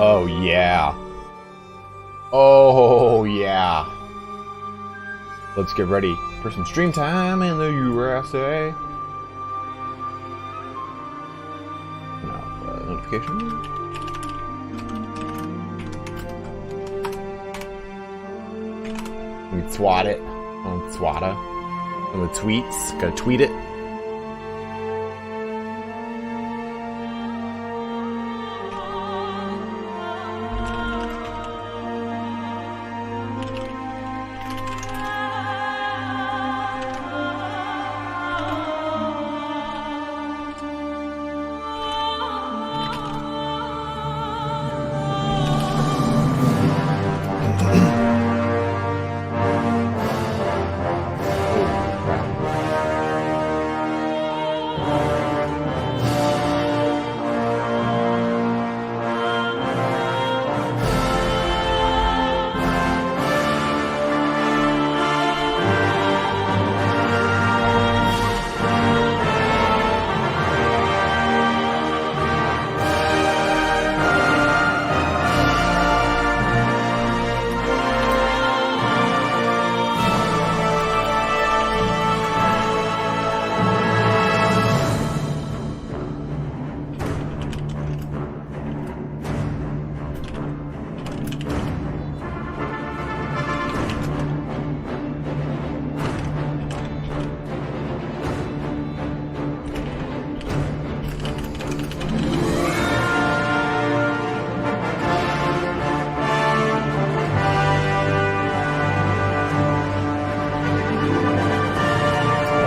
Oh, yeah. Oh, yeah. Let's get ready for some stream time in the USA. Now, notification. Let me swat it. On Swatta. On the tweets. Gotta tweet it.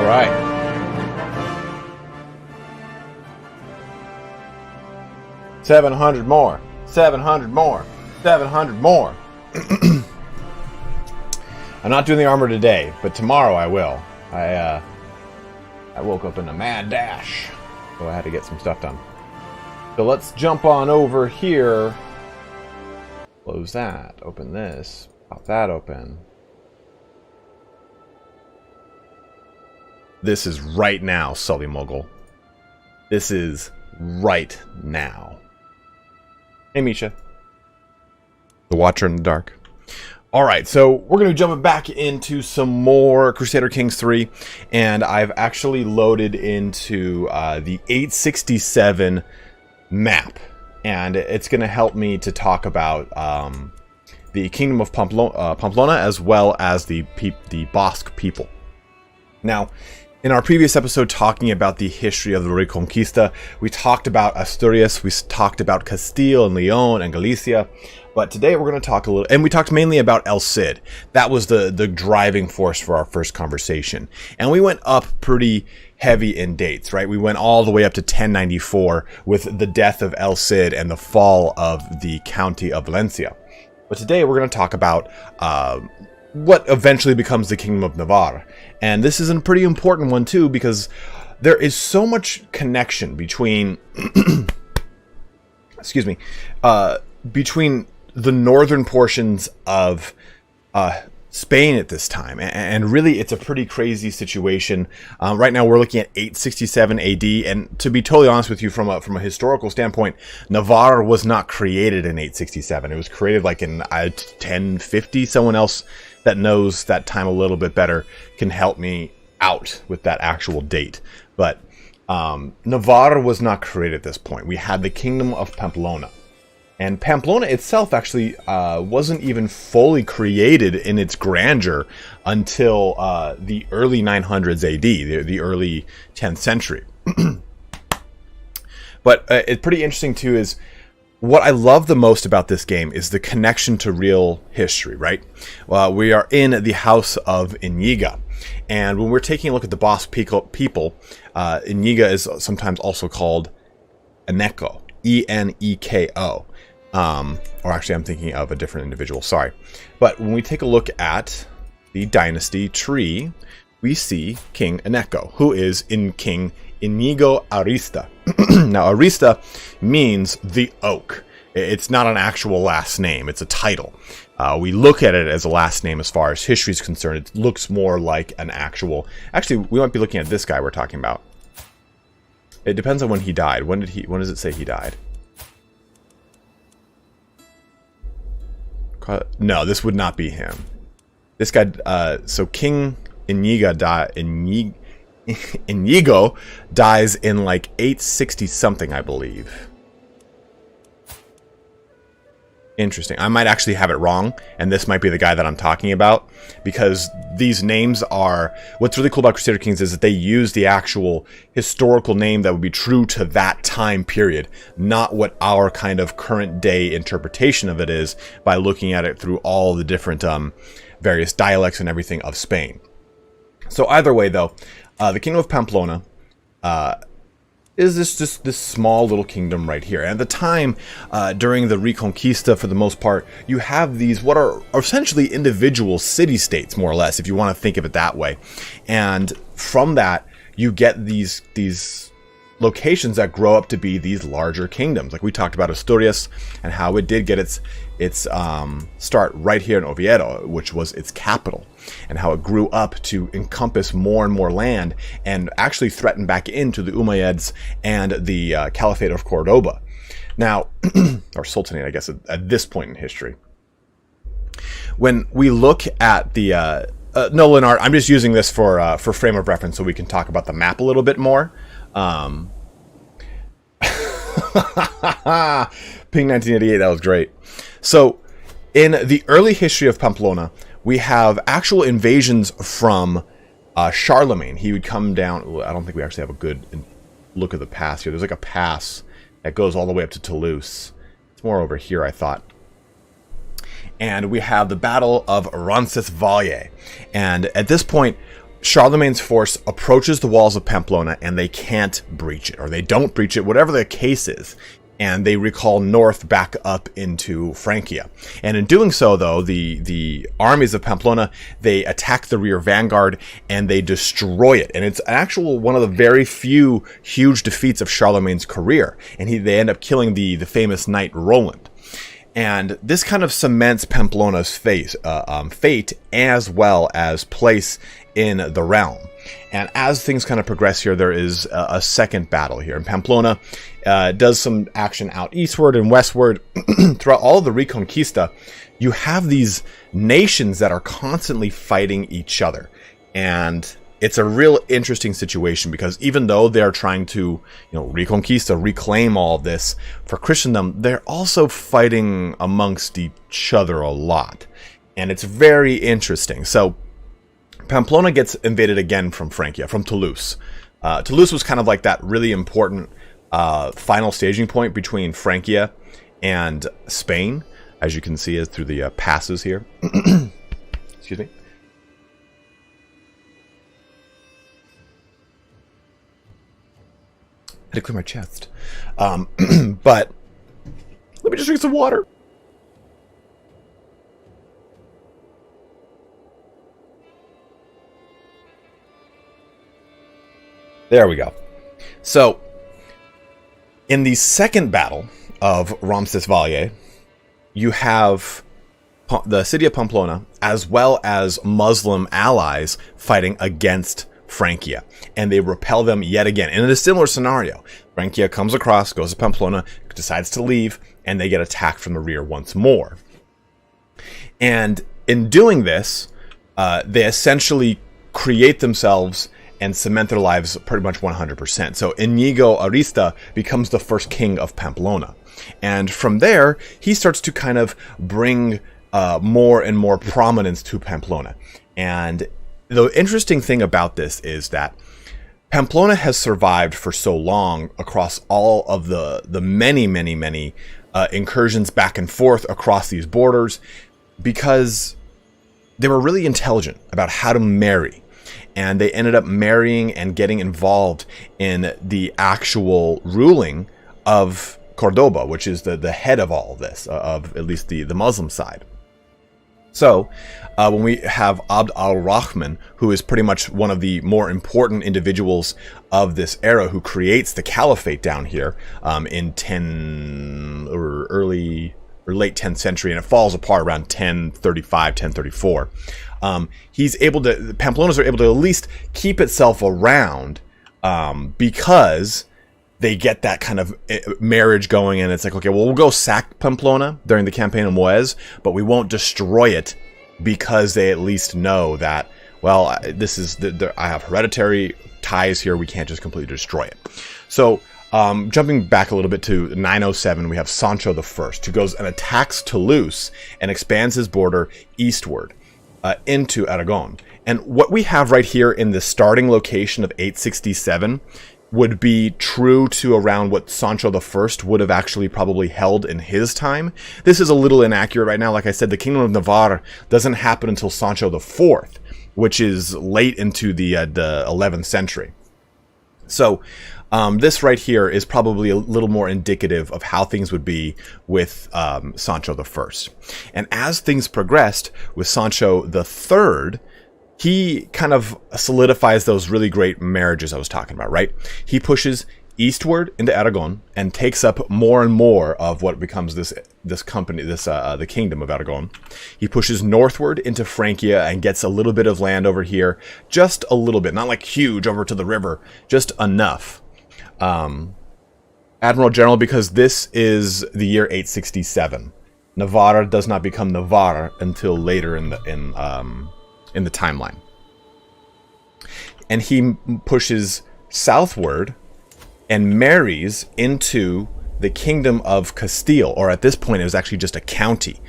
Right. 700 more. 700 more. 700 more. I'm not doing the armor today, but tomorrow I will. I woke up in a mad dash, so I had to get some stuff done. So let's jump on over here. Close that. Open this. Pop that open. This is right now, Sully Mogul. This is right now. Hey, Misha. The Watcher in the Dark. Alright, so we're going to jump back into some more Crusader Kings 3. And I've actually loaded into the 867 map. And it's going to help me to talk about the Kingdom of Pamplona as well as the Basque people. Now, in our previous episode talking about the history of the Reconquista, we talked about Asturias, we talked about Castille and Leon and Galicia, but today we're going to talk a little, and we talked mainly about El Cid. That was the driving force for our first conversation. And we went up pretty heavy in dates, right? We went all the way up to 1094 with the death of El Cid and the fall of the County of Valencia. But today we're going to talk about what eventually becomes the Kingdom of Navarre. And this is a pretty important one too, because there is so much connection between excuse me, between the northern portions of Spain at this time, and really it's a pretty crazy situation. Right now we're looking at 867 AD, and to be totally honest with you, from a historical standpoint, Navarre was not created in 867. It was created like in 1050. Someone else that knows that time a little bit better can help me out with that actual date. But Navarre was not created at this point. We had the Kingdom of Pamplona. And Pamplona itself actually wasn't even fully created in its grandeur until the early 900s AD, the early 10th century. But it's pretty interesting too is, what I love the most about this game is the connection to real history, right? We are in the house of EVGA. And when we're taking a look at the Basque people, EVGA is sometimes also called Eneko, E-N-E-K-O. Or actually I'm thinking of a different individual, sorry. But when we take a look at the dynasty tree, we see King Eneko, who is in King Inigo Arista. Now, Arista means the oak. It's not an actual last name, it's a title. We look at it as a last name as far as history is concerned. It looks more like an actual... Actually, we might be looking at this guy we're talking about. It depends on when he died. When does it say he died? No, this would not be him. This guy, so King Inigo dies in like 860 something, I believe. Interesting. I might actually have it wrong, and this might be the guy that I'm talking about, because these names are... What's really cool about Crusader Kings is that they use the actual historical name that would be true to that time period, not what our kind of current day interpretation of it is by looking at it through all the different various dialects and everything of Spain. So either way, though, the Kingdom of Pamplona is this small little kingdom right here. And at the time, during the Reconquista, for the most part, you have these what are essentially individual city-states, more or less, if you want to think of it that way. And from that, you get these locations that grow up to be these larger kingdoms. Like we talked about Asturias and how it did get its start right here in Oviedo, which was its capital, and how it grew up to encompass more and more land and actually threaten back into the Umayyads and the Caliphate of Cordoba. Now, or Sultanate, I guess, at this point in history. When we look at the no, Leonard, I'm just using this for frame of reference so we can talk about the map a little bit more. Ping 1988, that was great. So, in the early history of Pamplona, we have actual invasions from Charlemagne. He would come down... I don't think we actually have a good look at the pass here. There's like a pass that goes all the way up to Toulouse. It's more over here, I thought. And we have the Battle of Roncesvalles. And at this point, Charlemagne's force approaches the walls of Pamplona, and they can't breach it, or they don't breach it, whatever the case is. And they recall north back up into Francia. And in doing so, though, the armies of Pamplona, they attack the rear vanguard and they destroy it. And it's actual one of the very few huge defeats of Charlemagne's career. And they end up killing the famous knight Roland. And this kind of cements Pamplona's fate as well as place in the realm. And as things kind of progress here, there is a second battle here. And Pamplona does some action out eastward and westward. Throughout all of the Reconquista, you have these nations that are constantly fighting each other. And it's a real interesting situation, because even though they're trying to, Reconquista, reclaim all of this for Christendom, they're also fighting amongst each other a lot. And it's very interesting. So Pamplona gets invaded again from Francia, from Toulouse. Toulouse was kind of like that really important final staging point between Francia and Spain, as you can see through the passes here. Excuse me. I had to clear my chest. But let me just drink some water. There we go. So, in the second battle of Roncesvalles, you have the city of Pamplona, as well as Muslim allies, fighting against Francia, and they repel them yet again. And in a similar scenario, Francia comes across, goes to Pamplona, decides to leave, and they get attacked from the rear once more. And in doing this, they essentially create themselves and cement their lives pretty much 100%. So Inigo Arista becomes the first king of Pamplona. And from there, he starts to kind of bring more and more prominence to Pamplona. And the interesting thing about this is that Pamplona has survived for so long across all of the many incursions back and forth across these borders, because they were really intelligent about how to marry. And they ended up marrying and getting involved in the actual ruling of Cordoba, which is the head of all of this, of at least the Muslim side. So, when we have Abd al-Rahman, who is pretty much one of the more important individuals of this era, who creates the caliphate down here in 10 or early or late 10th century, and it falls apart around 1035, 1034. Pamplonas are able to at least keep itself around because they get that kind of marriage going, and it's like, okay, well, we'll go sack Pamplona during the campaign of Muez, but we won't destroy it because they at least know that, well, this is I have hereditary ties here. We can't just completely destroy it. So jumping back a little bit to 907, we have Sancho I, who goes and attacks Toulouse and expands his border eastward into Aragon. And what we have right here in the starting location of 867 would be true to around what Sancho I would have actually probably held in his time. This is a little inaccurate right now. Like I said, the Kingdom of Navarre doesn't happen until Sancho IV, which is late into the 11th century. So this right here is probably a little more indicative of how things would be with Sancho I. And as things progressed with Sancho III, he kind of solidifies those really great marriages I was talking about, right? He pushes eastward into Aragon and takes up more and more of what becomes the Kingdom of Aragon. He pushes northward into Francia and gets a little bit of land over here, just a little bit, not like huge over to the river, just enough. Admiral General, because this is the year 867. Navarre does not become Navarre until later in the timeline. And he pushes southward and marries into the Kingdom of Castille, or at this point it was actually just a county.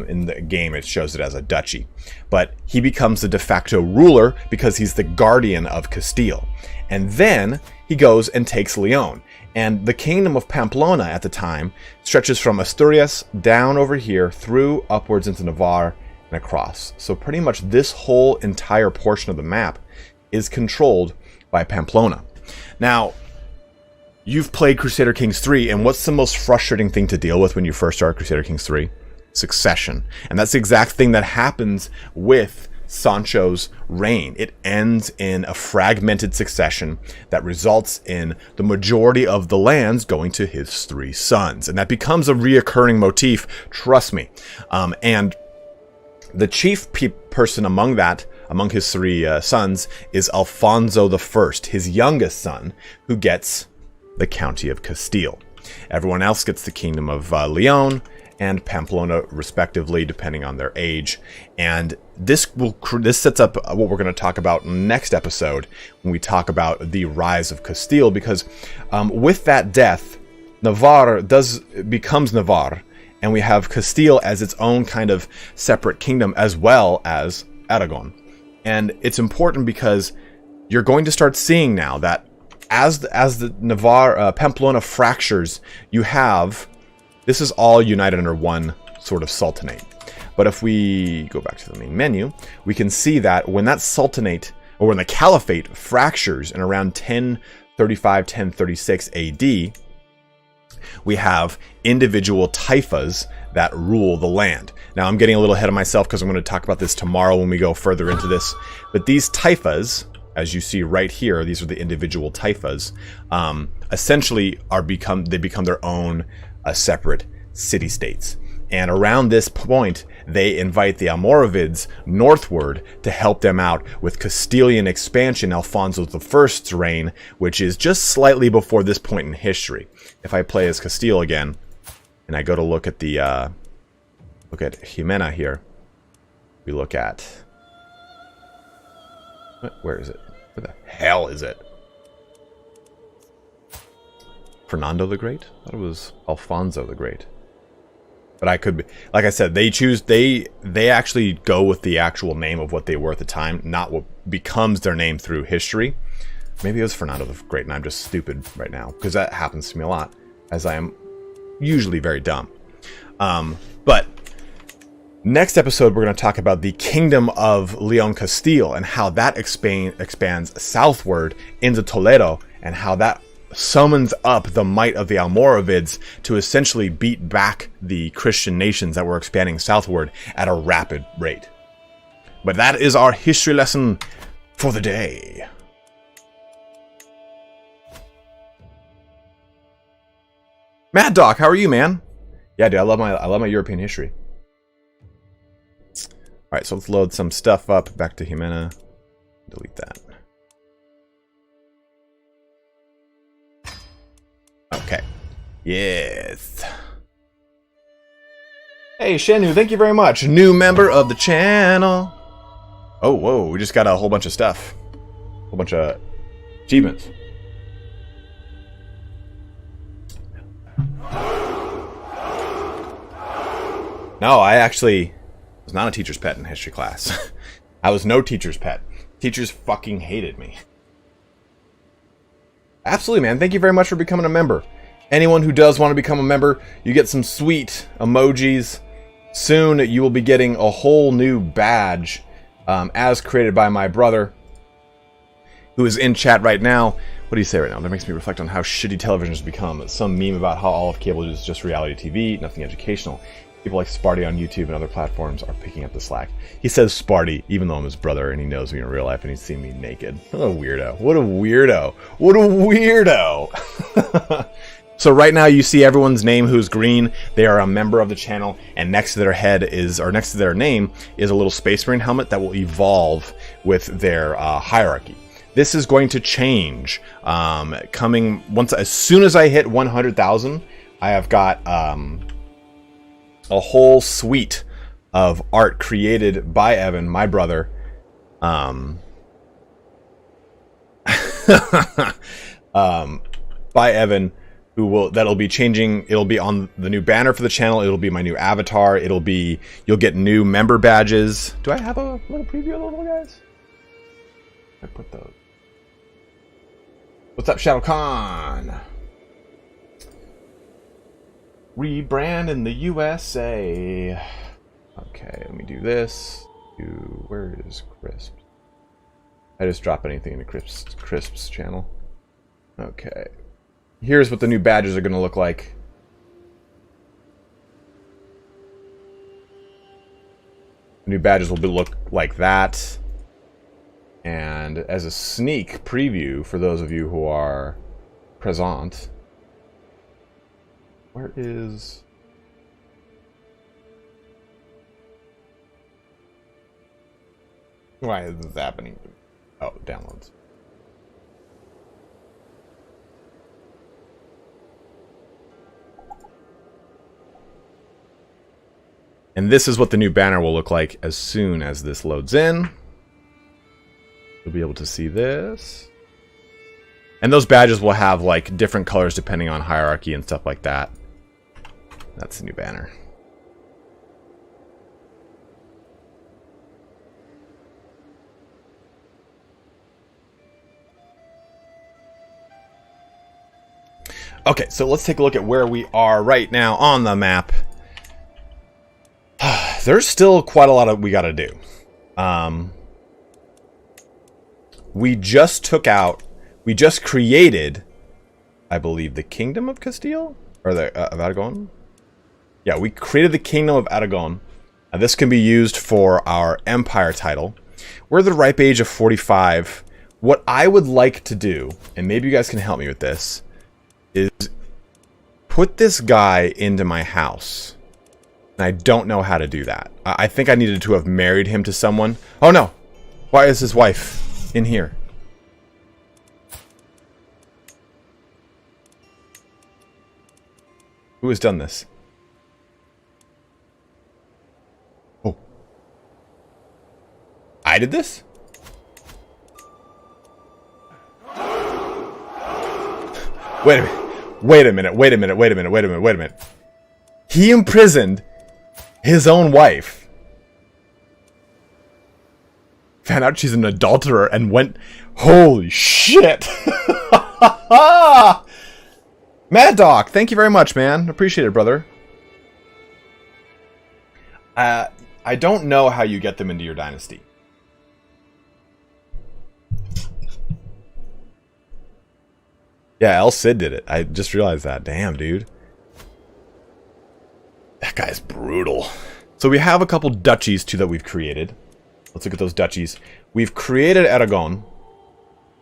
In the game it shows it as a duchy. But he becomes the de facto ruler because he's the guardian of Castile. And then he goes and takes Leon. And the Kingdom of Pamplona at the time stretches from Asturias down over here through upwards into Navarre and across. So pretty much this whole entire portion of the map is controlled by Pamplona. Now, you've played Crusader Kings 3, and what's the most frustrating thing to deal with when you first start Crusader Kings 3? Succession. And that's the exact thing that happens with Sancho's reign. It ends in a fragmented succession that results in the majority of the lands going to his three sons. And that becomes a reoccurring motif, trust me. And the chief person among his three sons is Alfonso I, his youngest son, who gets the County of Castile. Everyone else gets the Kingdom of Leon and Pamplona, respectively, depending on their age. And this sets up what we're going to talk about next episode when we talk about the rise of Castile, because with that death, Navarre becomes Navarre, and we have Castile as its own kind of separate kingdom, as well as Aragon. And it's important because you're going to start seeing now that as the Navarre Pamplona fractures, you have, this is all united under one sort of sultanate. But if we go back to the main menu, we can see that when that sultanate, or when the caliphate fractures in around 1035, 1036 AD, we have individual taifas that rule the land. Now, I'm getting a little ahead of myself because I'm going to talk about this tomorrow when we go further into this. But these taifas, as you see right here, these are the individual taifas, essentially become their own separate city-states. And around this point, they invite the Almoravids northward to help them out with Castilian expansion, Alfonso I's reign, which is just slightly before this point in history. If I play as Castile again, and I go to look at Jimena here, we look at, where is it? Where the hell is it? Fernando the Great? I thought it was Alfonso the Great. But I could be, like I said, they actually go with the actual name of what they were at the time, not what becomes their name through history. Maybe it was Fernando the Great, and I'm just stupid right now, because that happens to me a lot, as I am usually very dumb. But next episode, we're going to talk about the Kingdom of Leon Castile and how that expands southward into Toledo, and how that summons up the might of the Almoravids to essentially beat back the Christian nations that were expanding southward at a rapid rate. But that is our history lesson for the day. Mad Doc, how are you, man? Yeah, dude, I love my European history. All right, so let's load some stuff up. Back to Jimena. Delete that. Yes. Hey, Shenu, thank you very much. New member of the channel. Oh, whoa, we just got a whole bunch of stuff. A whole bunch of achievements. No, I actually was not a teacher's pet in history class. I was no teacher's pet. Teachers fucking hated me. Absolutely, man. Thank you very much for becoming a member. Anyone who does want to become a member, you get some sweet emojis. Soon, you will be getting a whole new badge as created by my brother, who is in chat right now. What do you say right now? That makes me reflect on how shitty television has become. Some meme about how all of cable is just reality TV, nothing educational. People like Sparty on YouTube and other platforms are picking up the slack. He says Sparty, even though I'm his brother and he knows me in real life and he's seen me naked. What a weirdo. What a weirdo. What a weirdo. So right now you see everyone's name who's green. They are a member of the channel, and next to their head is, or next to their name, is a little Space Marine helmet that will evolve with their hierarchy. This is going to change coming once, as soon as I hit 100,000. I have got a whole suite of art created by Evan, my brother. By Evan, that'll be changing. It'll be on the new banner for the channel. It'll be my new avatar. You'll get new member badges. Do I have a little preview of those little guys? I put those. What's up, Shadow Khan? Rebrand in the USA. Okay, let me do this. Where is Crisp? I just drop anything into Crisp's channel. Okay. Here's what the new badges are going to look like. The new badges will look like that. And as a sneak preview for those of you who are present, where is... Why is this happening? Oh, downloads. And this is what the new banner will look like as soon as this loads in. You'll be able to see this. And those badges will have like different colors depending on hierarchy and stuff like that. That's the new banner. Okay, so let's take a look at where we are right now on the map. There's still quite a lot we got to do. We just created, I believe, the Kingdom of Castille? Or of Aragon? Yeah, we created the Kingdom of Aragon. This can be used for our Empire title. We're the ripe age of 45. What I would like to do, and maybe you guys can help me with this, is put this guy into my house. And I don't know how to do that. I think I needed to have married him to someone. Oh no! Why is his wife in here? Who has done this? Oh. I did this? Wait a minute. Wait a minute. Wait a minute. Wait a minute. Wait a minute. Wait a minute. He imprisoned his own wife. Found out she's an adulterer and went... Holy shit! Mad Doc, thank you very much, man. Appreciate it, brother. I don't know how you get them into your dynasty. Yeah, El Cid did it. I just realized that. Damn, dude. That guy's brutal. So we have a couple duchies, too, that we've created. Let's look at those duchies. We've created Aragon,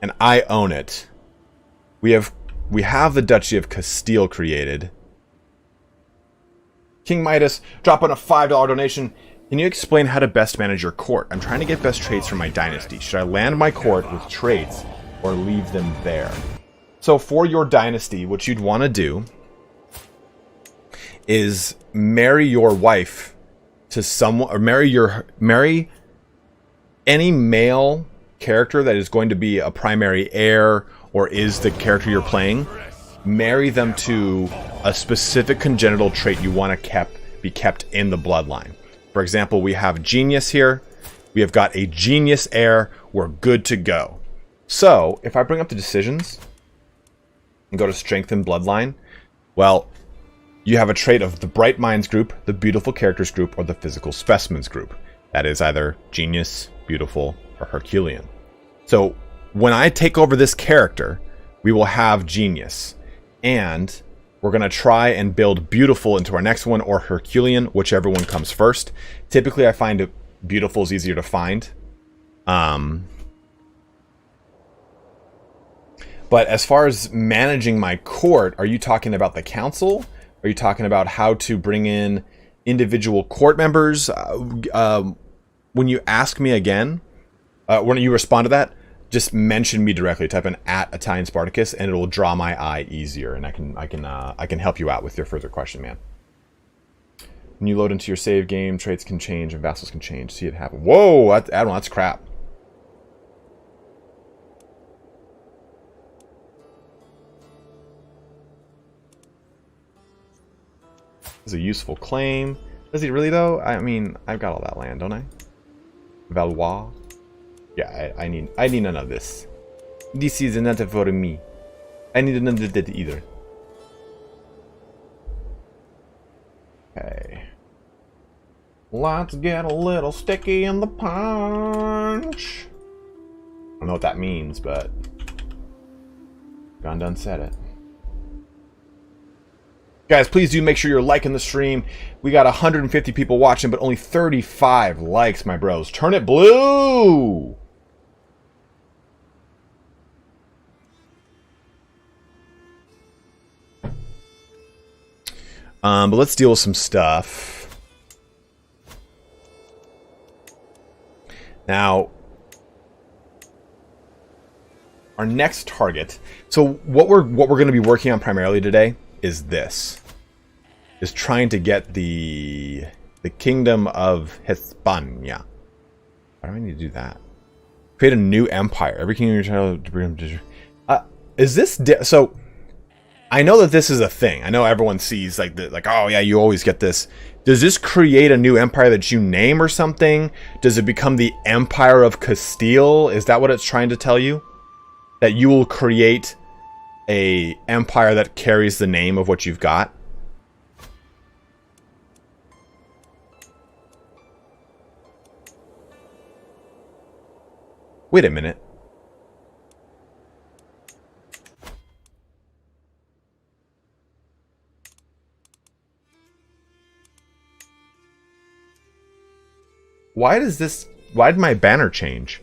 and I own it. We have the Duchy of Castille created. King Midas, drop in a $5 donation. Can you explain how to best manage your court? I'm trying to get best trades for my dynasty. Should I land my court with trades or leave them there? So for your dynasty, what you'd want to do is marry your wife to someone, or marry any male character that is going to be a primary heir or is the character you're playing. Marry them to a specific congenital trait you want to be kept in the bloodline. For example, we have genius here. We have got a genius heir. We're good to go. So if I bring up the decisions and go to strengthen bloodline, well, you have a trait of the bright minds group, the beautiful characters group, or the physical specimens group. That is either genius, beautiful, or Herculean. So when I take over this character, we will have genius. And we're going to try and build beautiful into our next one, or Herculean, whichever one comes first. Typically, I find beautiful is easier to find. But as far as managing my court, are you talking about the council? Are you talking about how to bring in individual court members? When you ask me again, when you respond to that, just mention me directly. Type in @ItalianSpartacus, and it will draw my eye easier, and I can help you out with your further question, man. When you load into your save game, traits can change and vassals can change. See it happen. Whoa, Admiral, that's crap. This is a useful claim. Does he really though? I mean, I've got all that land, don't I? Valois. Yeah, I need none of this. This is not for me. I need none of that either. Okay. Let's get a little sticky in the punch. I don't know what that means, but gone done said it. Guys, please do make sure you're liking the stream. We got 150 people watching, but only 35 likes, my bros. Turn it blue! But let's deal with some stuff. Now, our next target. So what we're going to be working on primarily today is this. Is trying to get the kingdom of Hispania. Why do I need to do that? Create a new empire. Every kingdom you're trying to bring is this so? I know that this is a thing. I know everyone sees like oh yeah, you always get this. Does this create a new empire that you name or something? Does it become the Empire of Castille? Is that what it's trying to tell you? That you will create a empire that carries the name of what you've got? Wait a minute. Why did my banner change?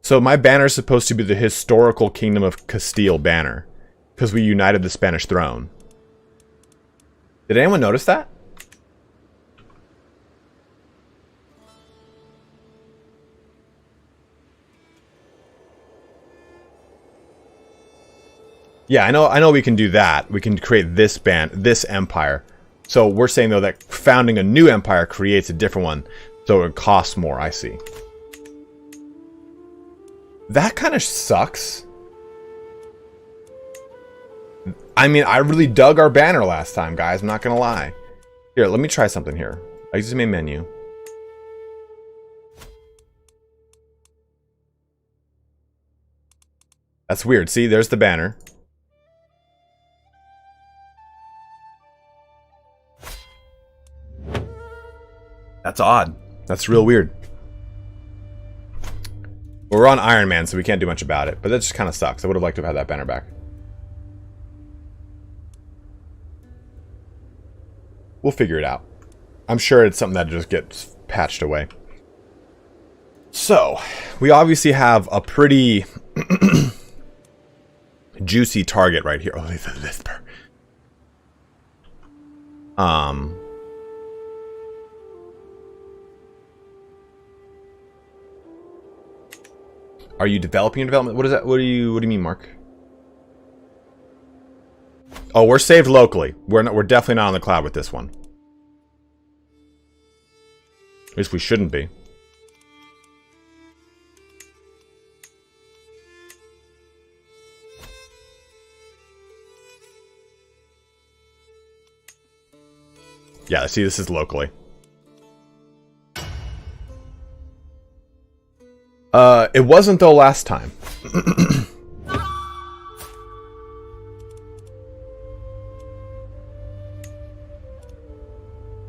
So my banner is supposed to be the historical Kingdom of Castile banner, because we united the Spanish throne. Did anyone notice that? Yeah, I know we can do that. We can create this empire. So we're saying though that founding a new empire creates a different one, so it costs more. I see. That kind of sucks. I mean, I really dug our banner last time, guys. I'm not gonna lie. Here, let me try something here. I use the main menu. That's weird. See, there's the banner. That's odd. That's real weird. We're on Iron Man, so we can't do much about it. But that just kind of sucks. I would have liked to have had that banner back. We'll figure it out. I'm sure it's something that just gets patched away. So, we obviously have a pretty juicy target right here. Oh, the Lisper. Are you developing your development? What is that? What do you mean, Mark? Oh, we're saved locally. We're definitely not on the cloud with this one. At least we shouldn't be. Yeah, see, this is locally. It wasn't though last time.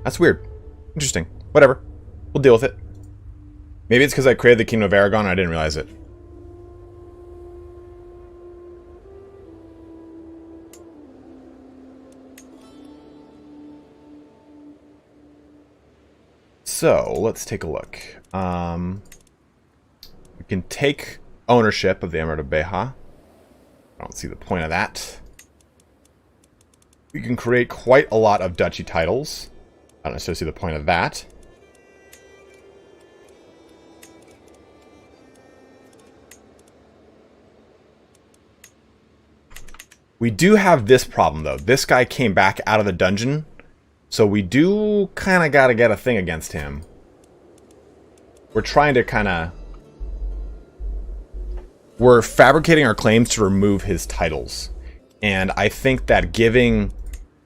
That's weird. Interesting. Whatever. We'll deal with it. Maybe it's because I created the Kingdom of Aragon and I didn't realize it. So, let's take a look. We can take ownership of the Emirate of Beja. I don't see the point of that. We can create quite a lot of duchy titles. I don't necessarily see the point of that. We do have this problem, though. This guy came back out of the dungeon. So we do kind of got to get a thing against him. We're trying to kind of... We're fabricating our claims to remove his titles. And I think that giving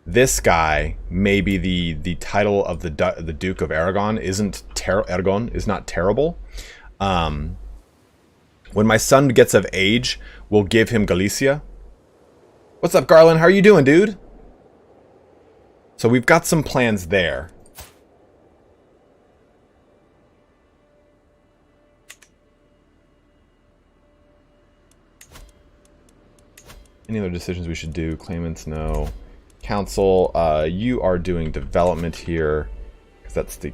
this guy maybe the title of the Duke of Aragon is not terrible. When my son gets of age, we'll give him Galicia. What's up, Garland? How are you doing, dude? So we've got some plans there. Any other decisions we should do? Claimants, no. Council, you are doing development here, because that's the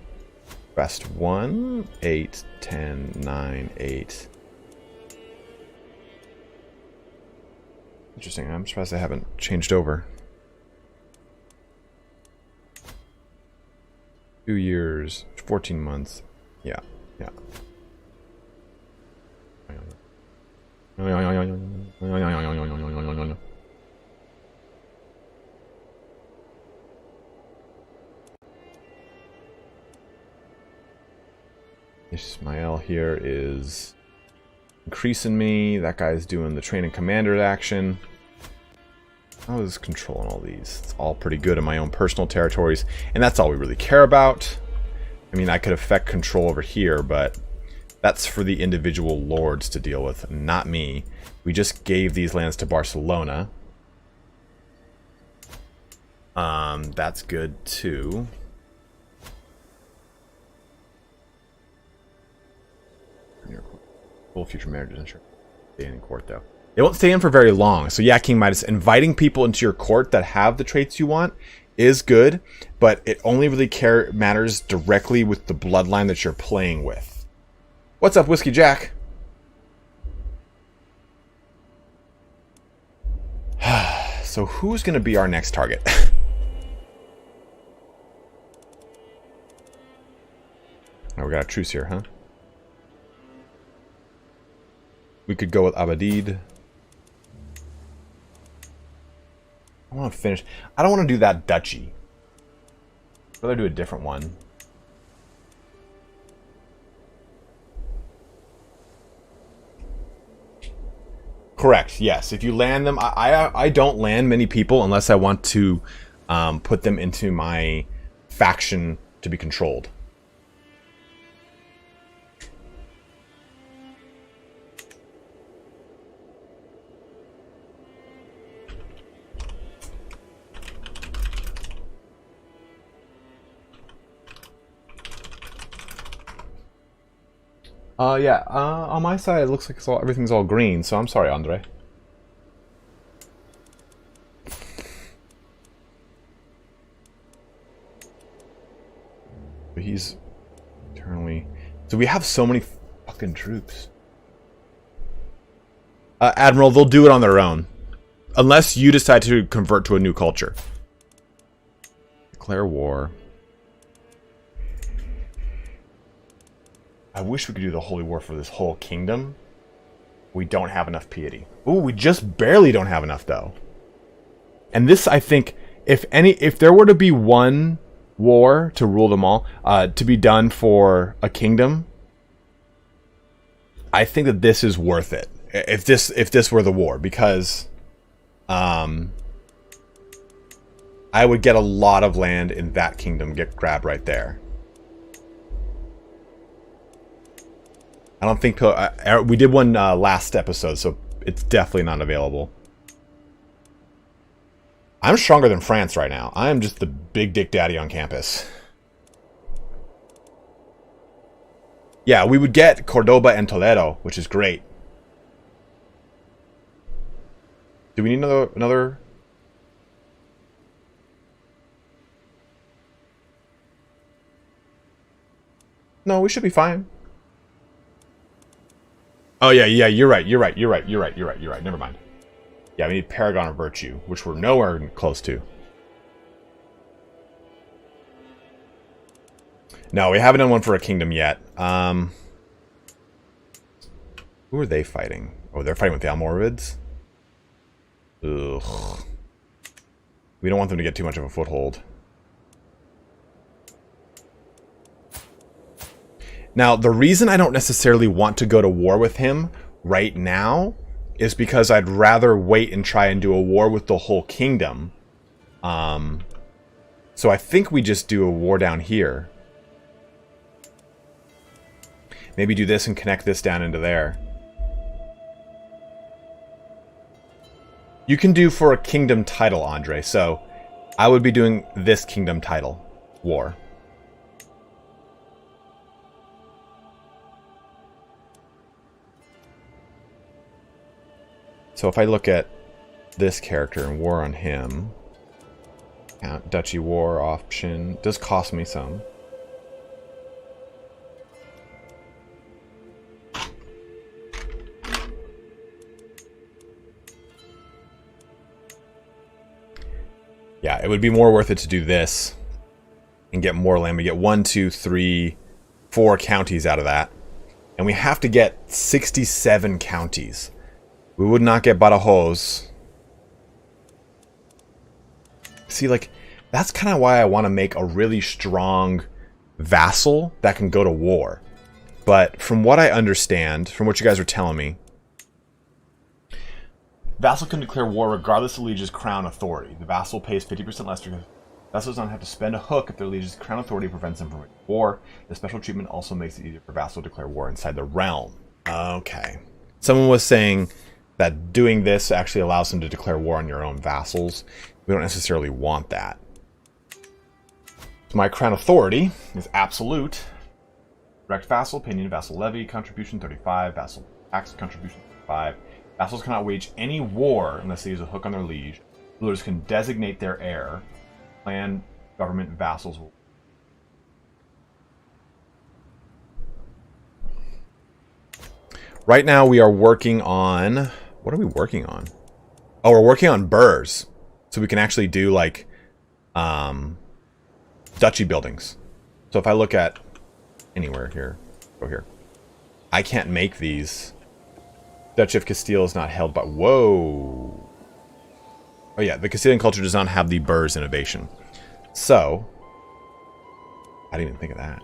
best one. 8, 10, 9, 8. Interesting. I'm surprised I haven't changed over. 2 years, 14 months. Yeah, yeah. Ismael here is increasing me. That guy's doing the training commander action. I was controlling all these. It's all pretty good in my own personal territories, and that's all we really care about. I mean, I could affect control over here, but that's for the individual lords to deal with, not me. We just gave these lands to Barcelona. That's good too. Full future marriages, sure. Stay in court though. They won't stay in for very long. So yeah, King Midas, inviting people into your court that have the traits you want is good, but it only really matters directly with the bloodline that you're playing with. What's up, Whiskey Jack? So who's going to be our next target? Oh, we got a truce here, huh? We could go with Abadid. I want to finish. I don't want to do that duchy. I'd rather do a different one. Correct. Yes. If you land them, I don't land many people unless I want to put them into my faction to be controlled. Yeah, on my side it looks like everything's all green, so I'm sorry, Andre. But he's eternally... So we have so many fucking troops. Admiral, they'll do it on their own. Unless you decide to convert to a new culture. Declare war. I wish we could do the Holy War for this whole kingdom. We don't have enough piety. Ooh, we just barely don't have enough, though. And this, I think, if there were to be one war to rule them all, to be done for a kingdom, I think that this is worth it. If this were the war, because I would get a lot of land in that kingdom, get grabbed right there. I don't think we did one last episode, so it's definitely not available. I'm stronger than France right now. I am just the big dick daddy on campus. Yeah, we would get Cordoba and Toledo, which is great. Do we need another? No, we should be fine. Oh yeah, you're right. Never mind. Yeah, we need Paragon of Virtue, which we're nowhere close to. No, we haven't done one for a kingdom yet. Who are they fighting? Oh, they're fighting with the Almoravids? Ugh. We don't want them to get too much of a foothold. Now, the reason I don't necessarily want to go to war with him right now is because I'd rather wait and try and do a war with the whole kingdom. So I think we just do a war down here. Maybe do this and connect this down into there. You can do for a kingdom title, Andre. So I would be doing this kingdom title war. So if I look at this character and war on him, Duchy war option does cost me some. Yeah, it would be more worth it to do this and get more land. We get 1, 2, 3, 4 counties out of that. And we have to get 67 counties. We would not get Badajoz. See, like, that's kind of why I want to make a really strong vassal that can go to war. But from what I understand, from what you guys are telling me, vassal can declare war regardless of liege's crown authority. The vassal pays 50% less because vassal does not have to spend a hook if their liege's crown authority prevents them from war. The special treatment also makes it easier for vassal to declare war inside the realm. Okay. Someone was saying that doing this actually allows them to declare war on your own vassals. We don't necessarily want that. So my crown authority is absolute. Direct vassal, opinion, vassal levy, contribution 35, vassal tax contribution 35. Vassals cannot wage any war unless they use a hook on their liege. Rulers can designate their heir. Clan, government, vassals will. Right now we are working on... What are we working on? Oh, we're working on burrs. So we can actually do, like, duchy buildings. So if I look at anywhere here, go here. I can't make these. Duchy of Castille is not held by... Whoa! Oh yeah, the Castilian culture does not have the burrs innovation. So... I didn't even think of that.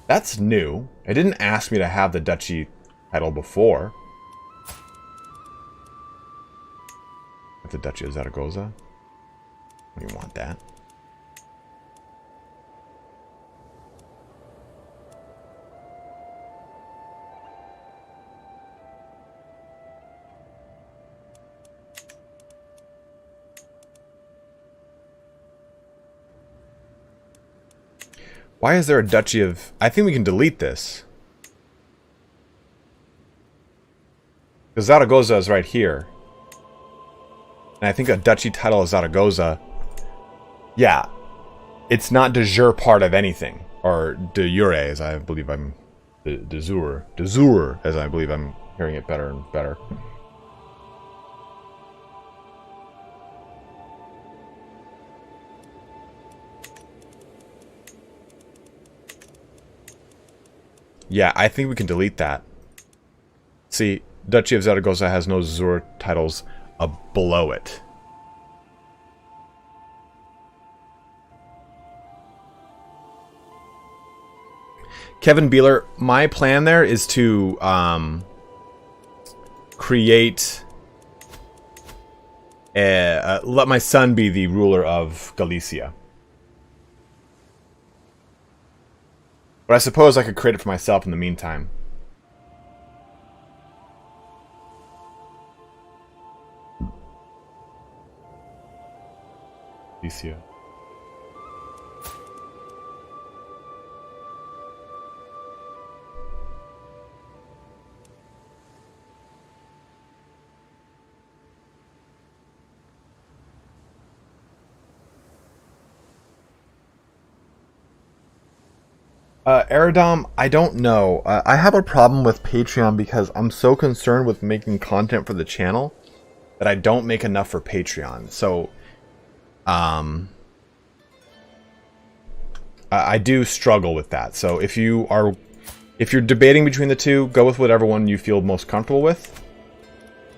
That's new. It didn't ask me to have the duchy title before. That's the Duchy of Zaragoza. I don't even want that. Why is there a Duchy of... I think we can delete this. Because Zaragoza is right here. And I think a Duchy title of Zaragoza... Yeah. It's not de jure part of anything. Or de jure, as I believe I'm... De jure. De jure, as I believe I'm hearing it better and better. Yeah, I think we can delete that. See, Duchy of Zaragoza has no Zur titles below it. Kevin Beeler, my plan there is to create... let my son be the ruler of Galicia. But I suppose I could create it for myself in the meantime. Galicia. Aerodom, I don't know. I have a problem with Patreon because I'm so concerned with making content for the channel that I don't make enough for Patreon. So, I do struggle with that. So if you're debating between the two, go with whatever one you feel most comfortable with.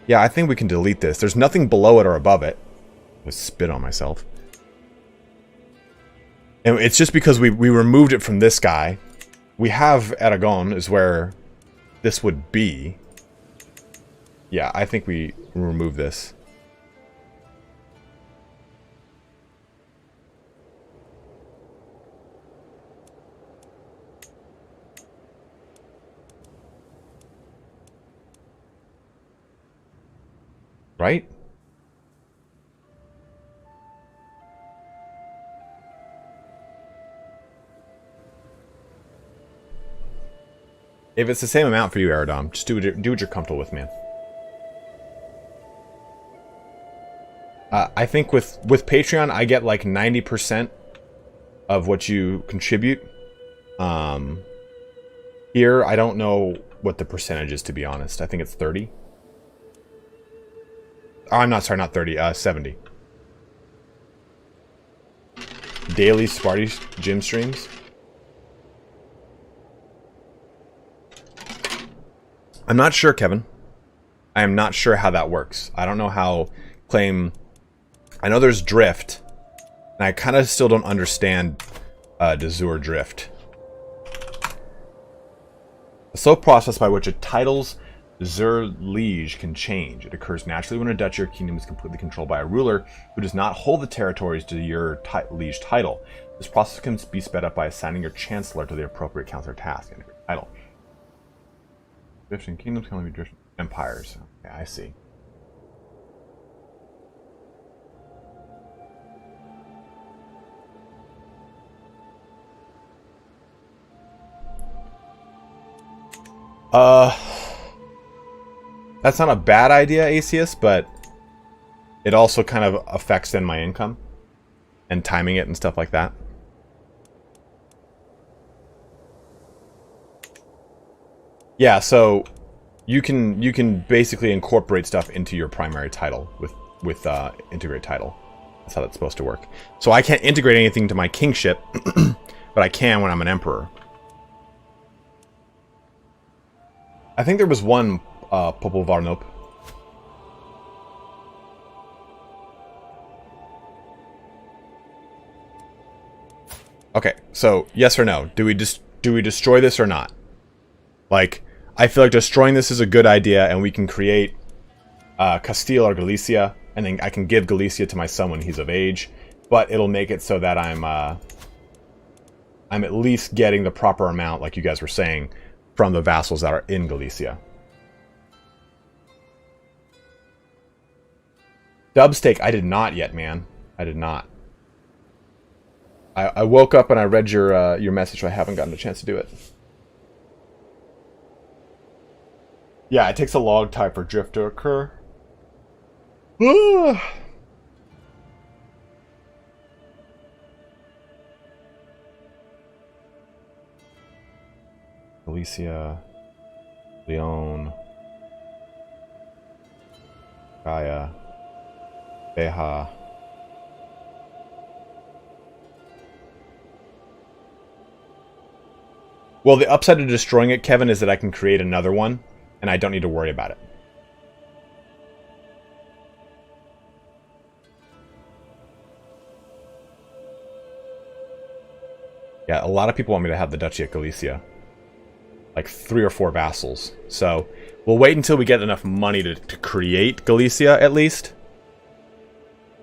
Yeah, I think we can delete this. There's nothing below it or above it. I spit on myself. And it's just because we removed it from this guy. We have Aragon is where this would be. Yeah, I think we remove this. Right? If it's the same amount for you, Aerodom, just do what you're comfortable with, man. I think with Patreon, I get like 90% of what you contribute. Here, I don't know what the percentage is, to be honest. I think it's 30. Oh, I'm not sorry, not 30. 70. Daily Sparty gym streams. I'm not sure, Kevin. I am not sure how that works. I don't know how claim... I know there's drift. And I kind of still don't understand the Zur drift. A slow process by which a title's Zur liege can change. It occurs naturally when a duchy or kingdom is completely controlled by a ruler who does not hold the territories to your liege title. This process can be sped up by assigning your chancellor to the appropriate counselor task and your title. Drifting kingdoms can only be drifting empires. Okay, I see. That's not a bad idea, Asus, but it also kind of affects then my income and timing it and stuff like that. Yeah, so you can basically incorporate stuff into your primary title with integrate title. That's how that's supposed to work. So I can't integrate anything to my kingship, but I can when I'm an emperor. I think there was one Popol Varnop. Okay, so yes or no? Do we destroy this or not? Like, I feel like destroying this is a good idea, and we can create Castille or Galicia, and then I can give Galicia to my son when he's of age. But it'll make it so that I'm at least getting the proper amount, like you guys were saying, from the vassals that are in Galicia. Dubstake, I did not yet, man. I did not. I woke up and I read your message, so I haven't gotten a chance to do it. Yeah, it takes a long time for drift to occur. Galicia, Leon, Gaia, Beja. Well, the upside of destroying it, Kevin, is that I can create another one, and I don't need to worry about it. Yeah, a lot of people want me to have the Duchy of Galicia. Like 3 or 4 vassals. So, we'll wait until we get enough money to create Galicia, at least.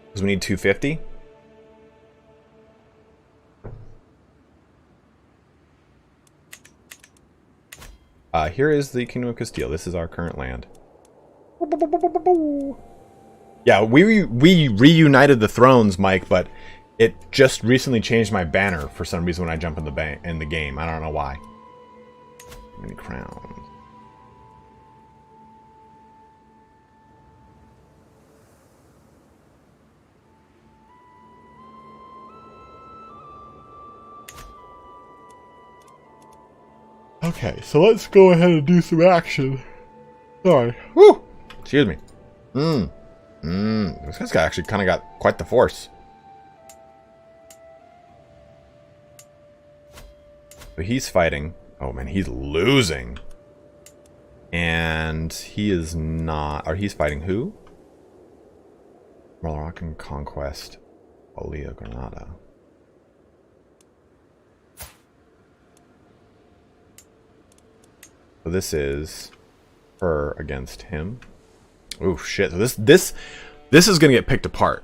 Because we need 250. Here is the Kingdom of Castille. This is our current land. Yeah, we reunited the thrones, Mike, but it just recently changed my banner for some reason when I jump in the game. I don't know why. Many crowns. Okay, so let's go ahead and do some action. Sorry. Woo! Excuse me. This guy actually kind of got quite the force. But he's fighting. Oh man, he's losing. And he is not... Or he's fighting who? Moroccan Conquest. Olia Granada. So this is her against him. Oh shit! So this is gonna get picked apart.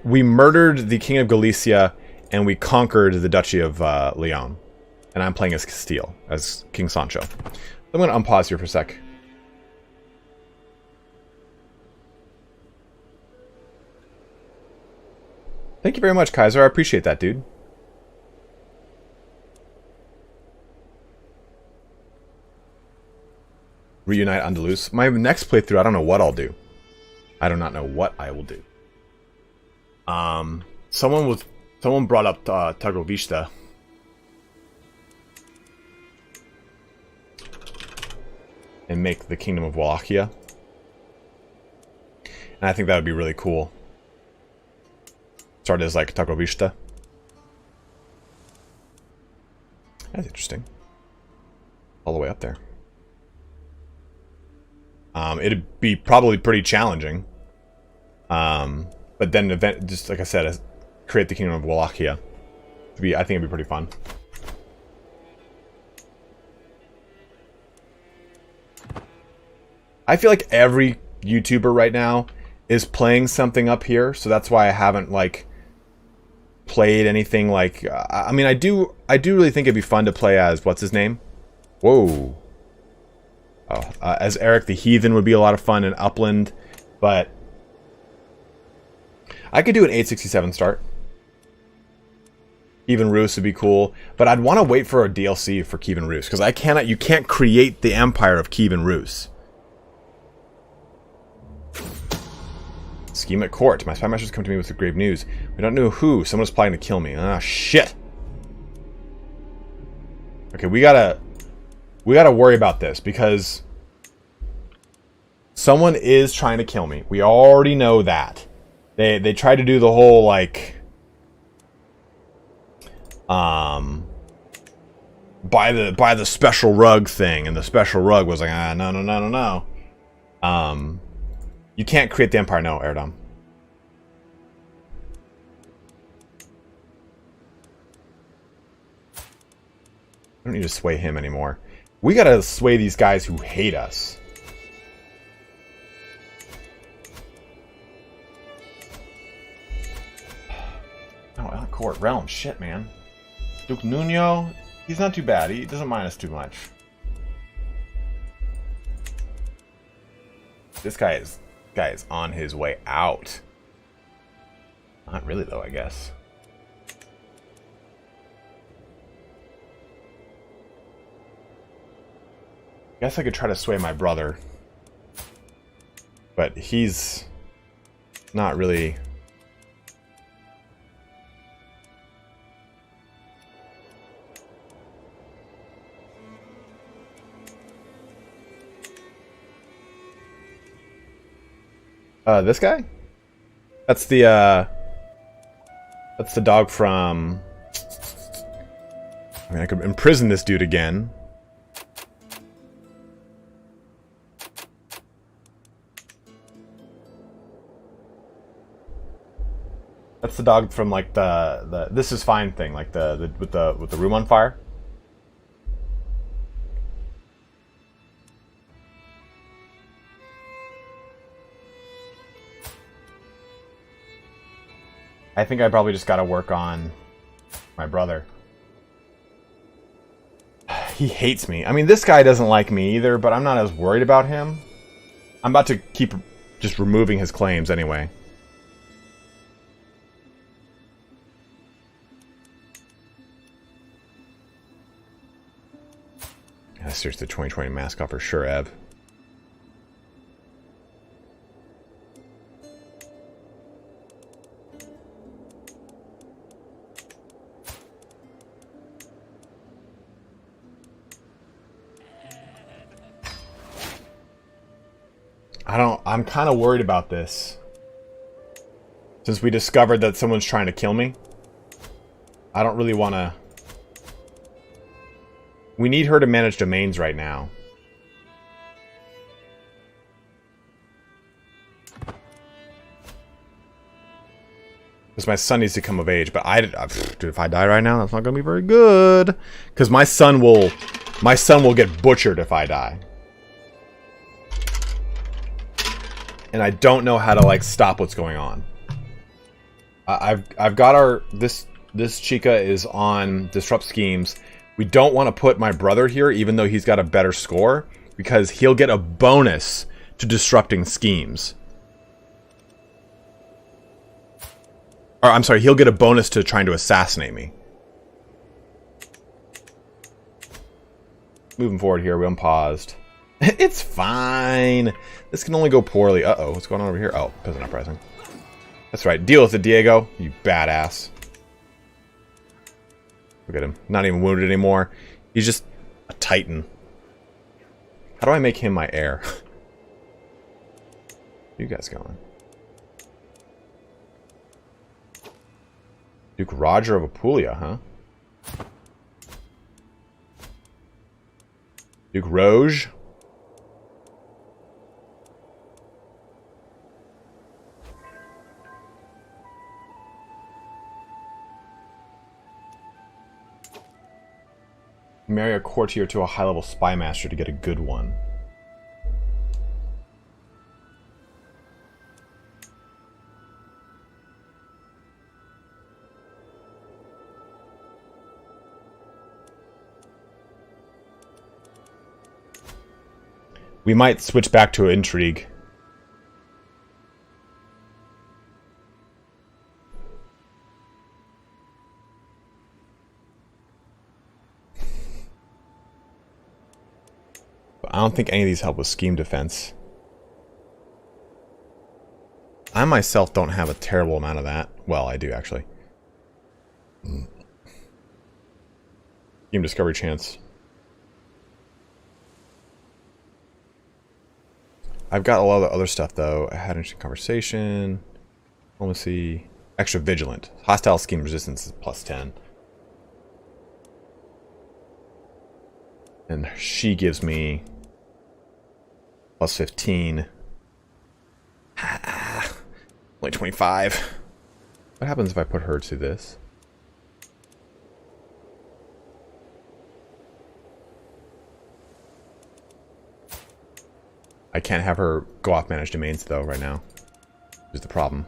We murdered the King of Galicia and we conquered the Duchy of Leon. And I'm playing as Castille, as King Sancho. I'm gonna unpause here for a sec. Thank you very much, Kaiser. I appreciate that, dude. Reunite Andalus. My next playthrough, I don't know what I'll do. I do not know what I will do. Someone brought up Tagovista. And make the Kingdom of Wallachia. And I think that would be really cool. Start as like Tagovista. That's interesting. All the way up there. It'd be probably pretty challenging. But then just like I said, create the Kingdom of Wallachia. I think it'd be pretty fun. I feel like every YouTuber right now is playing something up here, so that's why I haven't like played anything like. I mean, I do really think it'd be fun to play as what's his name? Whoa. As Eric the Heathen would be a lot of fun in Upland, but I could do an 867 start. Kievan Rus would be cool, but I'd want to wait for a DLC for Kievan Rus because you can't create the empire of Kievan Rus. Scheme at court. My spy masters come to me with the grave news. We don't know who. Someone is plotting to kill me. Ah, shit. Okay, we gotta worry about this because someone is trying to kill me. We already know that. They tried to do the whole like buy the special rug thing, and the special rug was like, no. You can't create the empire, no, Eridom. I don't need to sway him anymore. We gotta sway these guys who hate us. Oh, court realm, shit, man. Duke Nuno, he's not too bad. He doesn't mind us too much. This guy is on his way out. Not really, though, I guess. Guess I could try to sway my brother. But he's not really... this guy? That's the, That's the dog from... I mean, I could imprison this dude again. That's the dog from like the This Is Fine thing, like with the room on fire. I think I probably just gotta work on my brother. He hates me. I mean, this guy doesn't like me either, but I'm not as worried about him. I'm about to keep just removing his claims anyway. Yeah, seriously, the 2020 mask off for sure, Ev. I'm kind of worried about this. Since we discovered that someone's trying to kill me. I don't really want to... We need her to manage domains right now. Because my son needs to come of age. But dude, if I die right now, that's not going to be very good. Because my son will get butchered if I die. And I don't know how to like stop what's going on. I've got this Chica is on disrupt schemes. We don't want to put my brother here, even though he's got a better score, because he'll get a bonus to disrupting schemes. Or I'm sorry, he'll get a bonus to trying to assassinate me. Moving forward here, we unpaused. It's fine. This can only go poorly. Uh-oh, what's going on over here? Oh, Peasant Uprising. That's right. Deal with it, Diego. You badass. Look at him. Not even wounded anymore. He's just a titan. How do I make him my heir? You guys going? Duke Roger of Apulia, huh? Duke Roge. Marry a courtier to a high-level spy master to get a good one. We might switch back to intrigue. I don't think any of these help with scheme defense. I myself don't have a terrible amount of that. Well, I do actually. Scheme discovery chance. I've got a lot of the other stuff though. I had an interesting conversation. Diplomacy. Extra vigilant. Hostile scheme resistance is +10. And she gives me +15. Only 25. What happens if I put her to this? I can't have her go off manage domains though right now. Is the problem.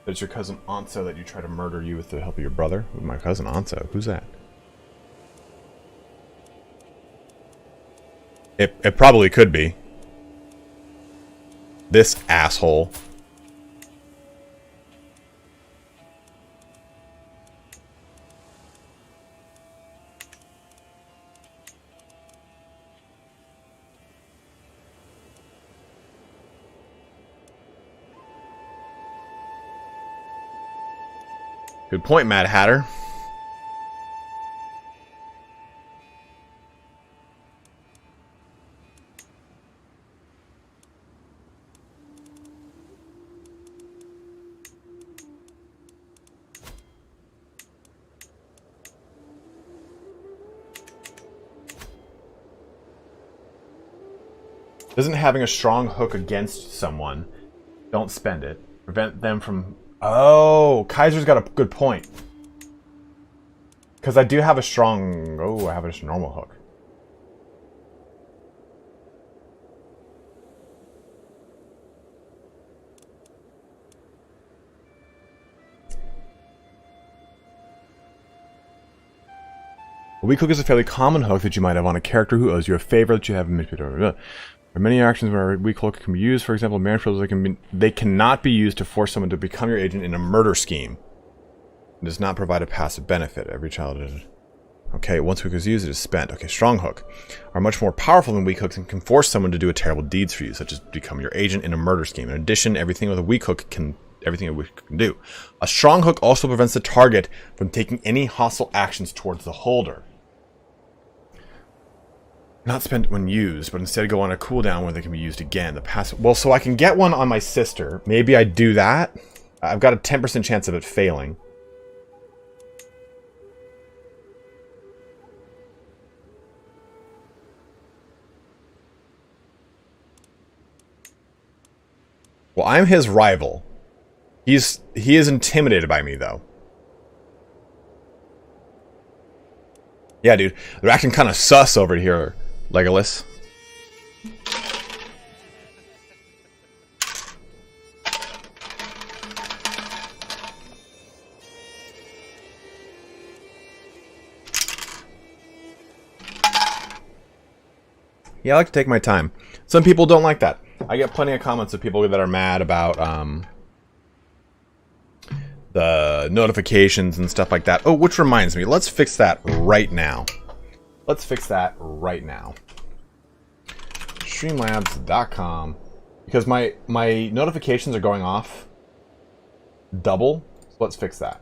But it's your cousin Anso that you try to murder you with the help of your brother? My cousin Anso? Who's that? It probably could be. This asshole. Good point, Mad Hatter. Doesn't having a strong hook against someone, don't spend it, prevent them from... Oh, Kaiser's got a good point. Because I do have a strong... Oh, I have a normal hook. A weak hook is a fairly common hook that you might have on a character who owes you a favor that you have manipulated. There are many actions where a weak hook can be used. For example, manipulations they cannot be used to force someone to become your agent in a murder scheme. It does not provide a passive benefit. Every child is... Okay, once weak hook is used, it is spent. Okay, strong hook are much more powerful than weak hooks and can force someone to do a terrible deeds for you, such as become your agent in a murder scheme. In addition, everything with a weak hook can do. A strong hook also prevents the target from taking any hostile actions towards the holder. Not spent when used, but instead go on a cooldown where they can be used again. The passive... Well, so I can get one on my sister. Maybe I do that. I've got a 10% chance of it failing. Well, I'm his rival. He is intimidated by me, though. Yeah, dude. They're acting kind of sus over here, Legolas. Yeah, I like to take my time. Some people don't like that. I get plenty of comments of people that are mad about the notifications and stuff like that. Oh, which reminds me, let's fix that right now. Let's fix that right now. Streamlabs.com, because my notifications are going off double. So let's fix that.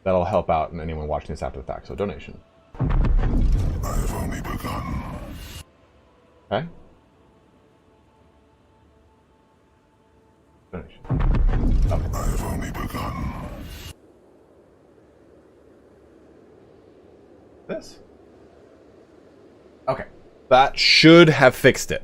That'll help out anyone watching this after the fact. So donation. I've only begun. Okay. Donation. Okay. I've only begun. This. Okay. That should have fixed it.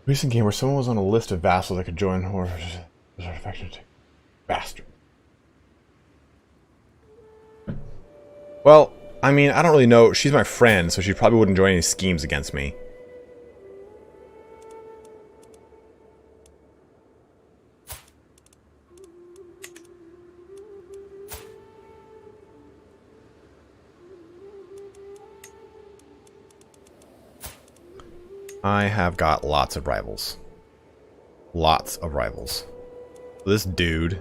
Recent game where someone was on a list of vassals that could join or bastard. Well, I mean, I don't really know. She's my friend, so she probably wouldn't join any schemes against me. I have got lots of rivals. Lots of rivals. This dude.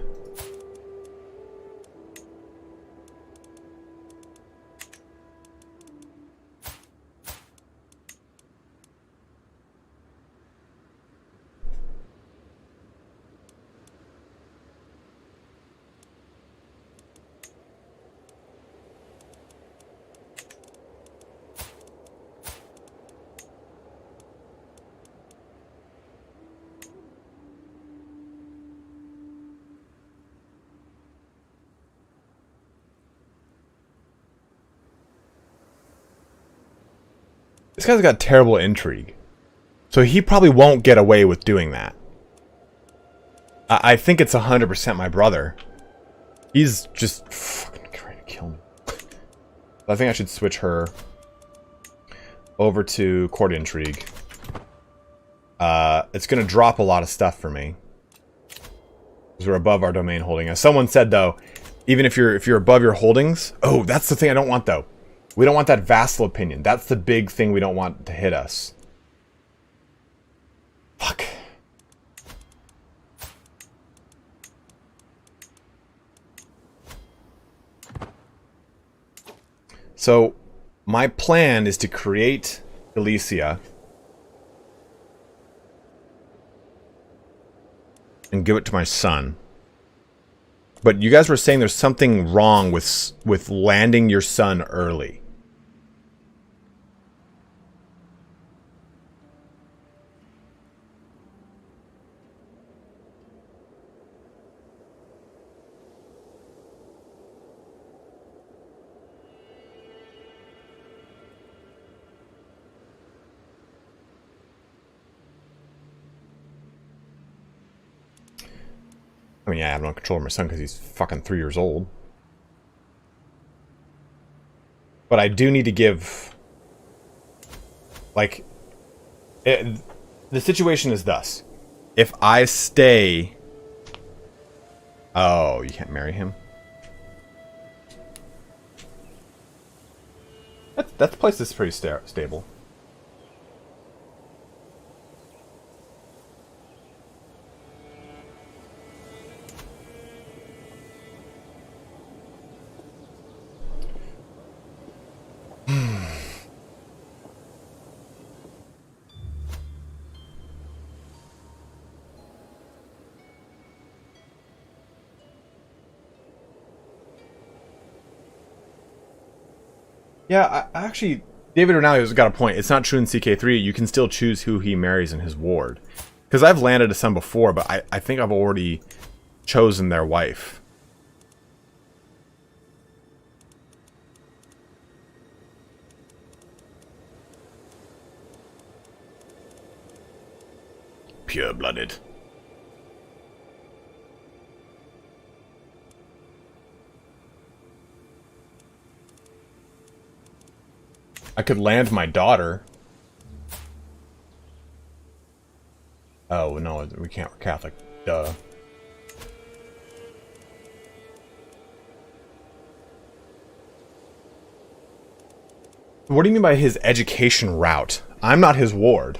This guy's got terrible intrigue. So he probably won't get away with doing that. I think it's 100% my brother. He's just fucking trying to kill me. I think I should switch her over to Court Intrigue. It's going to drop a lot of stuff for me. Because we're above our domain holding. As someone said, though, even if you're above your holdings... Oh, that's the thing I don't want, though. We don't want that vassal opinion. That's the big thing we don't want to hit us. Fuck. So, my plan is to create Galicia and give it to my son. But you guys were saying there's something wrong with landing your son early. I mean, yeah, I have no control of my son because he's fucking 3 years old. But I do need to give... Like... the situation is thus. If I stay... Oh, you can't marry him? That place is pretty stable. Yeah, I actually, David Ronaldo's got a point. It's not true in CK3. You can still choose who he marries in his ward. Because I've landed a son before, but I think I've already chosen their wife. Pure-blooded. I could land my daughter. Oh, no, we can't. We're Catholic. Duh. What do you mean by his education route? I'm not his ward.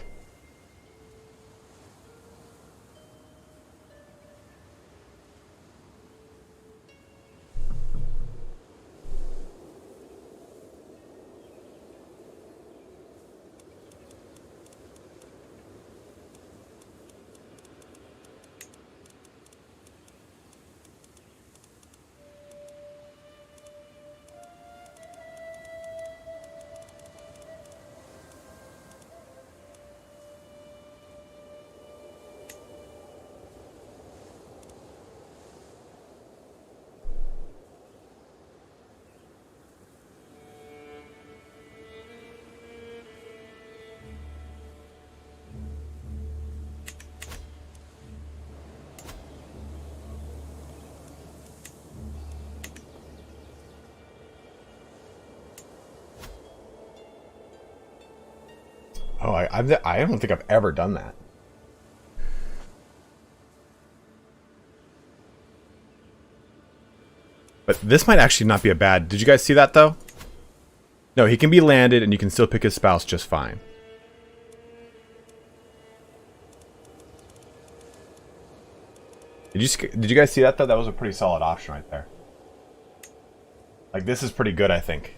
Oh, I don't think I've ever done that. But this might actually not be a bad... Did you guys see that, though? No, he can be landed, and you can still pick his spouse just fine. Did you guys see that, though? That was a pretty solid option right there. Like, this is pretty good, I think.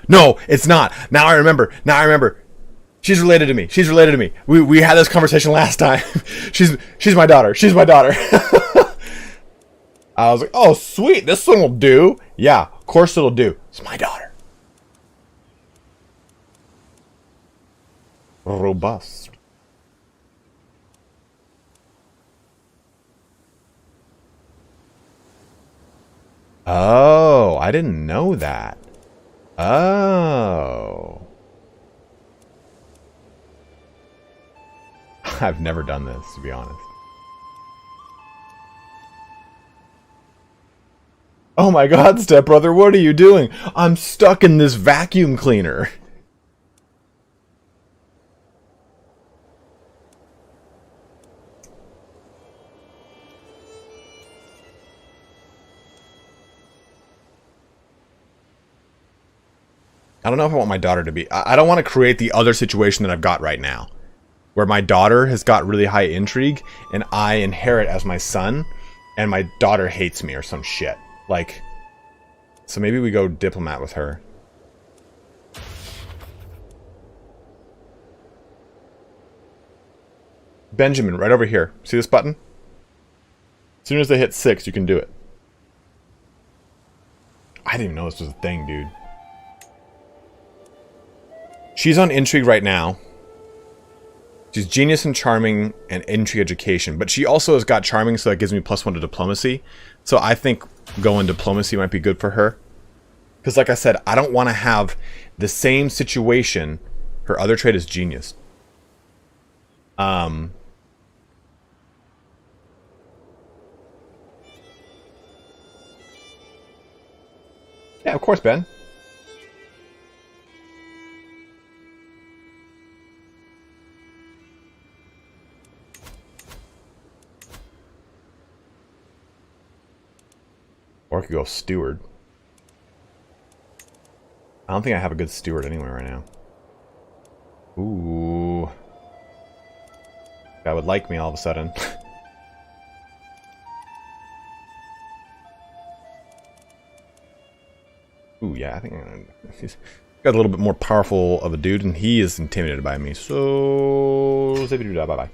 No, it's not. Now I remember. Now I remember. She's related to me. She's related to me. We had this conversation last time. She's my daughter. She's my daughter. I was like, oh, sweet. This one will do. Yeah, of course it'll do. It's my daughter. Robust. Oh, I didn't know that. Oh. I've never done this, to be honest. Oh my god, stepbrother, what are you doing? I'm stuck in this vacuum cleaner. I don't know if I want my daughter to be... I don't want to create the other situation that I've got right now. Where my daughter has got really high intrigue, and I inherit as my son, and my daughter hates me or some shit. Like... So maybe we go diplomat with her. Benjamin, right over here. See this button? As soon as they hit 6, you can do it. I didn't even know this was a thing, dude. She's on Intrigue right now. She's Genius and Charming and Intrigue Education. But she also has got Charming, so that gives me +1 to Diplomacy. So I think going Diplomacy might be good for her. Because like I said, I don't want to have the same situation. Her other trait is Genius. Yeah, of course, Ben. Or I could go Steward. I don't think I have a good Steward anywhere right now. Ooh. Guy would like me all of a sudden. Ooh, yeah, I think he's got a little bit more powerful of a dude, and he is intimidated by me. So, bye-bye.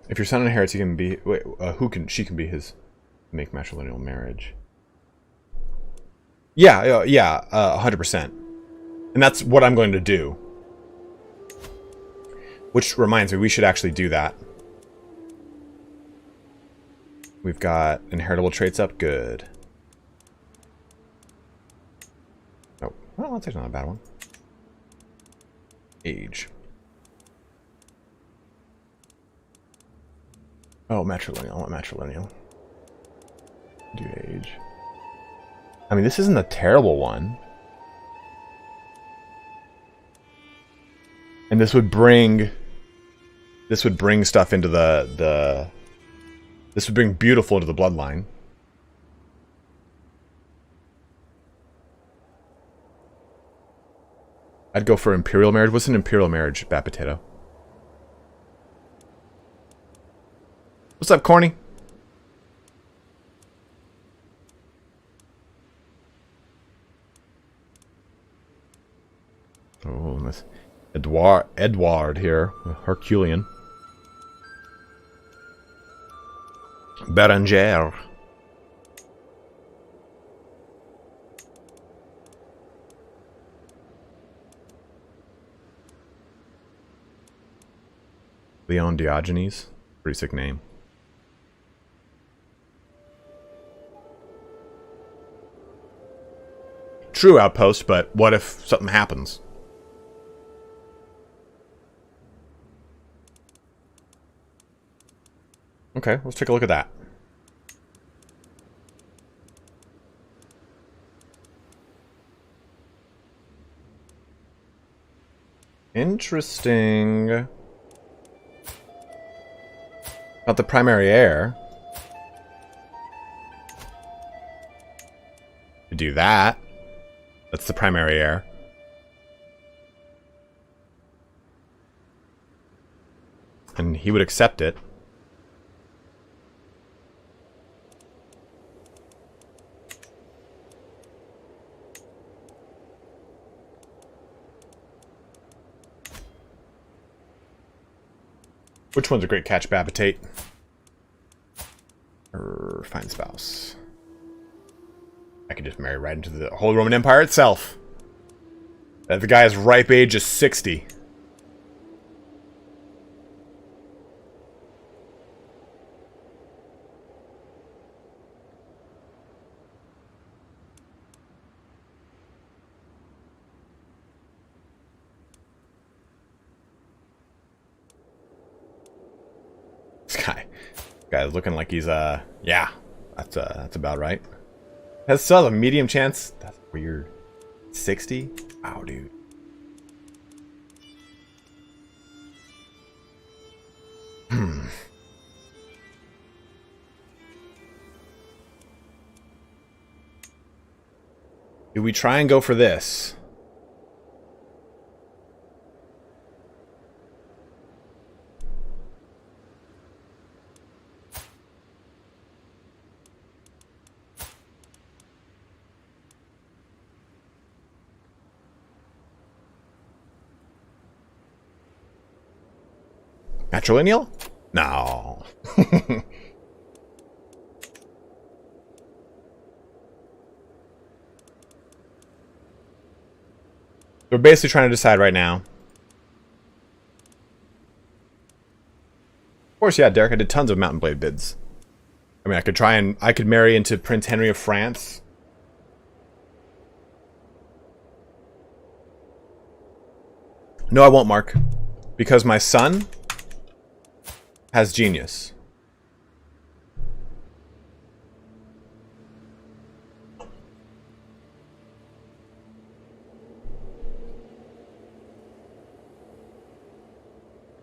If your son inherits, he can be. Wait, she can be his. Make matrilineal marriage. Yeah, 100%. And that's what I'm going to do. Which reminds me, we should actually do that. We've got inheritable traits up. Good. Oh, well, that's actually not a bad one. Age. Oh, matrilineal. I want matrilineal. Do age. I mean, this isn't a terrible one. And this would bring stuff into this would bring beautiful into the bloodline. I'd go for imperial marriage. What's an imperial marriage, Bat Potato? What's up, Corny? Oh, this Edward here, Herculean. Berenger. Leon Diogenes. Pretty sick name. True outpost, but what if something happens? Okay, let's take a look at that. Interesting. Not the primary heir. To do that. That's the primary heir. And he would accept it. Which one's a great catch, Babitate? Or find spouse. I could just marry right into the Holy Roman Empire itself. The guy's ripe age is 60. Guy's looking like he's yeah, that's about right. Has still a medium chance. That's weird. 60? Wow, dude. Do we try and go for this? Matrilineal? No. We're basically trying to decide right now. Of course, yeah, Derek, I did tons of Mountain Blade bids. I mean, I could marry into Prince Henry of France. No, I won't, Mark. Because my son has genius.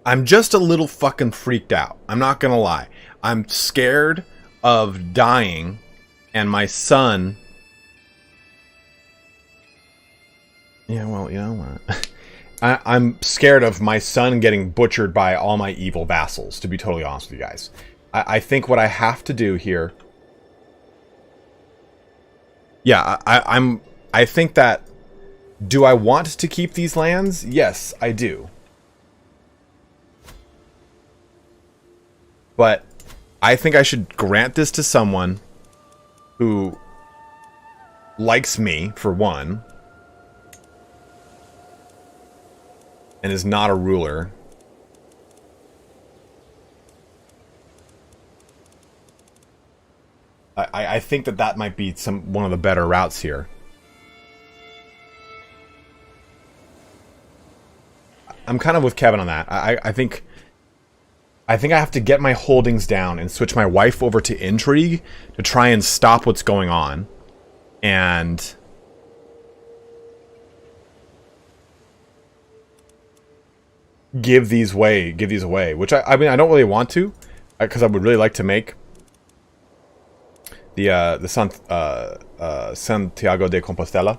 I'm just a little fucking freaked out. I'm not gonna lie. I'm scared of dying and my son... Yeah, well, you know what? I'm scared of my son getting butchered by all my evil vassals, to be totally honest with you guys. I think what I have to do here... Yeah, I think that... Do I want to keep these lands? Yes, I do. But I think I should grant this to someone who likes me, for one, and is not a ruler. I think that might be one of the better routes here. I'm kind of with Kevin on that. I think I have to get my holdings down and switch my wife over to Intrigue to try and stop what's going on. And give these away, which I mean, I don't really want to, because I would really like to make the Santiago de Compostela.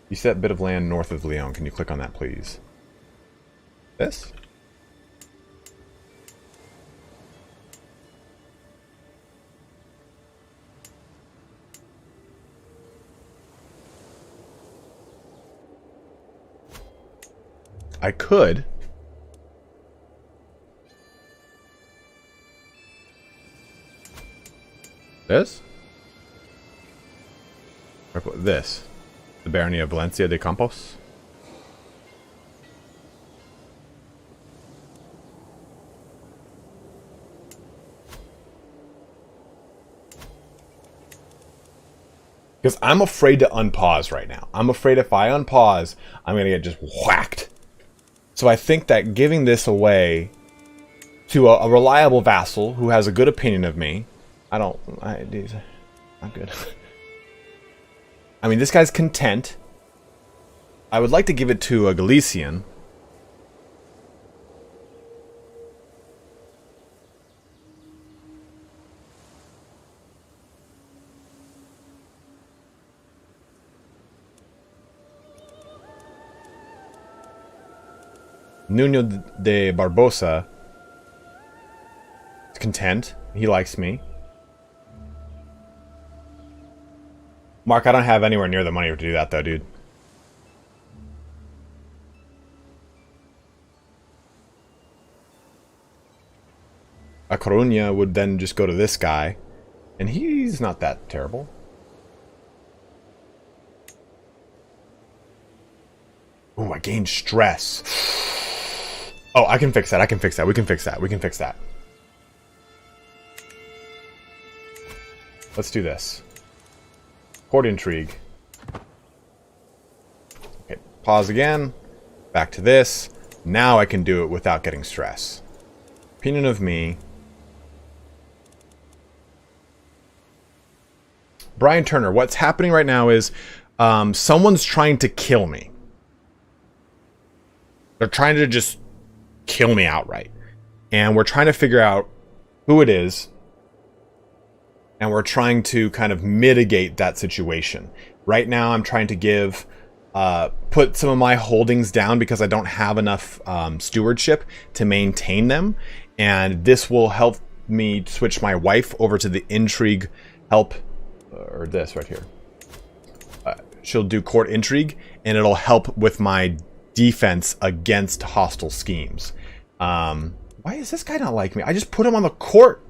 You set a bit of land north of Leon. Can you click on that, please? This? I could. This? Or put this. The Barony of Valencia de Campos. Because I'm afraid to unpause right now. I'm afraid if I unpause, I'm going to get just whacked. So I think that giving this away to a reliable vassal who has a good opinion of me... I'm good. I mean, this guy's content. I would like to give it to a Galician. Nuno de Barbosa is content. He likes me. Mark, I don't have anywhere near the money to do that, though, dude. A Coruña would then just go to this guy, and he's not that terrible. Ooh, I gained stress. Oh, I can fix that. I can fix that. We can fix that. We can fix that. Let's do this. Court intrigue. Okay, pause again. Back to this. Now I can do it without getting stress. Opinion of me. Brian Turner, what's happening right now is someone's trying to kill me. They're trying to just kill me outright. And we're trying to figure out who it is. And we're trying to kind of mitigate that situation. Right now, I'm trying to put some of my holdings down because I don't have enough stewardship to maintain them. And this will help me switch my wife over to the intrigue help, or this right here. She'll do court intrigue, and it'll help with my defense against hostile schemes. Why is this guy not like me? I just put him on the court.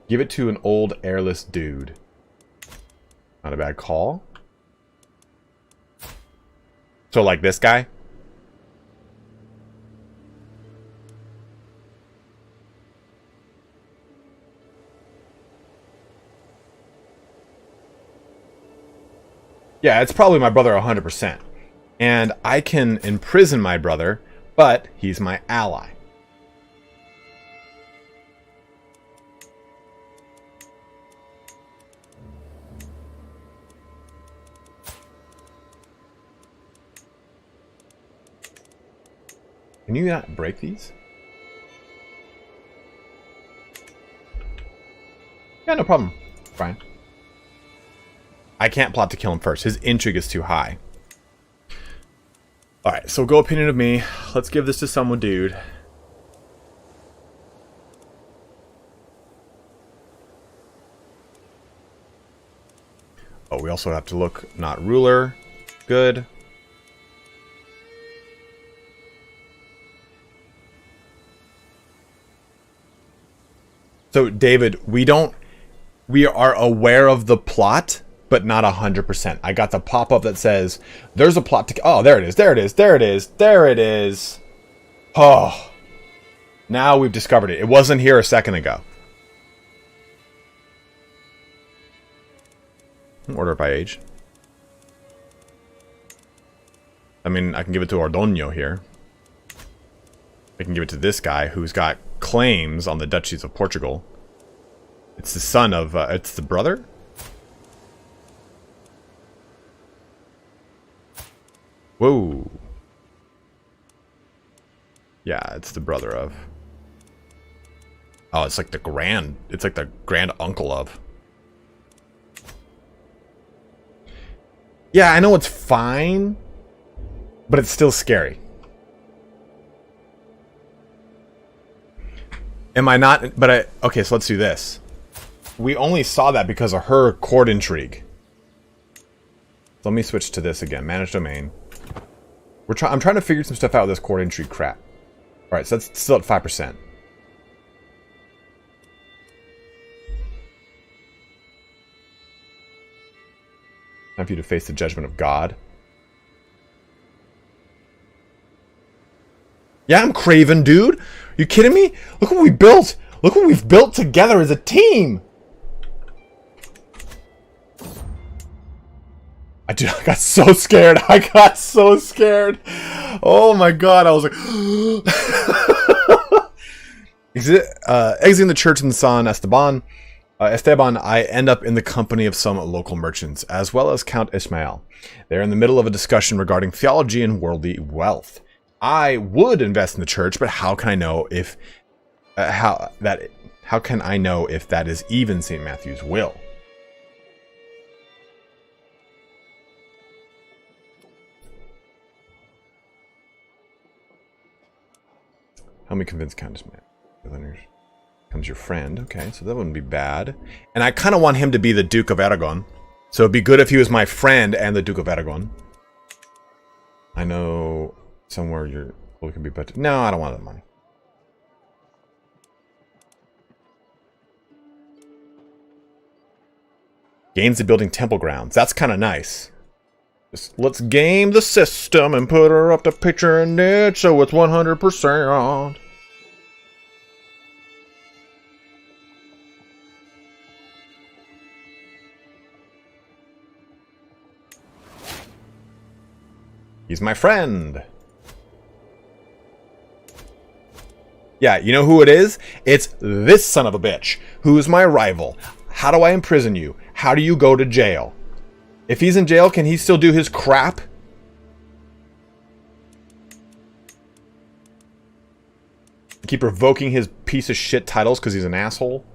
Give it to an old airless dude. Not a bad call. So like this guy? Yeah, it's probably my brother 100%. And I can imprison my brother, but he's my ally. Can you not break these? Yeah, no problem. Fine. I can't plot to kill him first. His intrigue is too high. Alright, so go opinion of me. Let's give this to someone, dude. Oh, we also have to look not ruler. Good. So, David, we are aware of the plot, but not 100%. I got the pop-up that says, there's a plot to... Oh, there it is, there it is, there it is, there it is. Oh. Now we've discovered it. It wasn't here a second ago. Order by age. I mean, I can give it to Ordoño here. I can give it to this guy who's got claims on the duchies of Portugal. It's the son of, it's the brother? Whoa. Yeah, it's the brother of. Oh, it's like the grand uncle of. Yeah, I know it's fine, but it's still scary. Am I not? But okay, so let's do this. We only saw that because of her court intrigue. Let me switch to this again. Manage domain. I'm trying to figure some stuff out with this court intrigue crap. All right, so that's still at 5%. Time for you to face the judgment of God. Yeah, I'm craven, dude. You kidding me? Look what we built. Look what we've built together as a team. I got so scared. I got so scared. Oh my god. I was like... Exiting the church in San Esteban, I end up in the company of some local merchants, as well as Count Ismael. They're in the middle of a discussion regarding theology and worldly wealth. I would invest in the church, but how can I know if how can I know if that is even St. Matthew's will? Help me convince Count Ismael. Becomes your friend. Okay, so that wouldn't be bad. And I kind of want him to be the Duke of Aragon. So it'd be good if he was my friend and the Duke of Aragon. I know somewhere you're... Well, it can be better. No, I don't want that money. Gains the building temple grounds. That's kind of nice. Just, let's game the system and put her up to picture in it so it's 100%. He's my friend. Yeah, you know who it is? It's this son of a bitch, who's my rival. How do I imprison you? How do you go to jail? If he's in jail, can he still do his crap? Keep revoking his piece of shit titles because he's an asshole?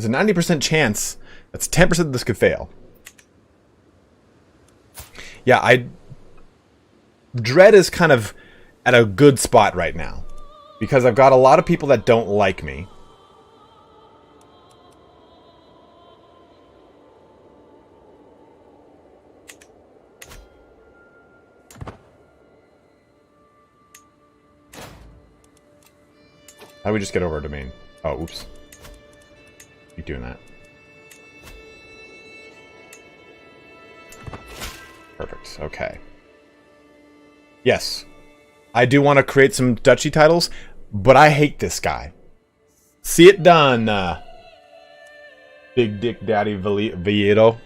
There's a 90% chance. That's 10% this could fail. Yeah, Dread is kind of at a good spot right now. Because I've got a lot of people that don't like me. How do we just get over our domain? Oh, oops. Keep doing that. Perfect. Okay. Yes. I do want to create some duchy titles, but I hate this guy. See it done, Big Dick Daddy Vieto.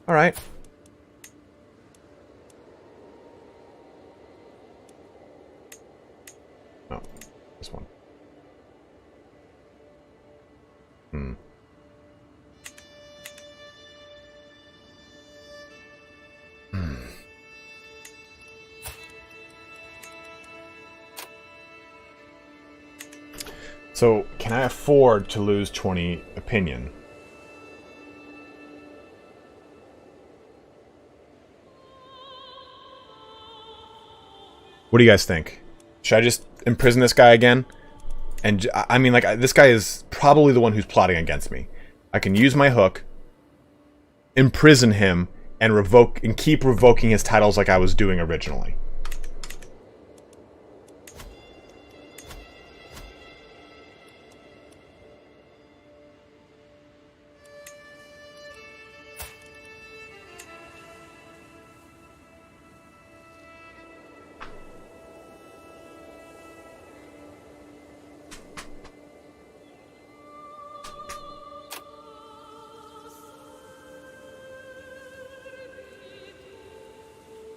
Alright. Oh, this one. So, can I afford to lose 20 opinion? What do you guys think? Should I just imprison this guy again? And, I mean, like, this guy is probably the one who's plotting against me. I can use my hook, imprison him, and revoke, and keep revoking his titles like I was doing originally.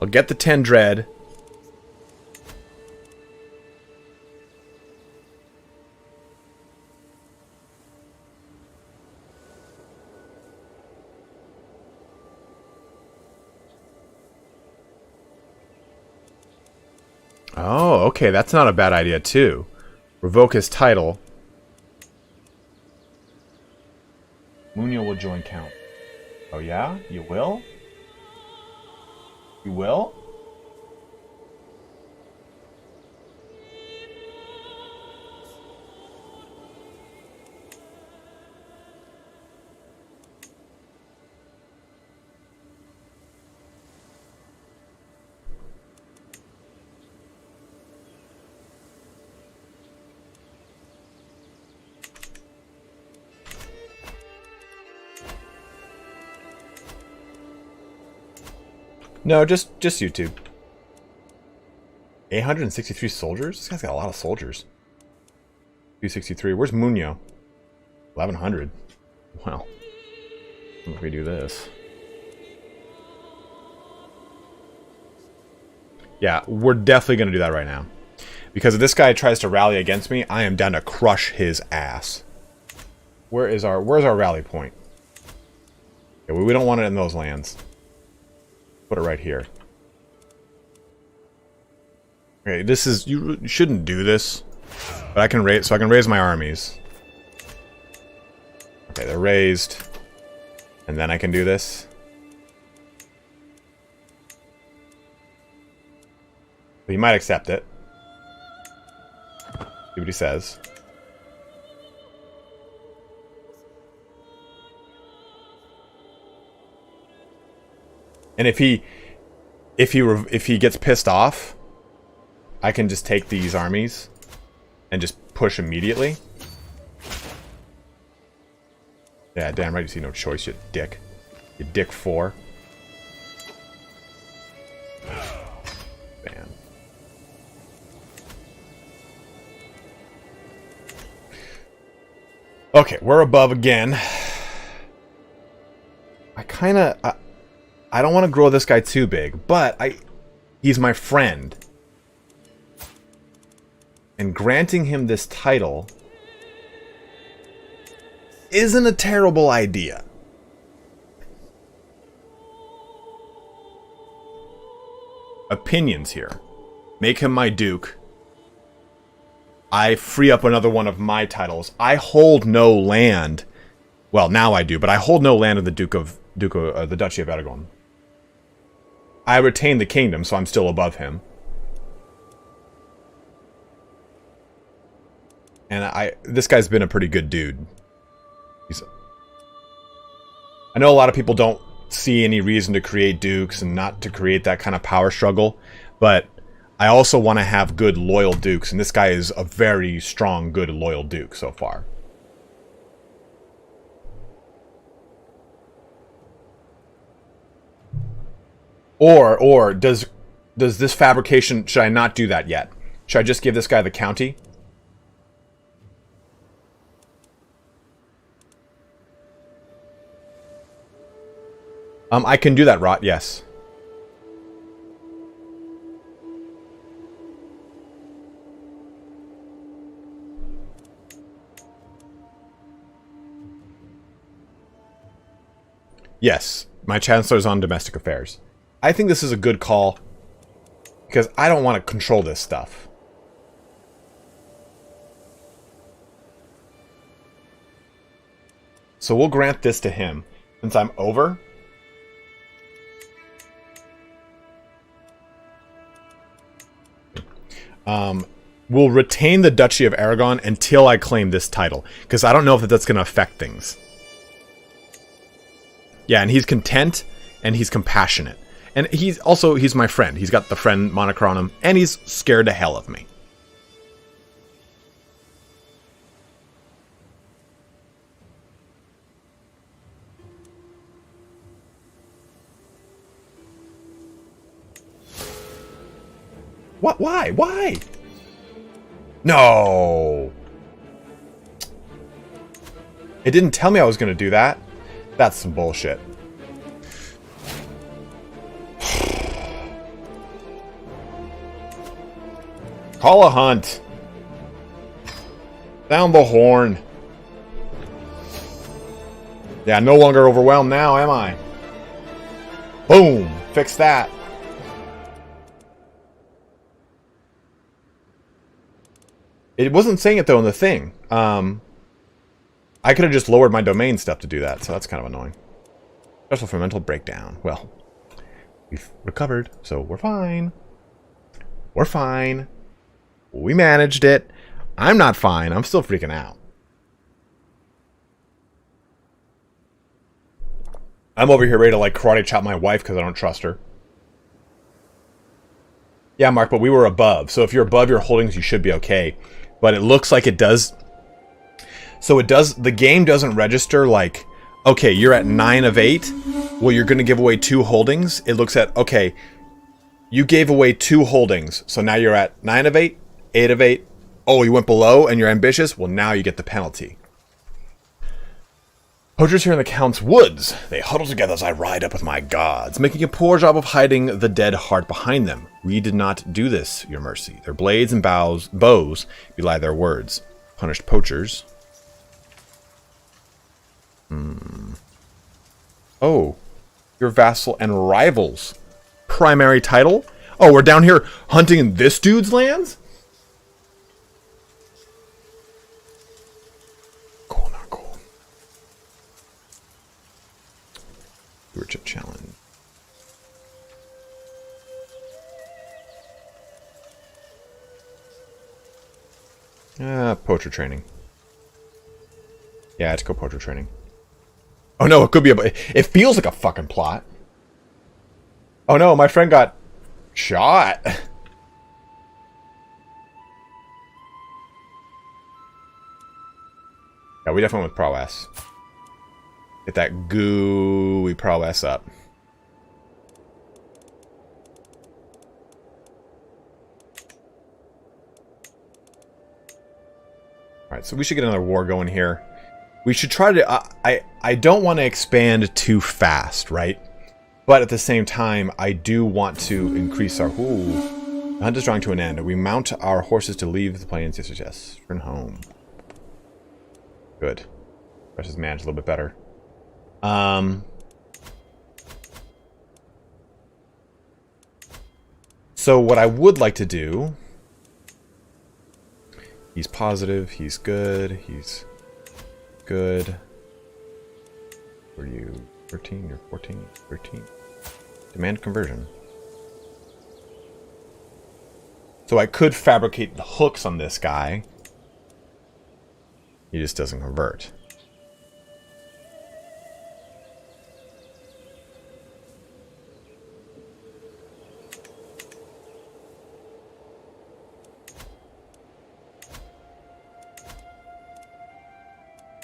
I'll get the 10 dread. Oh, okay, that's not a bad idea too. Revoke his title. Munio will join count. Oh yeah? You will? You will? No, just YouTube. 863 soldiers? This guy's got a lot of soldiers. 263. Where's Munio? 1100. Well, if we do this. Yeah, we're definitely going to do that right now. Because if this guy tries to rally against me, I am down to crush his ass. Where's our rally point? Yeah, we don't want it in those lands. Put it right here. Okay, this is... You shouldn't do this. But I can raise... So I can raise my armies. Okay, they're raised. And then I can do this. But he might accept it. See what he says. And if he gets pissed off, I can just take these armies and just push immediately. Yeah, damn right, you see no choice, you dick. You dick 4. Man. Okay, we're above again. I don't want to grow this guy too big, but he's my friend. And granting him this title isn't a terrible idea. Opinions here. Make him my duke. I free up another one of my titles. I hold no land. Well, now I do, but I hold no land of the the Duchy of Aragon. I retain the kingdom, so I'm still above him. And this guy's been a pretty good dude. I know a lot of people don't see any reason to create dukes and not to create that kind of power struggle, but I also want to have good, loyal dukes, and this guy is a very strong, good, loyal duke so far. Or does this fabrication, should I not do that yet? Should I just give this guy the county? I can do that, Rot, yes. Yes, my Chancellor's on domestic affairs. I think this is a good call, because I don't want to control this stuff. So we'll grant this to him. Since I'm over... we'll retain the Duchy of Aragon until I claim this title, because I don't know if that's going to affect things. Yeah, and he's content, and he's compassionate. And he's my friend. He's got the friend moniker on him, and he's scared to hell of me. What? Why? Why? No! It didn't tell me I was going to do that. That's some bullshit. Call a hunt. Down the horn. Yeah, no longer overwhelmed now, am I? Boom! Fix that. It wasn't saying it, though, in the thing. I could have just lowered my domain stuff to do that, so that's kind of annoying. Special for mental breakdown. Well, we've recovered, so we're fine. We're fine. We managed it. I'm not fine. I'm still freaking out. I'm over here ready to, like, karate chop my wife because I don't trust her. Yeah, Mark, but we were above. So if you're above your holdings, you should be okay. But it looks like it does... So it does... The game doesn't register like... Okay, you're at 9 of 8. Well, you're going to give away 2 holdings. It looks at... Okay, you gave away 2 holdings. So now you're at 9 of 8, 8 of 8. Oh, you went below and you're ambitious? Well, now you get the penalty. Poachers here in the Count's woods. They huddle together as I ride up with my gods, making a poor job of hiding the dead heart behind them. We did not do this, your mercy. Their blades and bows belie their words. Punished poachers. Oh, your vassal and rivals. Primary title? Oh, we're down here hunting in this dude's lands? Cool, not cool. Stewardship challenge. Poacher training. Yeah, let's go poacher training. Oh no, it could be it feels like a fucking plot. Oh no, my friend got shot. Yeah, we definitely went with prowess. Get that gooey prowess up. Alright, so we should get another war going here. We should try to... I don't want to expand too fast, right? But at the same time, I do want to increase our... Ooh. The hunt is drawing to an end. We mount our horses to leave the plains. Yes, yes, yes. Return home. Good. Rest is managed a little bit better. So what I would like to do... He's positive. He's good. He's good. Were you 13? You're 14? 13? Demand conversion. So I could fabricate the hooks on this guy. He just doesn't convert.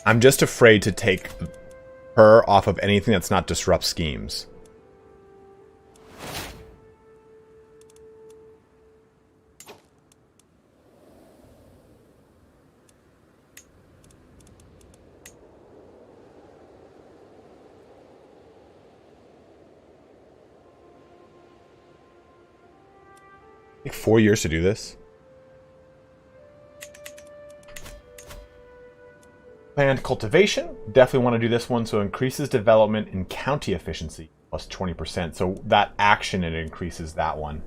I'm just afraid to take her off of anything that's not disrupt schemes. Take 4 years to do this. Planned cultivation. Definitely want to do this one. So increases development and county efficiency plus 20%. So that action, it increases that one.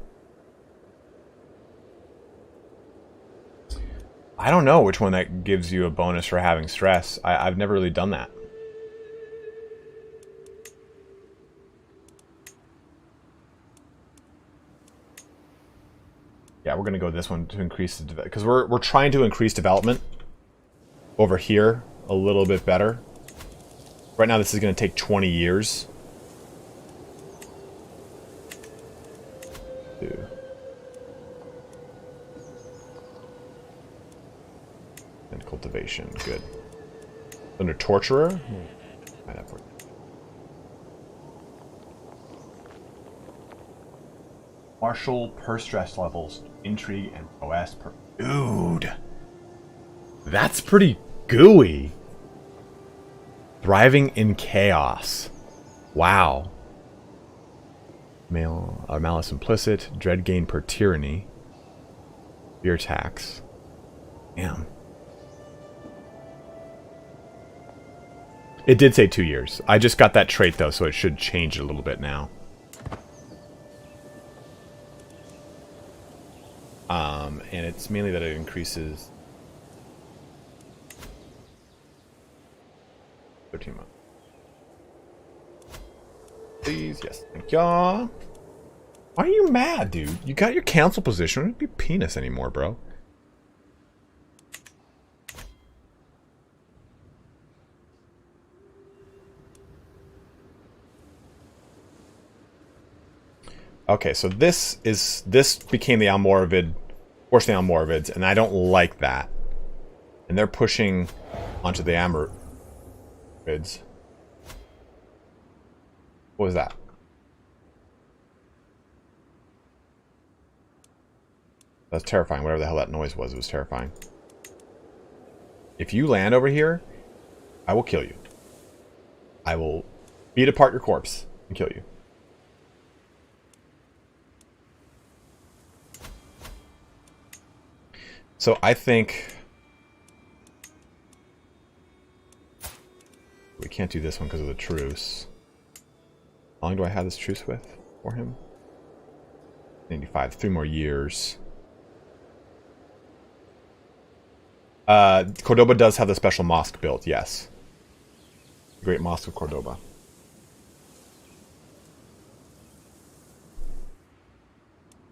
I don't know which one that gives you a bonus for having stress. I've never really done that. Yeah, we're gonna go this one to increase the because we're trying to increase development over here a little bit better. Right now, this is gonna take 20 years. And cultivation, good. Under torturer. Martial per stress levels, intrigue and prowess per. Dude, that's pretty gooey. Thriving in chaos. Wow. Malice implicit, dread gain per tyranny, fear tax. Damn. It did say 2 years. I just got that trait though, so it should change a little bit now. And it's mainly that it increases 13 months. Please, yes, thank y'all. Why are you mad, dude? You got your council position. Don't be a penis anymore, bro. Okay, so this became the Almoravid, forcing the Almoravids, and I don't like that. And they're pushing onto the Almoravids. What was that? That's terrifying. Whatever the hell that noise was, it was terrifying. If you land over here, I will kill you. I will beat apart your corpse and kill you. So I think we can't do this one because of the truce. How long do I have this truce with for him? 95, 3 more years. Cordoba does have the special mosque built, yes. Great Mosque of Cordoba.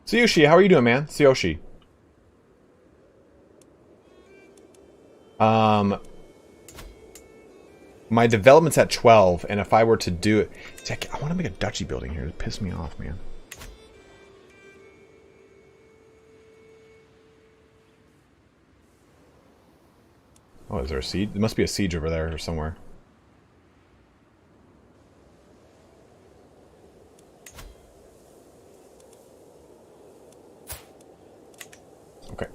Tsuyoshi, how are you doing, man? Tsuyoshi. My development's at 12, and if I were to do it... See, I want to make a duchy building here. It pissed me off, man. Oh, is there a siege? There must be a siege over there or somewhere. Okay.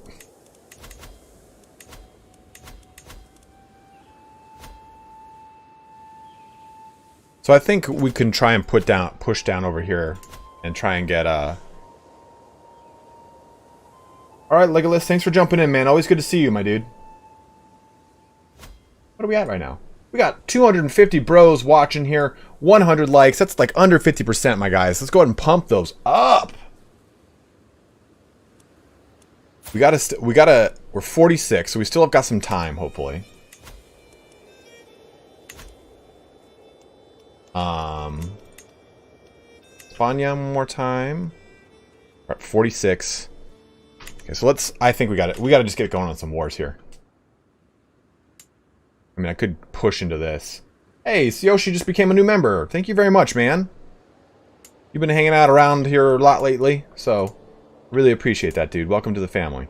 So I think we can try and push down over here and try and get Alright, Legolas, thanks for jumping in, man. Always good to see you, my dude. What are we at right now? We got 250 bros watching here, 100 likes. That's like under 50%, my guys. Let's go ahead and pump those up. We gotta we're 46, so we still have got some time, hopefully. Spanya one more time. We're at 46. Okay, so I think we gotta just get going on some wars here. I mean, I could push into this. Hey, Tsuyoshi just became a new member. Thank you very much, man. You've been hanging out around here a lot lately, so really appreciate that, dude. Welcome to the family.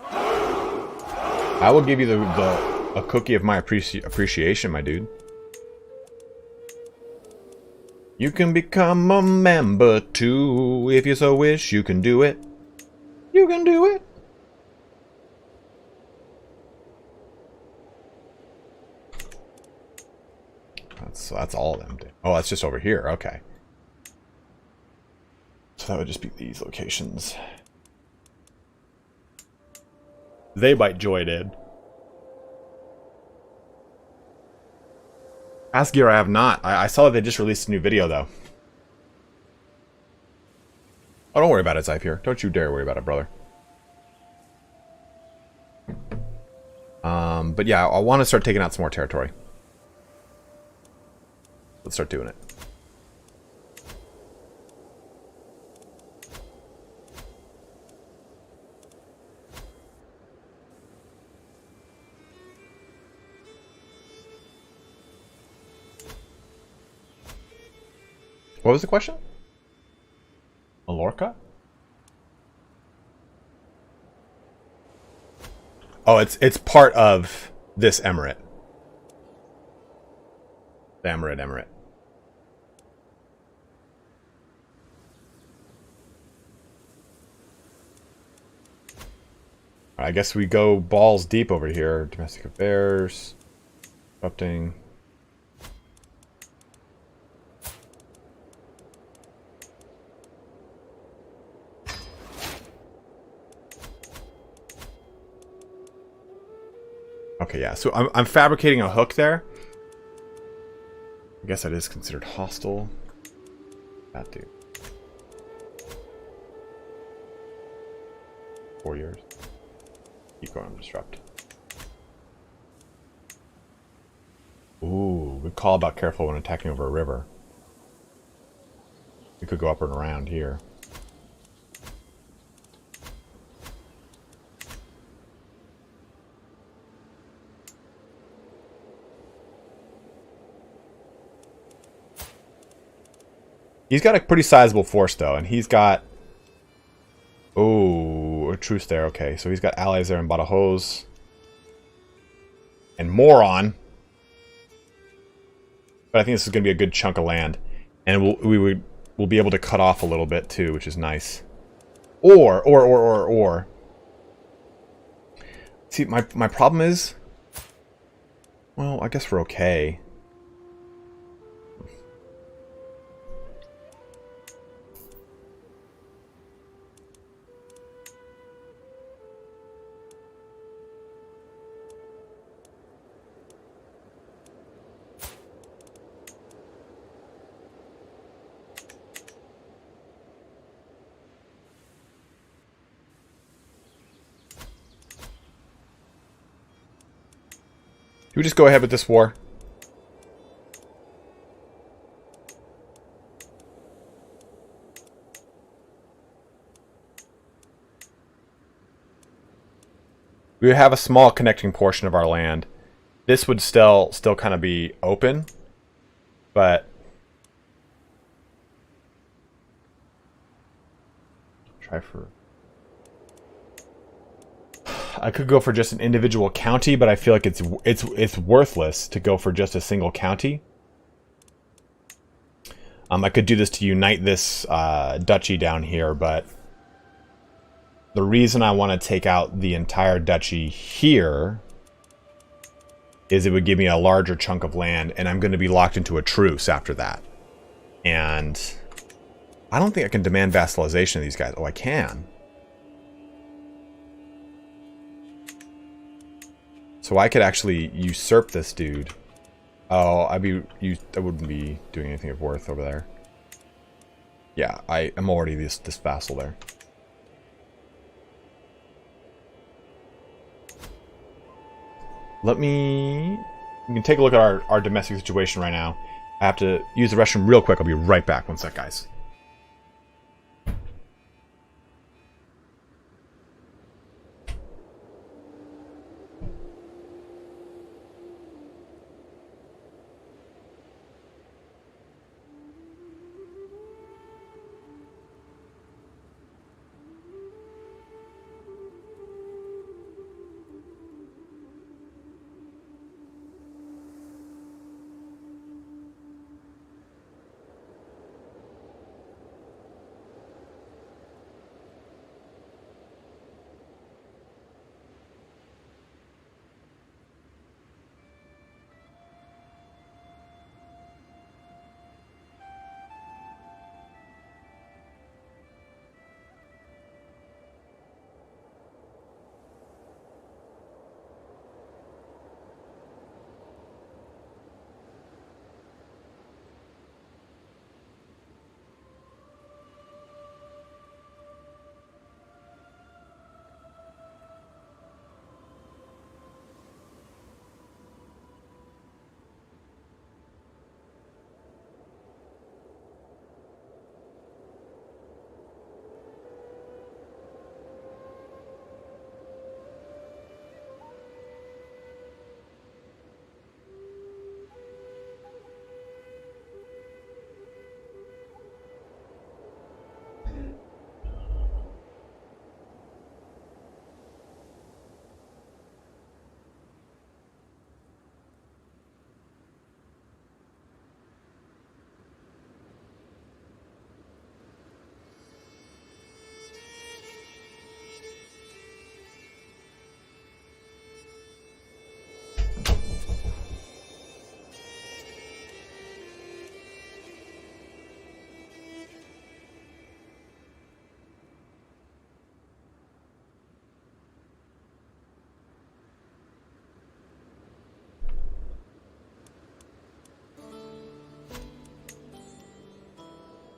I will give you a cookie of my appreciation, my dude. You can become a member too, if you so wish. You can do it. You can do it. That's all of them. Oh, that's just over here. Okay. So that would just be these locations. They bite joy, dude. Ask Gear, I have not. I saw that they just released a new video, though. Oh, don't worry about it, Zypher. Don't you dare worry about it, brother. But yeah, I want to start taking out some more territory. Let's start doing it. What was the question? Mallorca? Oh, it's part of this emirate. The emirate. I guess we go balls deep over here. Domestic affairs. Corrupting. Okay, yeah. So I'm fabricating a hook there. I guess that is considered hostile. That dude. 4 years. Keep going, disrupt. Ooh, good call about careful when attacking over a river. We could go up and around here. He's got a pretty sizable force, though, and he's got... Oh, a truce there. Okay, so he's got allies there in Badajoz. And Moron. But I think this is going to be a good chunk of land. And we'll be able to cut off a little bit, too, which is nice. Or. See, my problem is... Well, I guess we're okay. Should we just go ahead with this war? We have a small connecting portion of our land. This would still kind of be open, but try for... I could go for just an individual county, but I feel like it's worthless to go for just a single county. I could do this to unite this duchy down here, but the reason I want to take out the entire duchy here is it would give me a larger chunk of land, and I'm going to be locked into a truce after that. And I don't think I can demand vassalization of these guys. Oh, I can. So I could actually usurp this dude. Oh, I wouldn't be doing anything of worth over there. Yeah, I am already this vassal there. Let me... We can take a look at our domestic situation right now. I have to use the restroom real quick. I'll be right back. One sec, guys.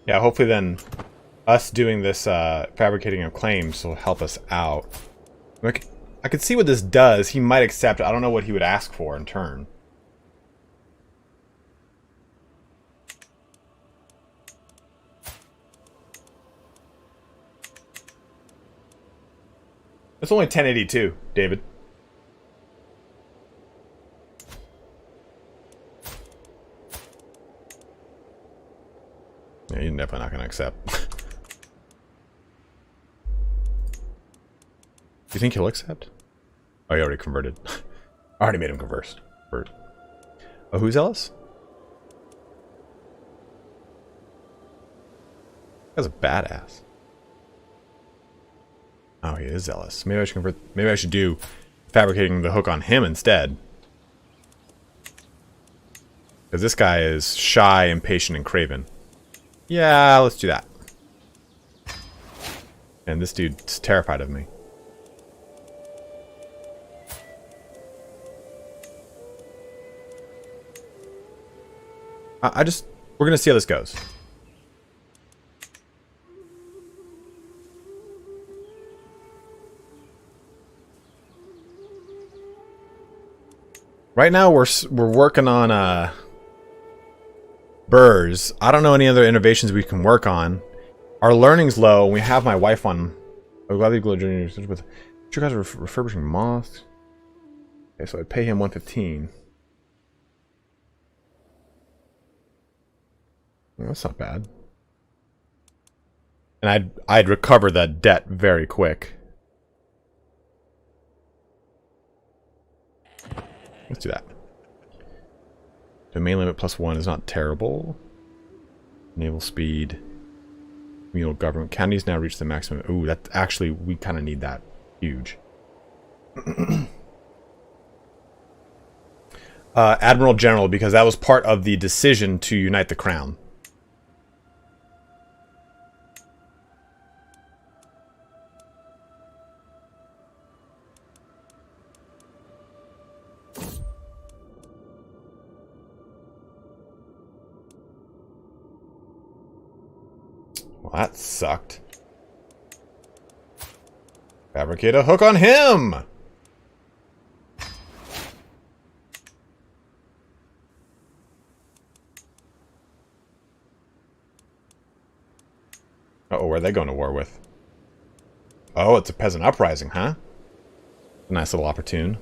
Yeah, hopefully then us doing this fabricating of claims will help us out. Like, I could see what this does. He might accept. I don't know what he would ask for in turn. It's only 1082, David. Yeah, you're definitely not going to accept. Do you think he'll accept? Oh, he already converted. I already made him convert. Oh, who's Ellis? That's a badass. Oh, he is Ellis. Maybe I should convert. Maybe I should do fabricating the hook on him instead. Because this guy is shy, impatient, and craven. Yeah, let's do that. And this dude's terrified of me. We're gonna see how this goes. Right now we're working on burrs. I don't know any other innovations we can work on. Our learning's low, and we have my wife on. I'm glad you go join you with. You guys are refurbishing moths. Okay, so I'd pay him 115. Well, that's not bad. And I'd recover that debt very quick. Let's do that. Domain limit +1 is not terrible. Naval speed. Communal government. Counties now reach the maximum. Ooh, that actually, we kind of need that. Huge. Admiral General, because that was part of the decision to unite the crown. Well, that sucked. Fabricate a hook on him! Uh-oh, where are they going to war with? Oh, it's a peasant uprising, huh? A nice little opportune.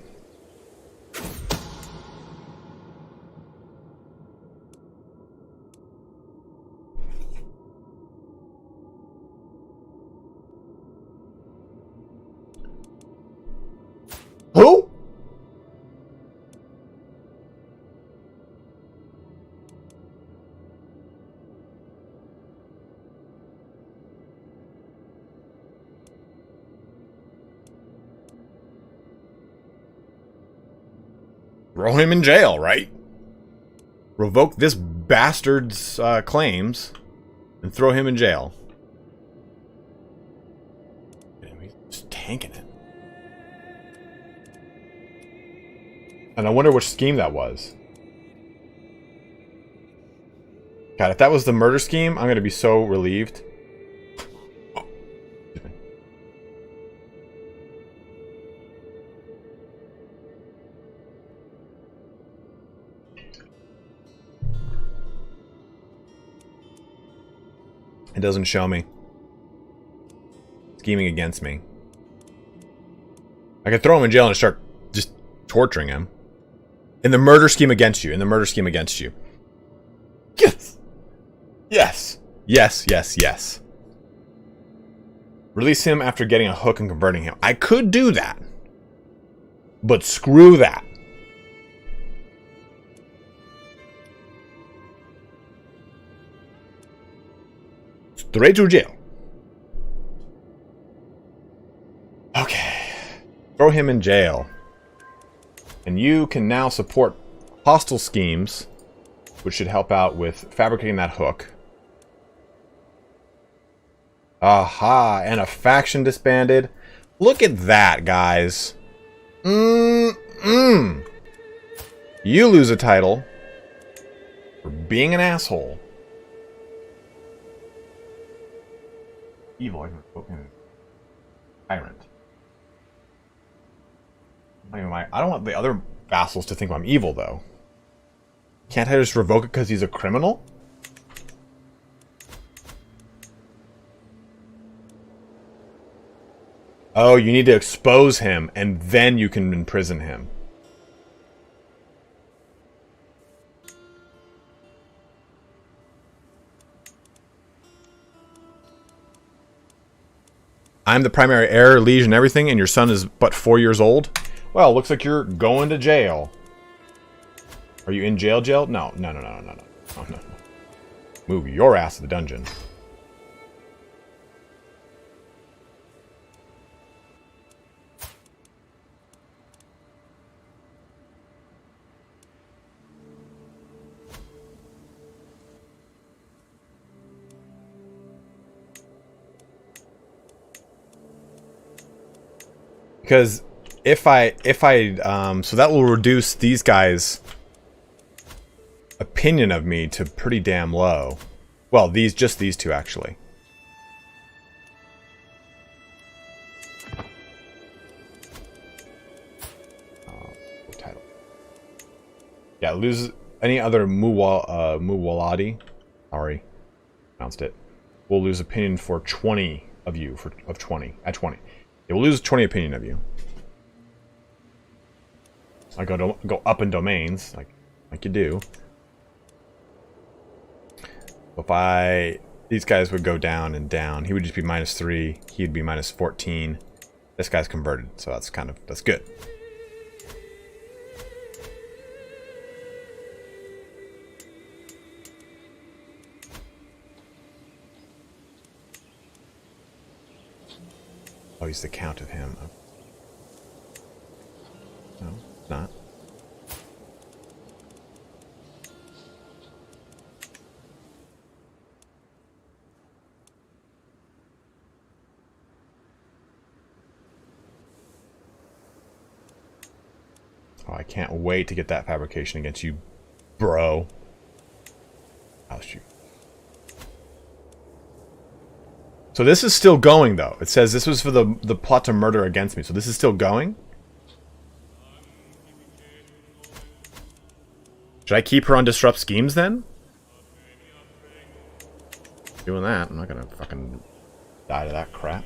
Who? Throw him in jail, right? Revoke this bastard's claims and throw him in jail. He's just tanking it. And I wonder which scheme that was. God, if that was the murder scheme, I'm going to be so relieved. Oh, excuse me. It doesn't show me. Scheming against me. I could throw him in jail and start just torturing him. In the murder scheme against you. In the murder scheme against you. Yes! Yes! Yes, yes, yes. Release him after getting a hook and converting him. I could do that. But screw that. Straight to jail. Okay. Throw him in jail. And you can now support hostile schemes, which should help out with fabricating that hook. Aha, and a faction disbanded. Look at that, guys. You lose a title for being an asshole. Evil, I can vote him. Tyrant. I don't want the other vassals to think I'm evil, though. Can't I just revoke it because he's a criminal? Oh, you need to expose him, and then you can imprison him. I'm the primary heir, liege, and everything, and your son is but 4 years old? Well, looks like you're going to jail. Are you in jail? No. No. Move your ass to the dungeon. Because if I so that will reduce these guys' opinion of me to pretty damn low. Well, just these two actually. Title. Yeah, lose any other Muwaladi. Sorry, pronounced it. We'll lose opinion for 20 of you of 20 at 20. It will lose 20 opinion of you. I go up in domains, like you do. If these guys would go down and down, he would just be -3. He'd be -14. This guy's converted, so that's good. Oh, he's the count of him. No, it's not. Oh, I can't wait to get that fabrication against you, bro. I'll shoot. So this is still going, though. It says this was for the plot to murder against me. So this is still going? Should I keep her on disrupt schemes, then? Doing that. I'm not gonna fucking die to that crap.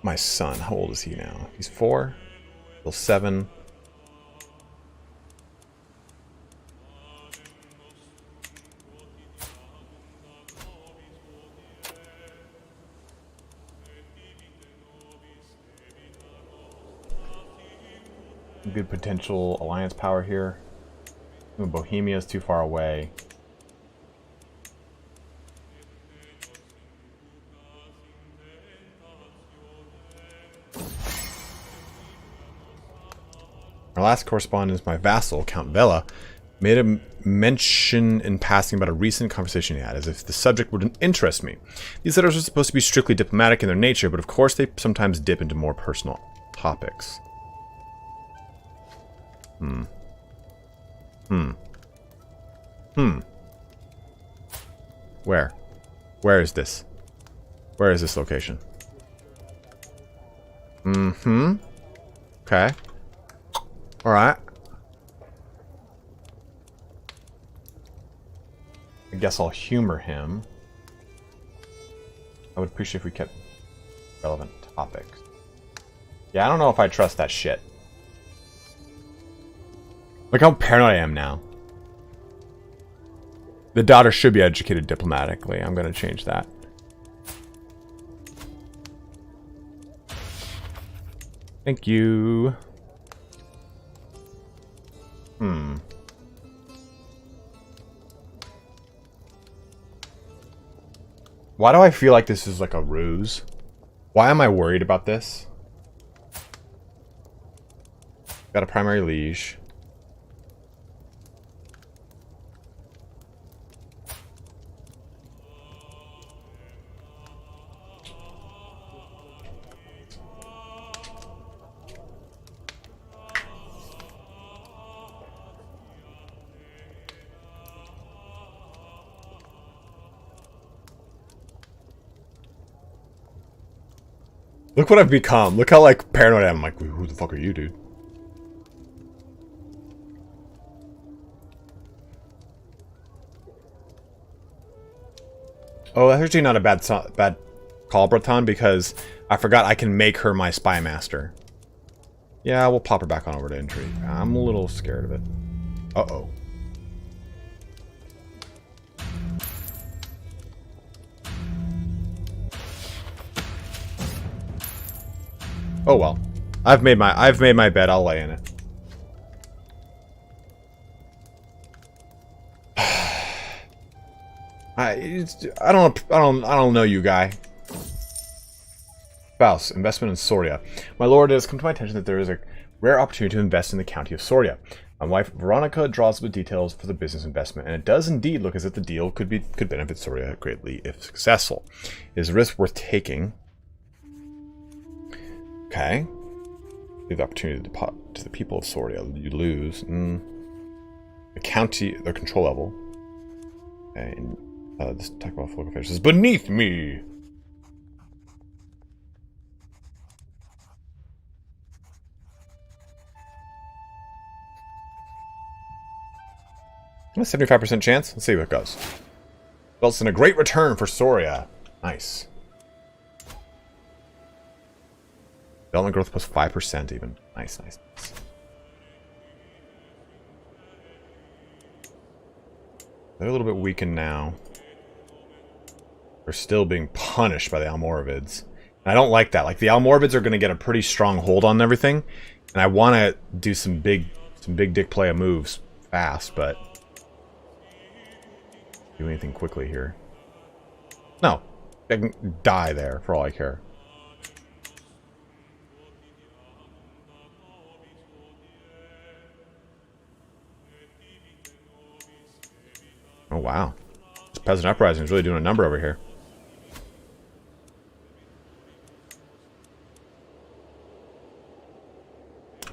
My son, how old is he now? He's 4? Still 7. Good potential alliance power here. Bohemia is too far away. Our last correspondence, my vassal, Count Vela, made a mention in passing about a recent conversation he had, as if the subject would interest me. These letters are supposed to be strictly diplomatic in their nature, but of course they sometimes dip into more personal topics. Where? Where is this? Where is this location? Okay. Alright. I guess I'll humor him. I would appreciate if we kept relevant topics. Yeah, I don't know if I trust that shit. Look how paranoid I am now. The daughter should be educated diplomatically. I'm going to change that. Thank you. Why do I feel like this is like a ruse? Why am I worried about this? Got a primary liege. Look what I've become. Look how, like, paranoid I am. I'm like, who the fuck are you, dude? Oh, that's actually not a bad call, Breton, because I forgot I can make her my spy master. Yeah, we'll pop her back on over to intrigue. I'm a little scared of it. Uh-oh. Oh well, I've made my bed. I'll lay in it. I don't know you, guy. Spouse, investment in Soria. My lord, it has come to my attention that there is a rare opportunity to invest in the county of Soria. My wife Veronica draws up the details for the business investment, and it does indeed look as if the deal could benefit Soria greatly if successful. It is a risk worth taking. Okay. Give the opportunity to the people of Soria. You lose. The county, their control level. Okay. And, this technical local affairs is beneath me. A 75% chance. Let's see what it goes. Results in a great return for Soria. Nice. Development growth plus 5% even. Nice, nice, nice. They're a little bit weakened now. They're still being punished by the Almoravids. And I don't like that. Like, the Almoravids are going to get a pretty strong hold on everything. And I want to do some big dick play of moves fast, but... do anything quickly here. No. I can die there for all I care. Oh, wow. This peasant uprising is really doing a number over here.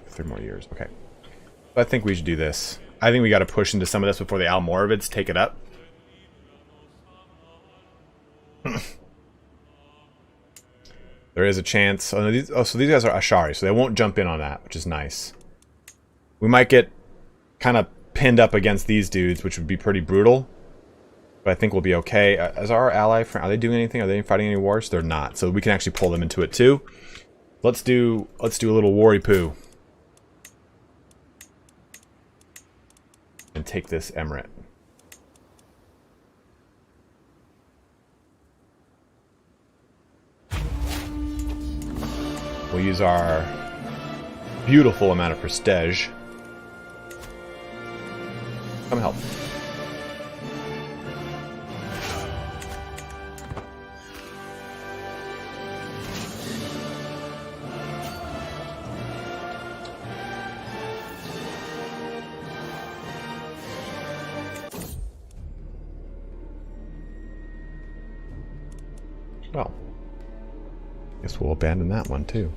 Three more years. Okay. I think we should do this. I think we got to push into some of this before the Almoravids take it up. There is a chance. Oh, no, so these guys are Ashari, so they won't jump in on that, which is nice. We might get kind of pinned up against these dudes, which would be pretty brutal. But I think we'll be okay. As our ally, are they doing anything? Are they fighting any wars? They're not. So we can actually pull them into it too. Let's do a little worry poo. And take this emirate. We'll use our beautiful amount of prestige. Come help. Well, guess we'll abandon that one too.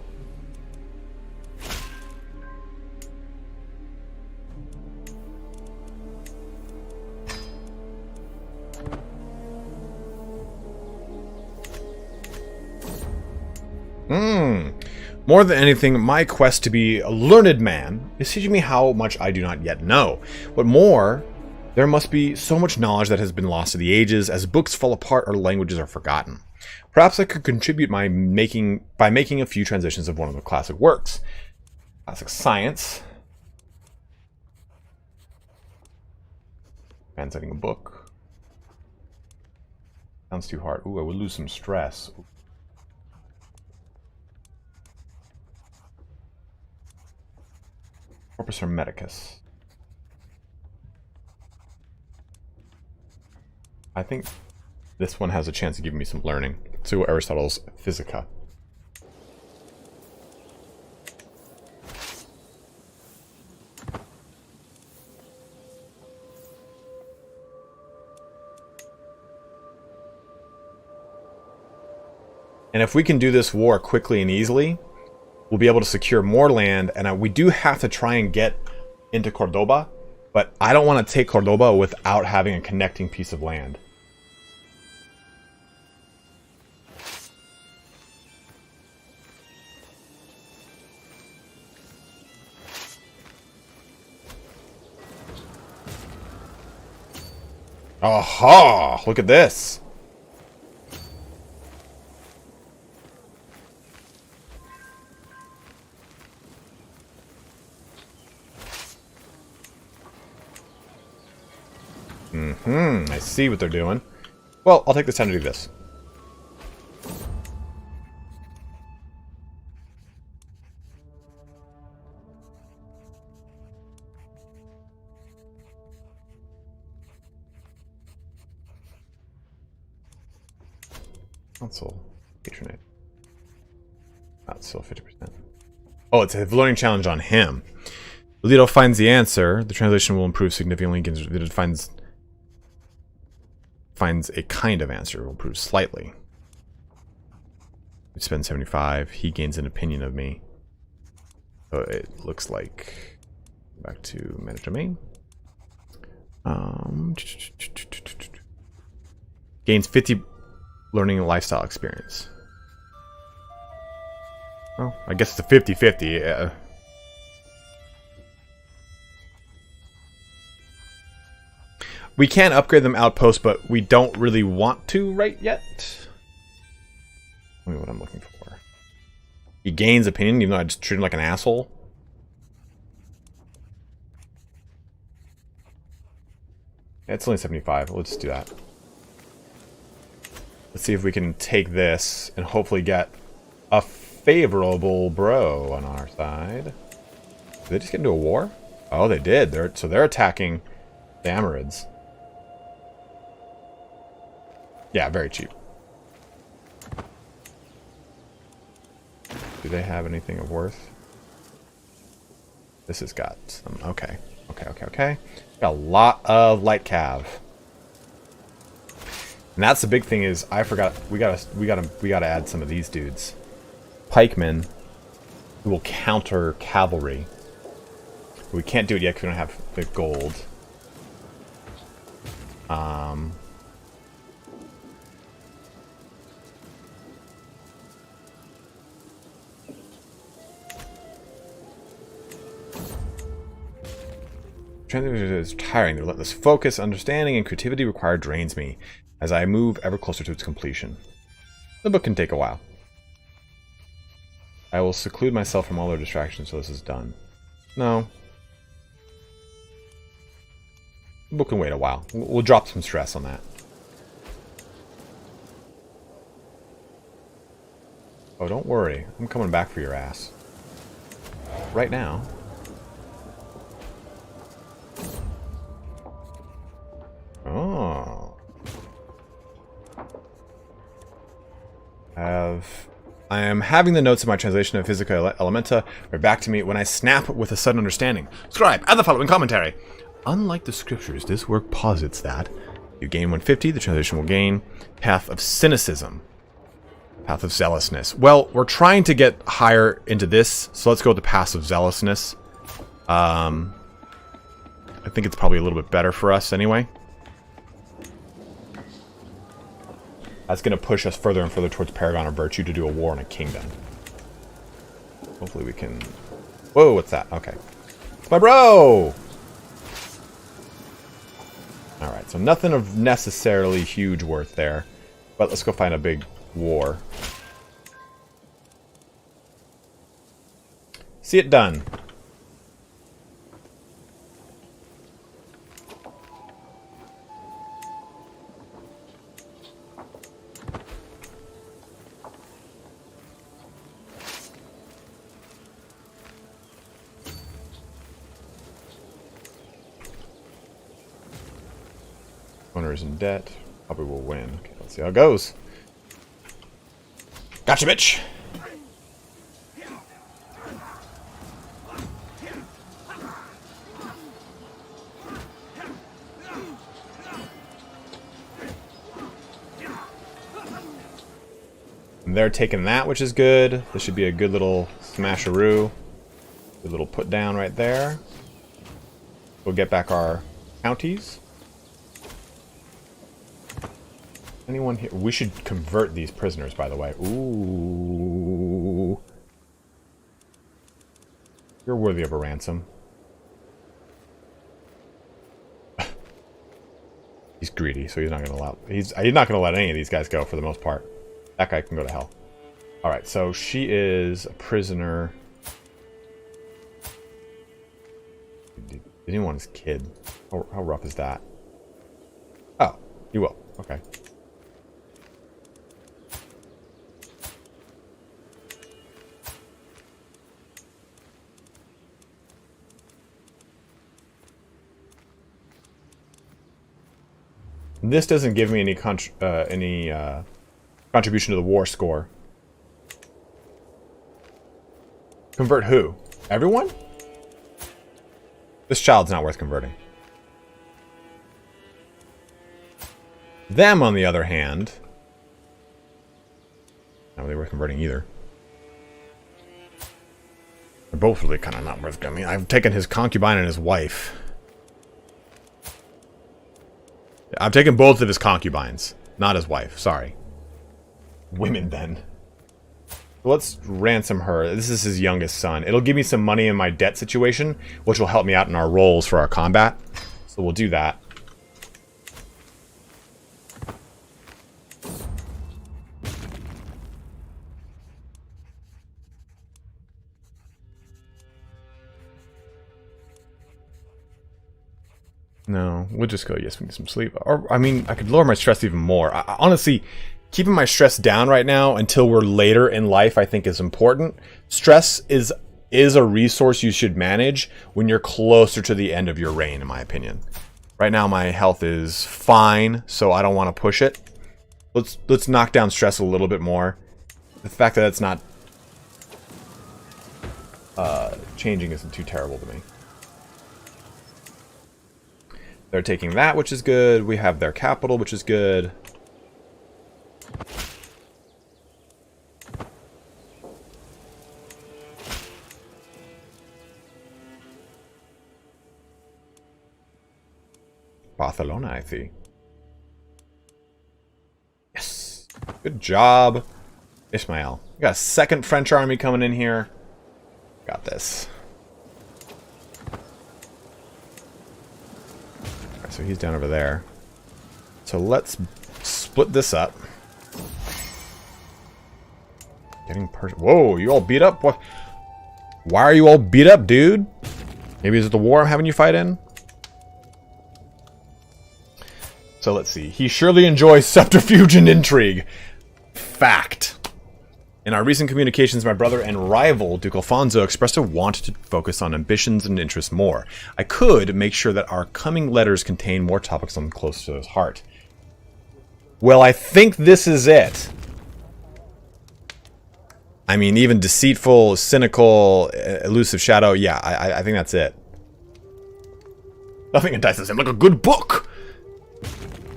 More than anything, my quest to be a learned man is teaching me how much I do not yet know. But more, there must be so much knowledge that has been lost to the ages as books fall apart or languages are forgotten. Perhaps I could contribute by making a few transitions of one of the classic works. Classic science. Translating a book. Sounds too hard. Ooh, I would lose some stress. Corpus Hermeticus. I think this one has a chance of giving me some learning. Let's see what Aristotle's Physica. And if we can do this war quickly and easily, we'll be able to secure more land. And we do have to try and get into Cordoba, but I don't want to take Cordoba without having a connecting piece of land. Aha! Look at this! I see what they're doing. Well, I'll take this time to do this. Console. Patronate. Not still 50%. Oh, it's a learning challenge on him. Lito finds the answer. The translation will improve significantly. It finds a kind of answer. It will improve slightly. We spend 75. He gains an opinion of me. So it looks like... Back to manage domain. Gains 50 learning and lifestyle experience. Oh, I guess it's a 50-50. We can upgrade them outposts, but we don't really want to right yet. Tell me what I'm looking for. He gains opinion, even though I just treat him like an asshole. Yeah, it's only 75. Let's do that. Let's see if we can take this and hopefully get a favorable bro on our side. Did they just get into a war? Oh, they did. So they're attacking the Amorids. Yeah, very cheap. Do they have anything of worth? This has got some... Okay. Okay. Got a lot of light cav. And that's the big thing is I forgot we gotta add some of these dudes. Pikemen who will counter cavalry. But we can't do it yet because we don't have the gold. Translation is tiring. The relentless focus, understanding, and creativity required drains me as I move ever closer to its completion. The book can take a while. I will seclude myself from all other distractions so this is done. No. The book can wait a while. We'll drop some stress on that. Oh, don't worry. I'm coming back for your ass. Right now. Oh. I am having the notes of my translation of Physica Elementa read back to me when I snap with a sudden understanding. Scribe, add the following commentary. Unlike the scriptures, this work posits that you gain 150, the translation will gain Path of Cynicism. Path of Zealousness. Well, we're trying to get higher into this, so let's go with the Path of Zealousness. I think it's probably a little bit better for us anyway. That's going to push us further and further towards Paragon of Virtue to do a war on a kingdom. Hopefully we can... Whoa, what's that? Okay. It's my bro! Alright, so nothing of necessarily huge worth there. But let's go find a big war. See it done. Owner is in debt. Probably will win. Okay, let's see how it goes. Gotcha, bitch! And they're taking that, which is good. This should be a good little smasheroo. Good little put down right there. We'll get back our counties. Anyone here? We should convert these prisoners, by the way. Ooh. You're worthy of a ransom. He's greedy, so he's not gonna allow... He's not gonna let any of these guys go for the most part. That guy can go to hell. Alright, so she is a prisoner. Didn't want his kid. How rough is that? Oh, you will. Okay. This doesn't give me any contribution to the war score. Convert who? Everyone? This child's not worth converting. Them, on the other hand, not really worth converting either. They're both really kind of not worth. I mean, I've taken his concubine and his wife. I've taken both of his concubines, not his wife. Sorry. Women, then. Let's ransom her. This is his youngest son. It'll give me some money in my debt situation, which will help me out in our rolls for our combat. So we'll do that. No, we'll just go, yes, we need some sleep. Or, I mean, I could lower my stress even more. Honestly, keeping my stress down right now until we're later in life, I think is important. Stress is a resource you should manage when you're closer to the end of your reign, in my opinion. Right now, my health is fine, so I don't want to push it. Let's knock down stress a little bit more. The fact that it's not changing isn't too terrible to me. They're taking that, which is good. We have their capital, which is good. Barcelona, I see. Yes. Good job, Ismail. We got a second French army coming in here. Got this. so he's down over there. So let's split this up. Whoa, you all beat up? What? Why are you all beat up, dude? Maybe is it the war I'm having you fight in? So let's see. He surely enjoys subterfuge and intrigue. Fact. In our recent communications, my brother and rival, Duke Alfonso, expressed a want to focus on ambitions and interests more. I could make sure that our coming letters contain more topics on close to his heart. Well, I think this is it. I mean, even deceitful, cynical, elusive shadow. Yeah, I think that's it. Nothing entices him like a good book.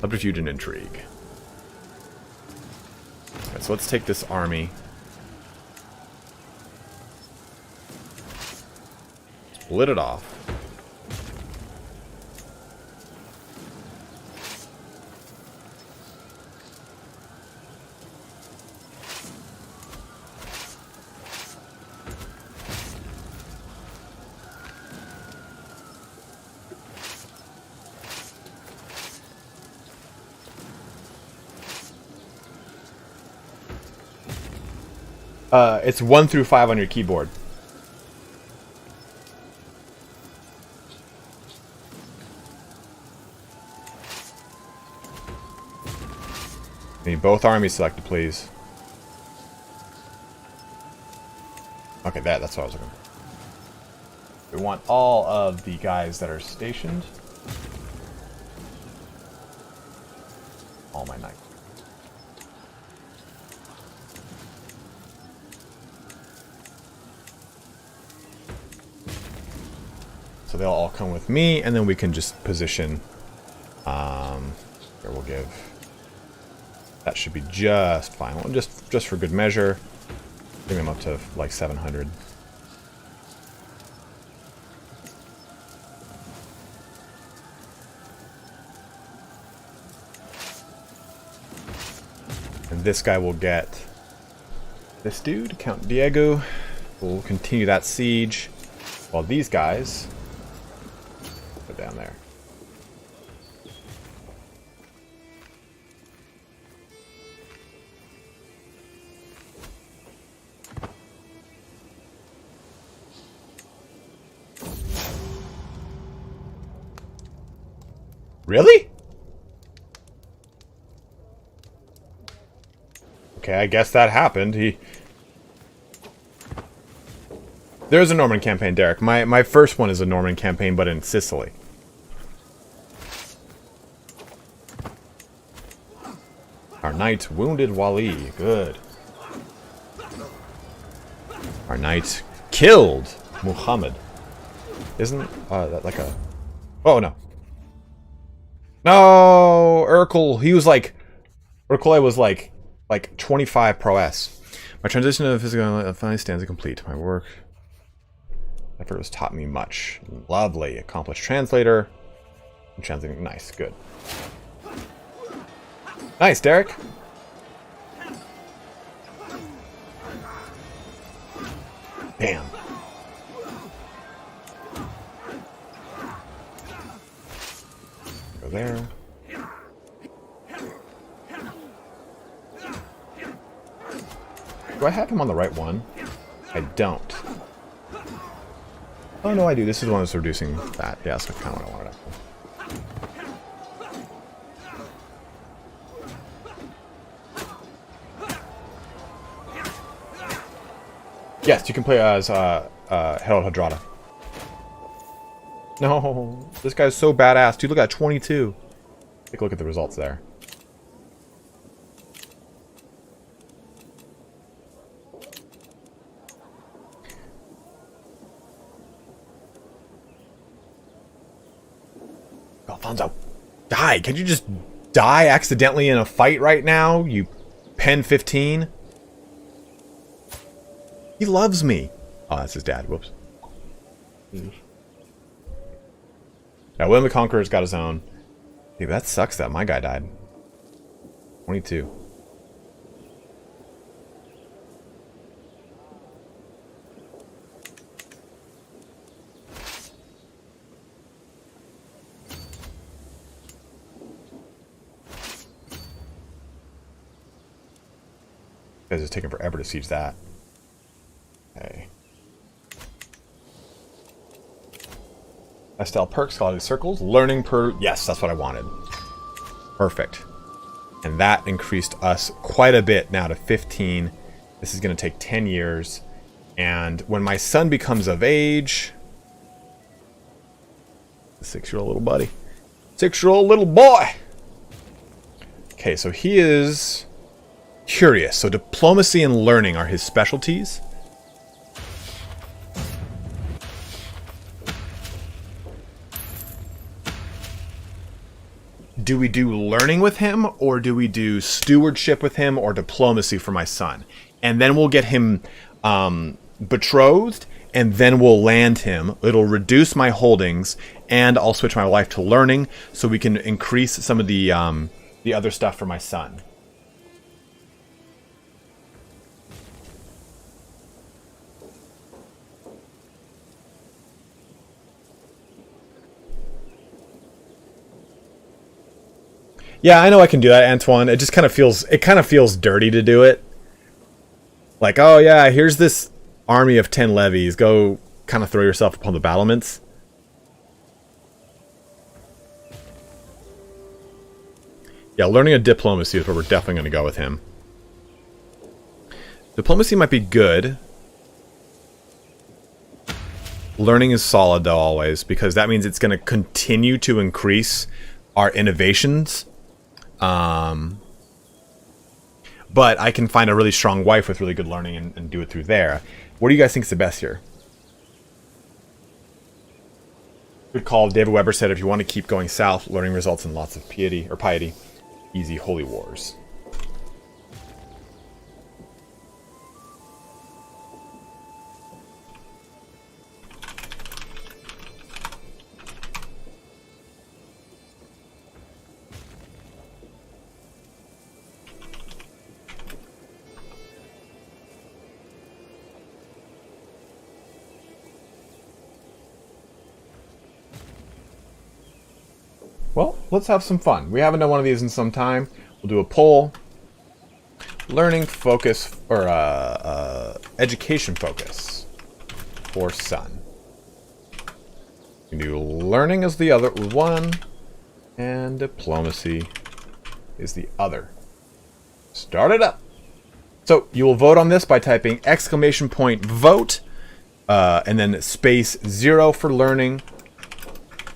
Subterfuge and intrigue. Right, so let's take this army. Split it off. It's 1 through 5 on your keyboard. Need both armies selected, please. Okay, that's what I was looking for. We want all of the guys that are stationed. All my knights. So they'll all come with me, and then we can just position. Here we'll give. That should be just fine. Well, just for good measure, bring them up to like 700. And this guy will get this dude, Count Diego. We'll continue that siege, while these guys go down there. Really? Okay, I guess that happened. There's a Norman campaign, Derek. My first one is a Norman campaign, but in Sicily. Our knight wounded Wali. Good. Our knight killed Muhammad. Isn't that like a... Oh, no. No! Urkel. He was like... Urkel was like 25 prowess. My transition to physical finally stands complete. My work effort has taught me much. Lovely. Accomplished translator. I'm translating. Nice. Good. Nice, Derek. Bam. Go there. Do I have him on the right one? I don't. Oh no, I do. This is the one that's reducing that. Yeah, that's kind of what I wanted. Yes, you can play as Herald Hadrada. No, this guy's so badass. Dude, look at 22. Take a look at the results there. Alfonso, die. Can you just die accidentally in a fight right now, you pen 15? He loves me. Oh, that's his dad. Whoops. Now, William the Conqueror's got his own. Dude, that sucks that my guy died. 22. Because it's taking forever to siege that. Okay. Castille perks, quality circles, learning per... Yes, that's what I wanted. Perfect. And that increased us quite a bit now to 15. This is going to take 10 years. And when my son becomes of age... 6-year-old little buddy. 6-year-old little boy! Okay, so he is curious. So diplomacy and learning are his specialties. Do we do learning with him, or do we do stewardship with him, or diplomacy for my son? And then we'll get him betrothed, and then we'll land him. It'll reduce my holdings, and I'll switch my wife to learning, so we can increase some of the other stuff for my son. Yeah, I know I can do that, Antoine. It just kind of feels dirty to do it. Like, oh yeah, here's this army of 10 levies. Go kind of throw yourself upon the battlements. Yeah, learning a diplomacy is where we're definitely going to go with him. Diplomacy might be good. Learning is solid, though, always, because that means it's going to continue to increase our innovations. But I can find a really strong wife with really good learning and do it through there. What do you guys think is the best here? Good call. David Weber said, if you want to keep going south, learning results in lots of piety. Easy holy wars. Well, let's have some fun. We haven't done one of these in some time. We'll do a poll. Learning focus, or education focus for son. We can do learning as the other one, and diplomacy is the other. Start it up. So you will vote on this by typing !vote, and then space 0 for learning,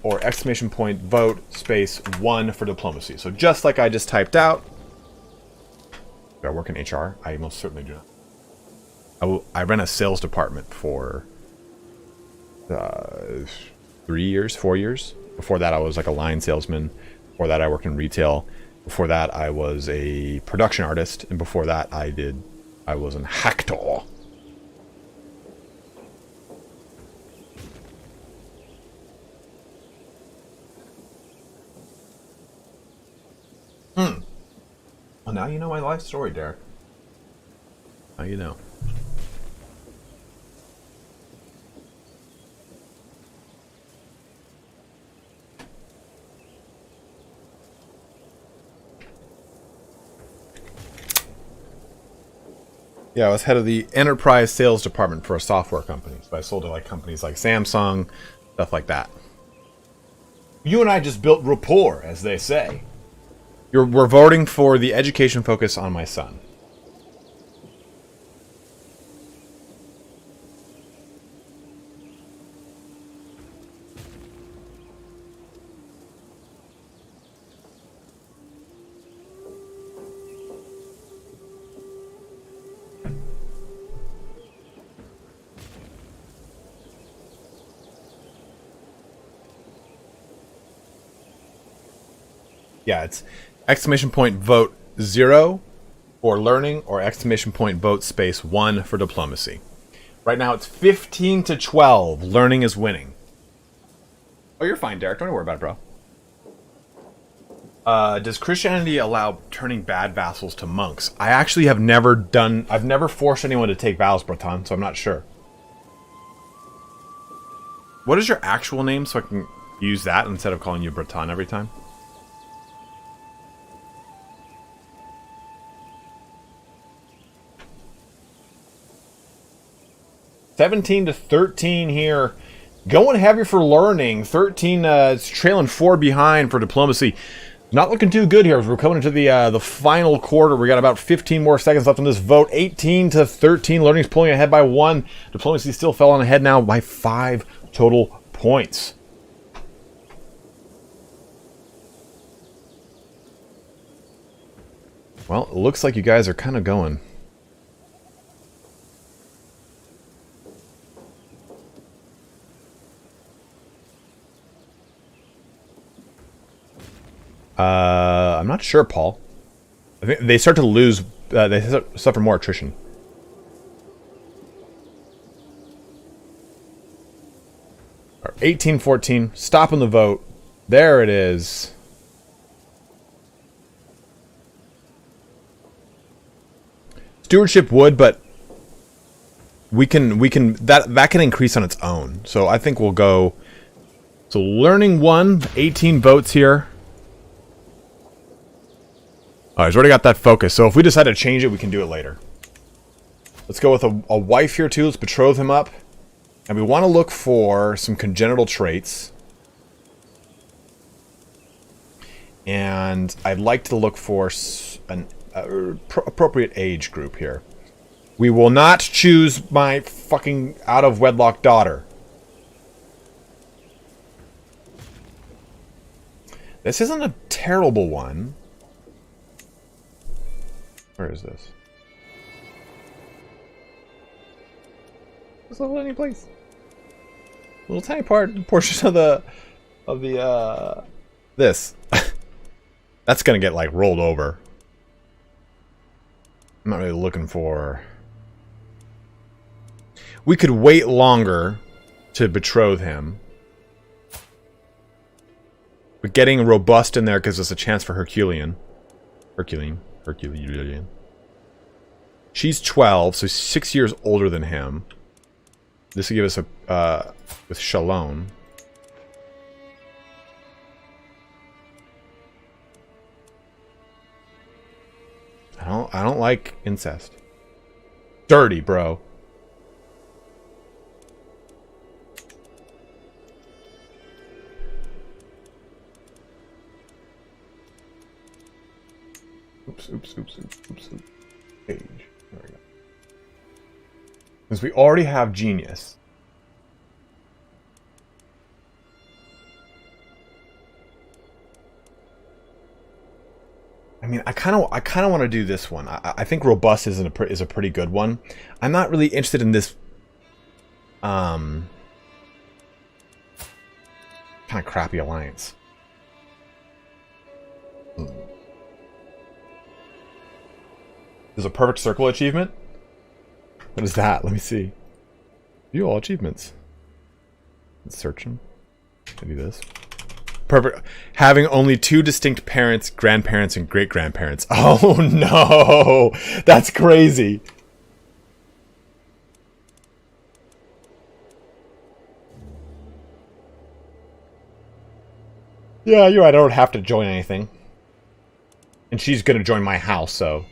or !vote space 1 for diplomacy. So just like I just typed out. Do I work in HR? I most certainly do not. I ran a sales department for 3 years, 4 years. Before that, I was like a line salesman. Before that, I worked in retail. Before that, I was a production artist. And before that, I was an actor. Well, now you know my life story, Derek. Now you know. Yeah, I was head of the enterprise sales department for a software company. So I sold to like companies like Samsung, stuff like that. You and I just built rapport, as they say. We're voting for the education focus on my son. Yeah, it's !vote 0 for learning, or !vote space 1 for diplomacy. Right now it's 15 to 12. Learning is winning. Oh, you're fine, Derek. Don't worry about it, bro. Does Christianity allow turning bad vassals to monks? I actually have never done... I've never forced anyone to take vows, Breton, so I'm not sure. What is your actual name so I can use that instead of calling you Breton every time? 17 to 13 here. Going heavy for learning. 13 is trailing 4 behind for diplomacy. Not looking too good here as we're coming into the final quarter. We got about 15 more seconds left on this vote. 18 to 13. Learning's pulling ahead by 1. Diplomacy still fell on ahead now by 5 total points. Well, it looks like you guys are kind of going. I'm not sure, Paul. I think they start to lose. They suffer more attrition. Or 18-14. Stopping the vote. There it is. Stewardship would, but we can that can increase on its own. So I think we'll go. So learning 1, 18 votes here. Alright, he's already got that focus. So if we decide to change it, we can do it later. Let's go with a wife here too. Let's betroth him up. And we want to look for some congenital traits. And I'd like to look for an appropriate age group here. We will not choose my fucking out-of-wedlock daughter. This isn't a terrible one. Where is this? It's not any place. Little tiny portion of the this. That's gonna get like rolled over. I'm not really looking for. We could wait longer to betroth him. But getting robust in there gives us a chance for Herculean. She's 12, so 6 years older than him. This will give us a with Shalom. I don't like incest. Dirty, bro. Oops. Page. There we go. Because we already have genius. I mean, I kind of want to do this one. I think robust is a pretty good one. I'm not really interested in this kind of crappy alliance. There's a perfect circle achievement. What is that? Let me see. View all achievements. Let's search them. Do this. Perfect. Having only 2 distinct parents, grandparents, and great-grandparents. Oh no! That's crazy. Yeah, you're right. I don't have to join anything. And she's gonna join my house, so...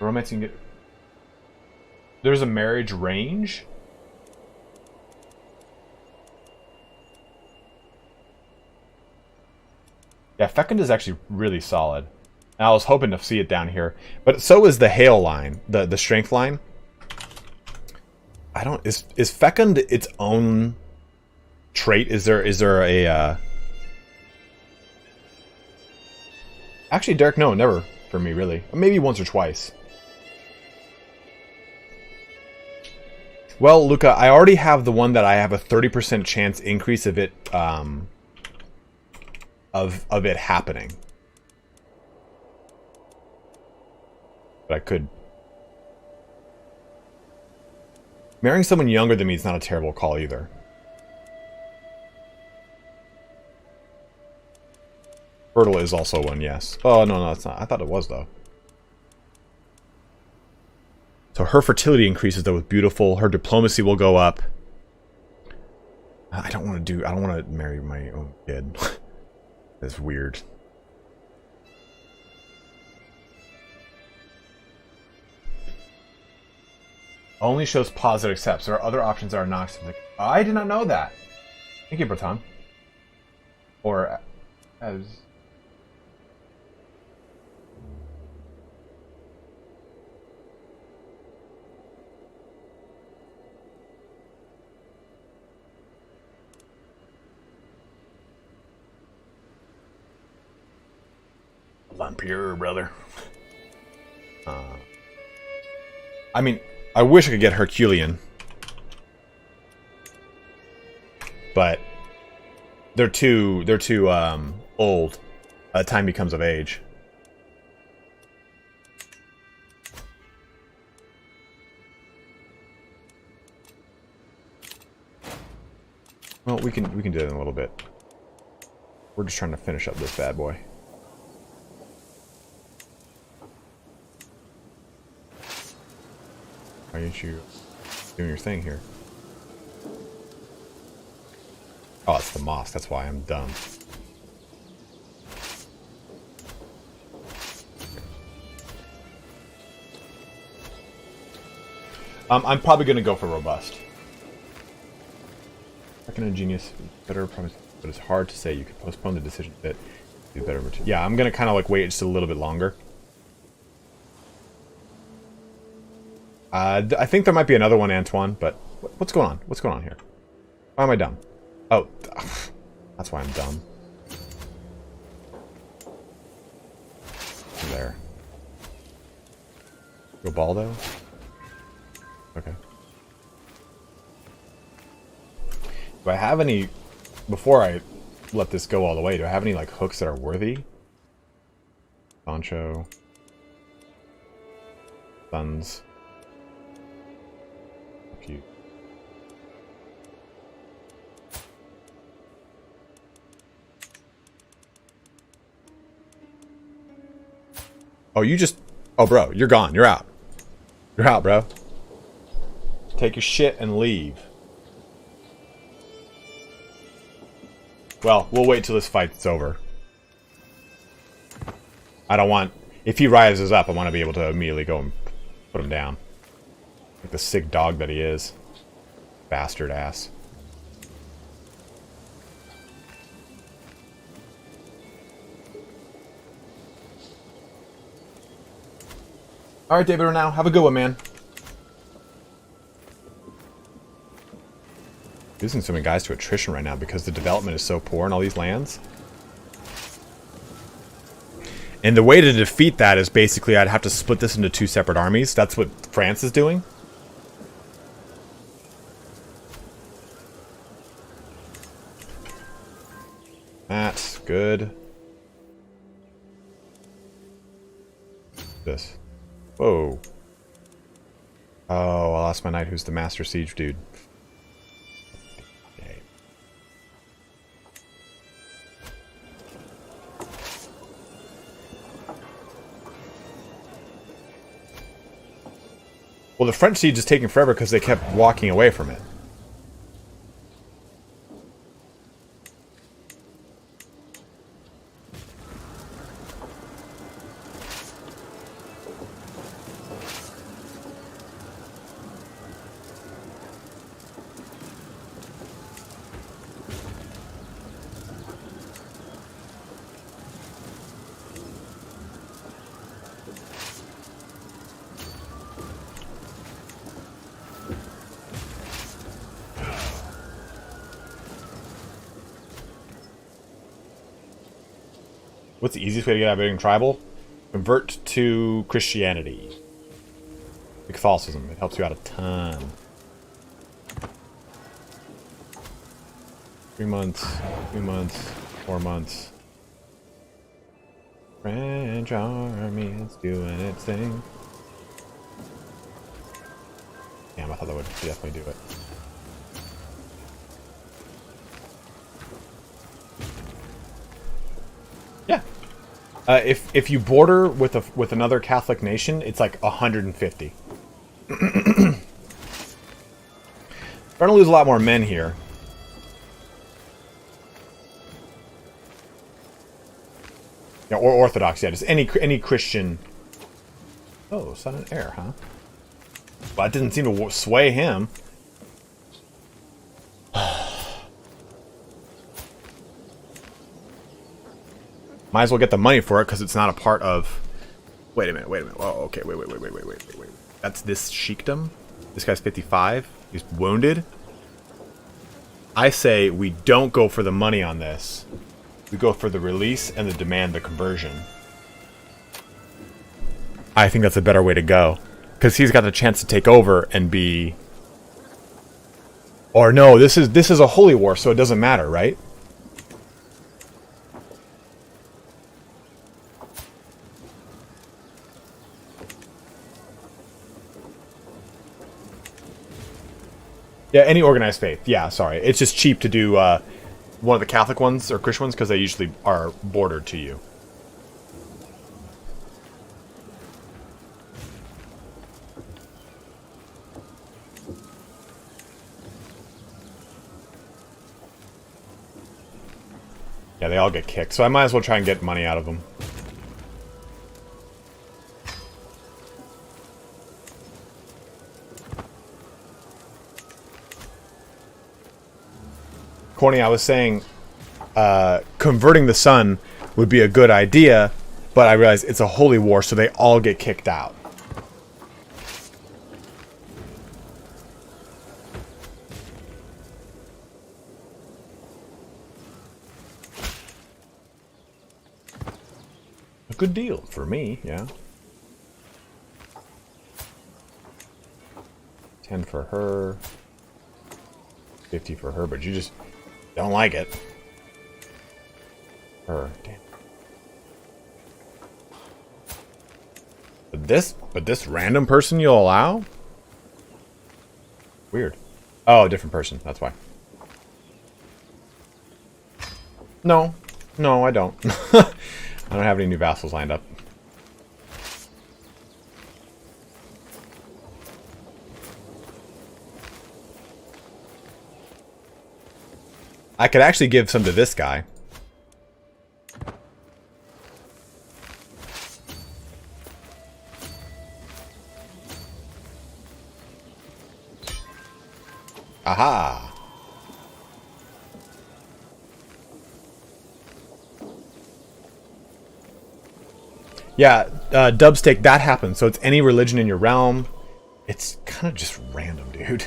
Romance you can get... There's a marriage range? Yeah, Fecund is actually really solid. I was hoping to see it down here. But so is the Hail line, the strength line. I don't... Is Fecund its own trait? Is there a... Actually, Derek, no, never for me, really. Maybe once or twice. Well, Luca, I already have the one that I have a 30% chance increase of it, of it happening. But I could. Marrying someone younger than me is not a terrible call either. Fertile is also one, yes. Oh, no, it's not. I thought it was, though. So her fertility increases, though, with beautiful. Her diplomacy will go up. I don't want to marry my own kid. That's weird. Only shows positive accepts. There are other options that are not. I did not know that. Thank you, Breton. Or as. I'm pure, brother. I mean, I wish I could get Herculean, but they're too old. By the time he comes of age. Well, we can do it in a little bit. We're just trying to finish up this bad boy. Why aren't you doing your thing here? Oh, it's the moss. That's why I'm dumb. I'm probably going to go for robust. Second and genius, better promise, but it's hard to say. You could postpone the decision a bit. Do better. Yeah, I'm going to kind of like wait just a little bit longer. I think there might be another one, Antoine, but what's going on? What's going on here? Why am I dumb? Oh, that's why I'm dumb. There. Go Baldo? Okay. Do I have any... Before I let this go all the way, do I have any, like, hooks that are worthy? Sancho. Sons. A few. Oh, you just... Oh, bro, you're gone. You're out. You're out, bro. Take your shit and leave. Well, we'll wait till this fight's over. I don't want... If he rises up, I want to be able to immediately go and put him down. Like the sick dog that he is. Bastard ass. Alright, David, now have a good one, man. Losing so many guys to attrition right now because the development is so poor in all these lands. And the way to defeat that is basically I'd have to split this into two separate armies. That's what France is doing. That's good. This. Whoa. Oh, I lost my knight who's the Master Siege dude. Okay. Well, the French siege is taking forever because they kept walking away from it. What's the easiest way to get out of being tribal? Convert to Christianity. Catholicism. It helps you out a ton. 3 months, 2 months, 4 months. French army is doing its thing. Damn, I thought that would definitely do it. Yeah. If you border with another Catholic nation, it's like 150. Starting to lose a lot more men here. Yeah, or Orthodox, yeah, just any Christian. Oh, Son and Heir, huh? Well, that didn't seem to sway him. Might as well get the money for it because it's not a part of. Wait a minute. Oh, okay. Wait. That's this sheikdom. This guy's 55. He's wounded. I say we don't go for the money on this. We go for the release and the demand the conversion. I think that's a better way to go. Because he's got the chance to take over and be... Or no, this is a holy war, so it doesn't matter, right? Yeah, any organized faith. Yeah, sorry. It's just cheap to do one of the Catholic ones or Christian ones because they usually are bordered to you. Yeah, they all get kicked, so I might as well try and get money out of them. Corny, I was saying converting the sun would be a good idea, but I realized it's a holy war, so they all get kicked out. A good deal for me, yeah. 10 for her. 50 for her, but you just don't like it. Her, damn. But this random person you'll allow? Weird. Oh, a different person, that's why. No, I don't. I don't have any new vassals lined up. I could actually give some to this guy. Aha! Yeah, Dubstake, that happens. So it's any religion in your realm. It's kind of just random, dude.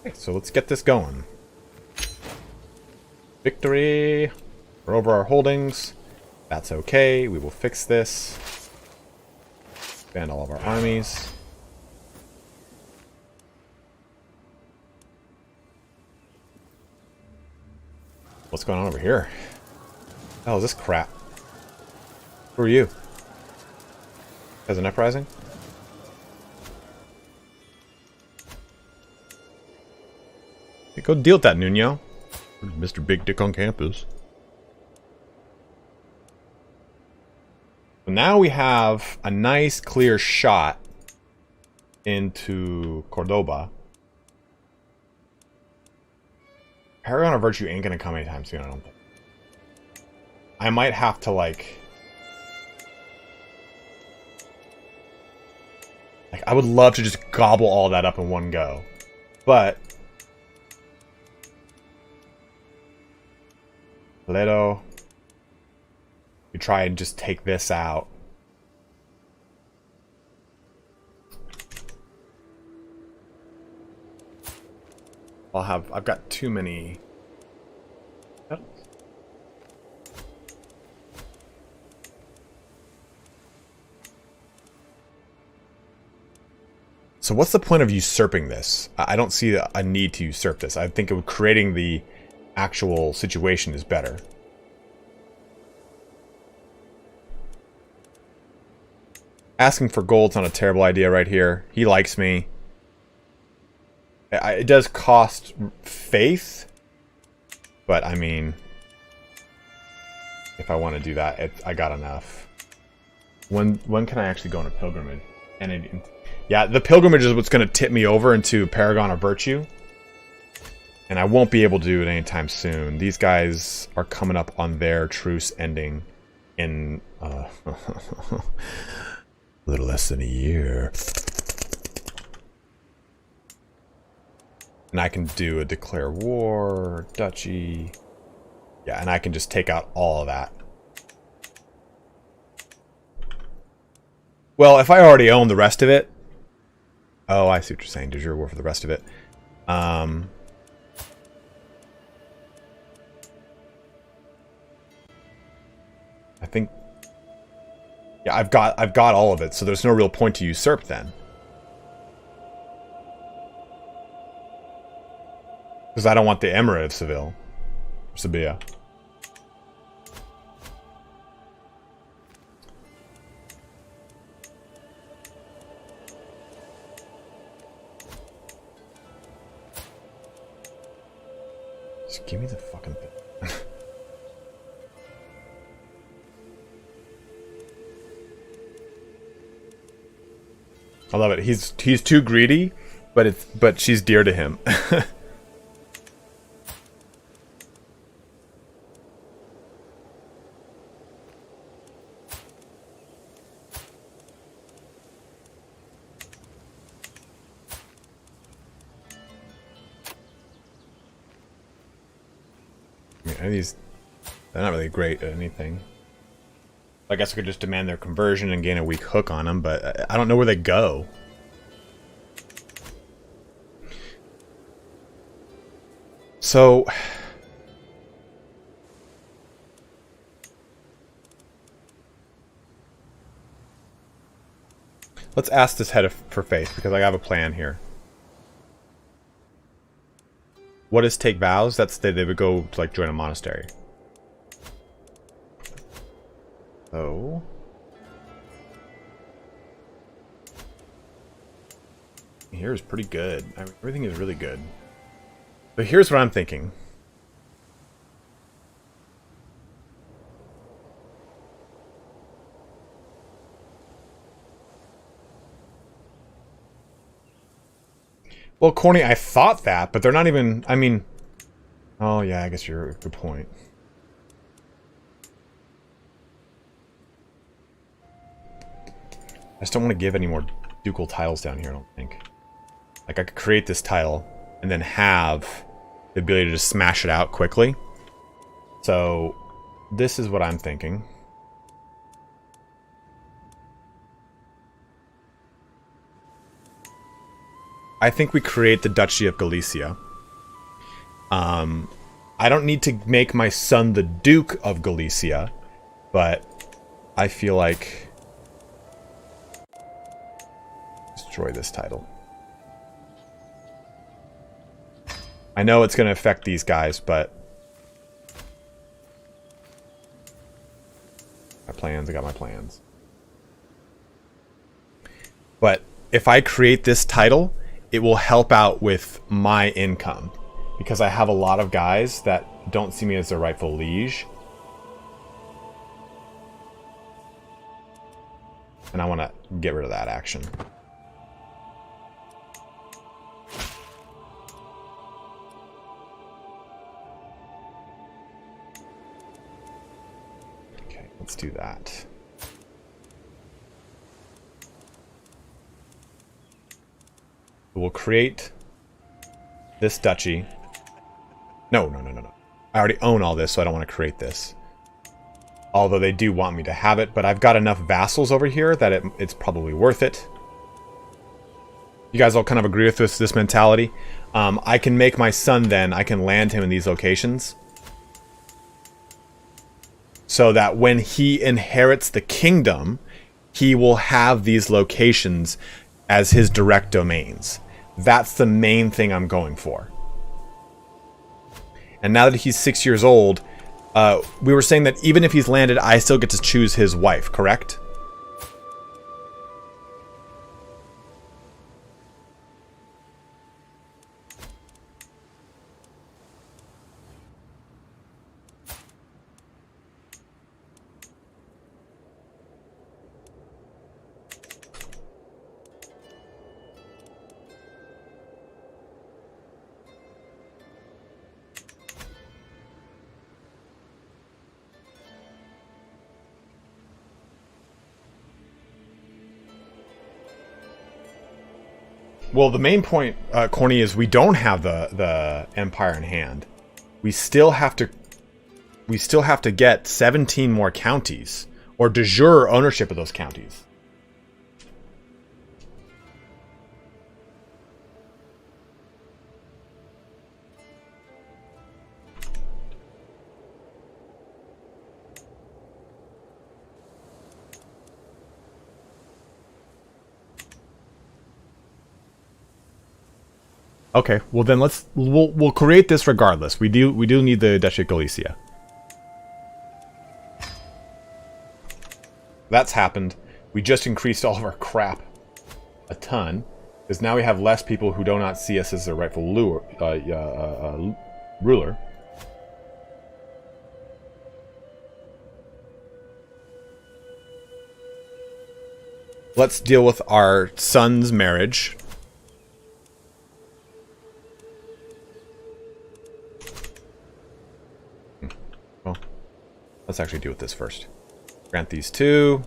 Okay, so let's get this going. Victory. We're over our holdings. That's okay. We will fix this. Expand all of our armies. What's going on over here? Oh, is this crap? Who are you? As an uprising? Hey, go deal with that, Nuno. Mr. Big Dick on campus. Now we have a nice clear shot into Cordoba. Paragon of Virtue ain't gonna come anytime soon, I don't think. I might have to like I would love to just gobble all that up in one go. But Toledo, you try and just take this out. I've got too many. So what's the point of usurping this? I don't see a need to usurp this. I think creating the actual situation is better. Asking for gold's not a terrible idea right here. He likes me. It does cost faith, but I mean, if I want to do that, I got enough. When can I actually go on a pilgrimage? Yeah, the pilgrimage is what's going to tip me over into Paragon of Virtue. And I won't be able to do it anytime soon. These guys are coming up on their truce ending. in a little less than a year. And I can do a declare war, duchy. Yeah, and I can just take out all of that. Well, if I already own the rest of it... Oh, I see what you're saying. De jure war for the rest of it. I think... Yeah, I've got all of it, so there's no real point to usurp then. Because I don't want the Emirate of Seville. Sevilla. Just give me the fucking thing. I love it. He's too greedy, but she's dear to him. These, they're not really great at anything. I guess I could just demand their conversion and gain a weak hook on them, but I don't know where they go. So... let's ask this head for faith, because I have a plan here. What is take vows? That's they would go to like join a monastery. So here's pretty good. I mean, everything is really good. But here's what I'm thinking. Well, Corny, I thought that, but they're not even... I mean... Oh, yeah, I guess you're a good point. I just don't want to give any more ducal tiles down here, I don't think. Like, I could create this tile, and then have the ability to just smash it out quickly. So, this is what I'm thinking. I think we create the Duchy of Galicia. I don't need to make my son the Duke of Galicia, but I feel like... destroy this title. I know it's going to affect these guys, but... my plans, I got my plans. But if I create this title... it will help out with my income, because I have a lot of guys that don't see me as their rightful liege. And I want to get rid of that action. Okay, let's do that. We'll create this duchy. No. I already own all this, so I don't want to create this. Although they do want me to have it, but I've got enough vassals over here that it's probably worth it. You guys all kind of agree with this mentality. I can make my son then, I can land him in these locations. So that when he inherits the kingdom, he will have these locations as his direct domains. That's the main thing I'm going for. And now that he's 6 years old, we were saying that even if he's landed, I still get to choose his wife, correct? Well, the main point, Corny, is we don't have the empire in hand. We still have to get 17 more counties, or de jure ownership of those counties. Okay, well then we'll create this regardless. We do need the Duchy of Galicia. That's happened. We just increased all of our crap a ton, because now we have less people who do not see us as their rightful ruler. Let's deal with our son's marriage. Well, let's actually deal with this first. Grant these two.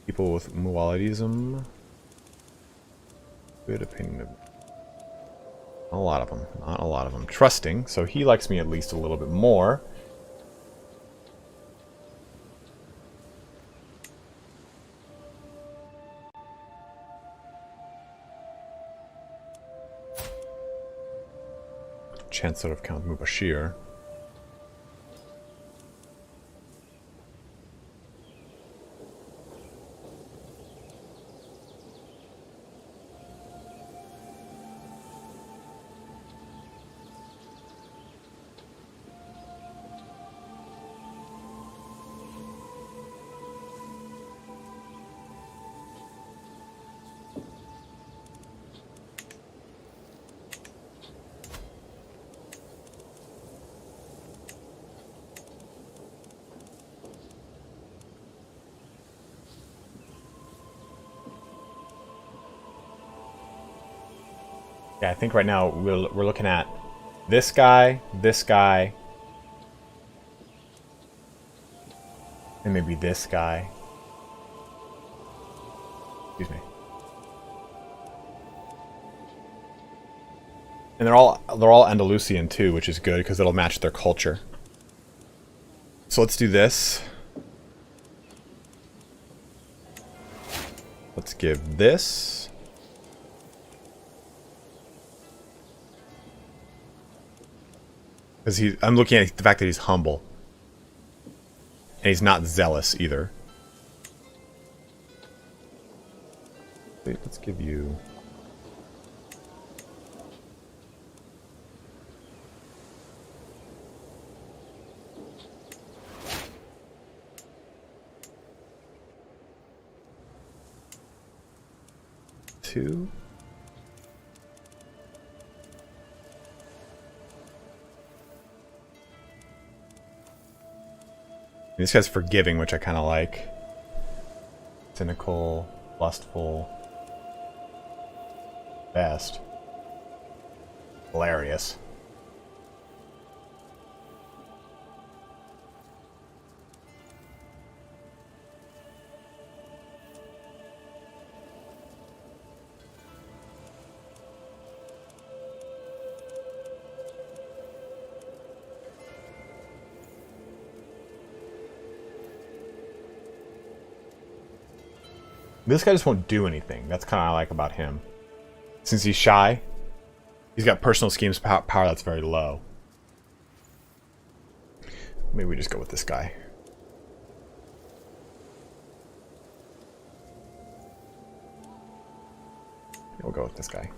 People with mualism. Good opinion of... A lot of them. Not a lot of them. Trusting. So he likes me at least a little bit more. Chancellor of Count Mubashir. Yeah, I think right now we're looking at this guy, and maybe this guy. Excuse me. And they're all Andalusian too, which is good because it'll match their culture. So let's do this. Let's give this. Because I'm looking at the fact that he's humble. And he's not zealous either. Wait, let's give you... two. This guy's forgiving, which I kind of like. Cynical, lustful, best. Hilarious. This guy just won't do anything. That's kind of what I like about him. Since he's shy, he's got personal schemes power that's very low. Maybe we just go with this guy. We'll go with this guy.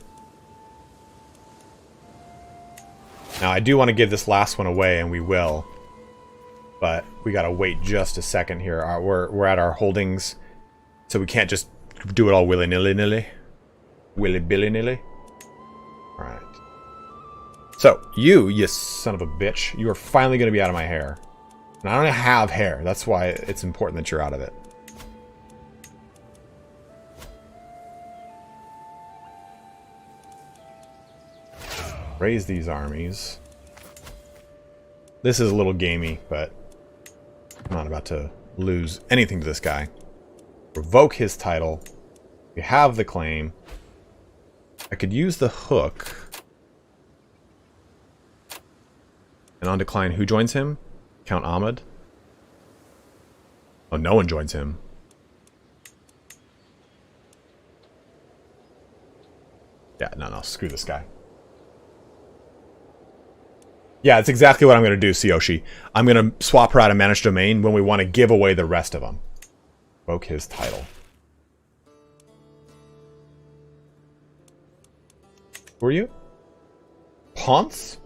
Now, I do want to give this last one away, and we will. But we gotta wait just a second here. We're at our holdings. So we can't just do it all willy-nilly. Willy-billy-nilly. Alright. So, you son of a bitch, you are finally going to be out of my hair. And I don't have hair. That's why it's important that you're out of it. Raise these armies. This is a little gamey, but I'm not about to lose anything to this guy. Revoke his title. We have the claim. I could use the hook. And on decline, who joins him? Count Ahmed. Oh, no one joins him. Yeah, no, screw this guy. Yeah, that's exactly what I'm going to do, Tsuyoshi. I'm going to swap her out of managed domain when we want to give away the rest of them. Revoke his title. Who are you? Ponce?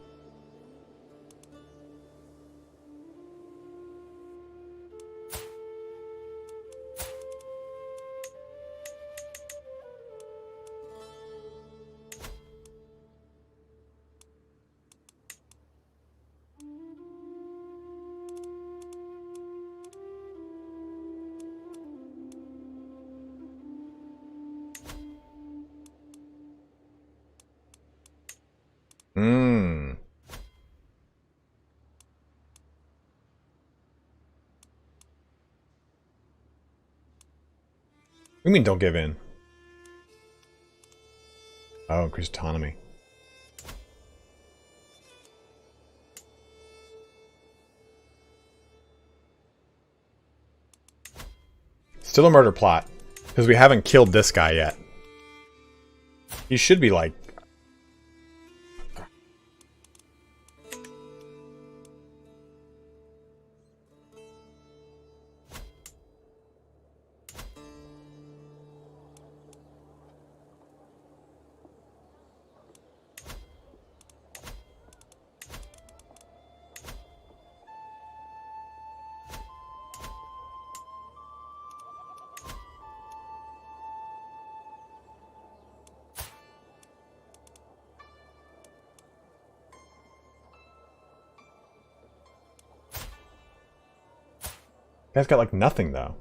What do you mean don't give in? Oh, increase autonomy. Still a murder plot. Because we haven't killed this guy yet. He should be like... Guy's got like nothing though.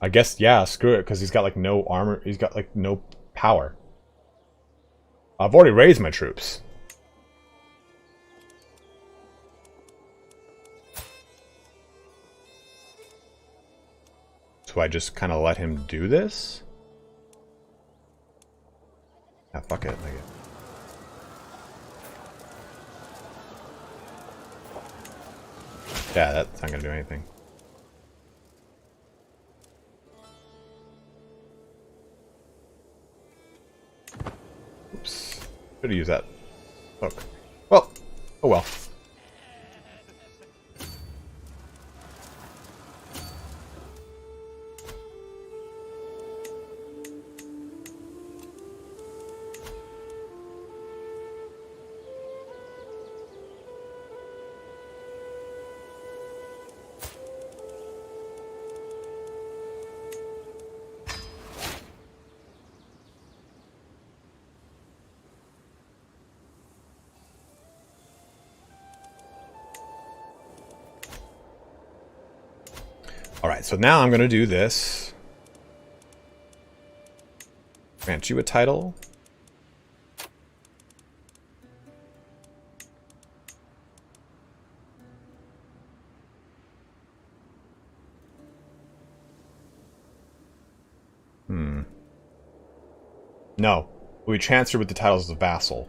I guess, yeah, screw it, because he's got like no armor, he's got like no power. I've already raised my troops. So I just kind of let him do this? Ah, fuck it. Yeah, that's not gonna do anything. Oops. Should have used that hook. Well, oh well. Alright, so now I'm going to do this. Grant you a title. No. We transfer with the titles as a vassal.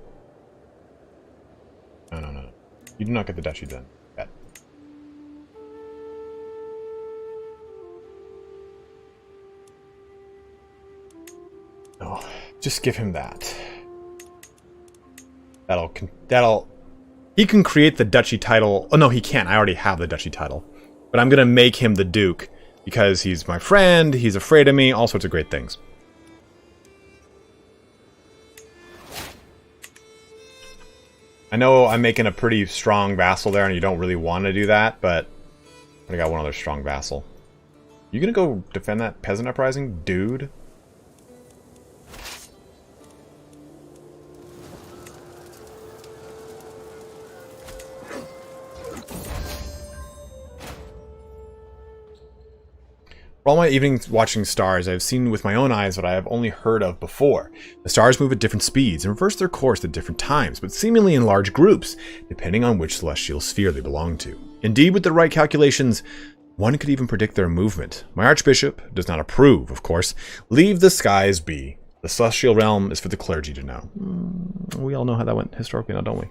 No. You do not get the duchy then. Yet. No. Just give him that. That'll... He can create the duchy title... Oh, no, he can't. I already have the duchy title. But I'm going to make him the duke. Because he's my friend, he's afraid of me, all sorts of great things. I know I'm making a pretty strong vassal there, and you don't really want to do that, but I got one other strong vassal. You gonna go defend that peasant uprising, dude? For all my evenings watching stars, I have seen with my own eyes what I have only heard of before. The stars move at different speeds and reverse their course at different times, but seemingly in large groups, depending on which celestial sphere they belong to. Indeed, with the right calculations, One could even predict their movement. My archbishop does not approve, of course. Leave the skies be. The celestial realm is for the clergy to know. We all know how that went historically now, don't we?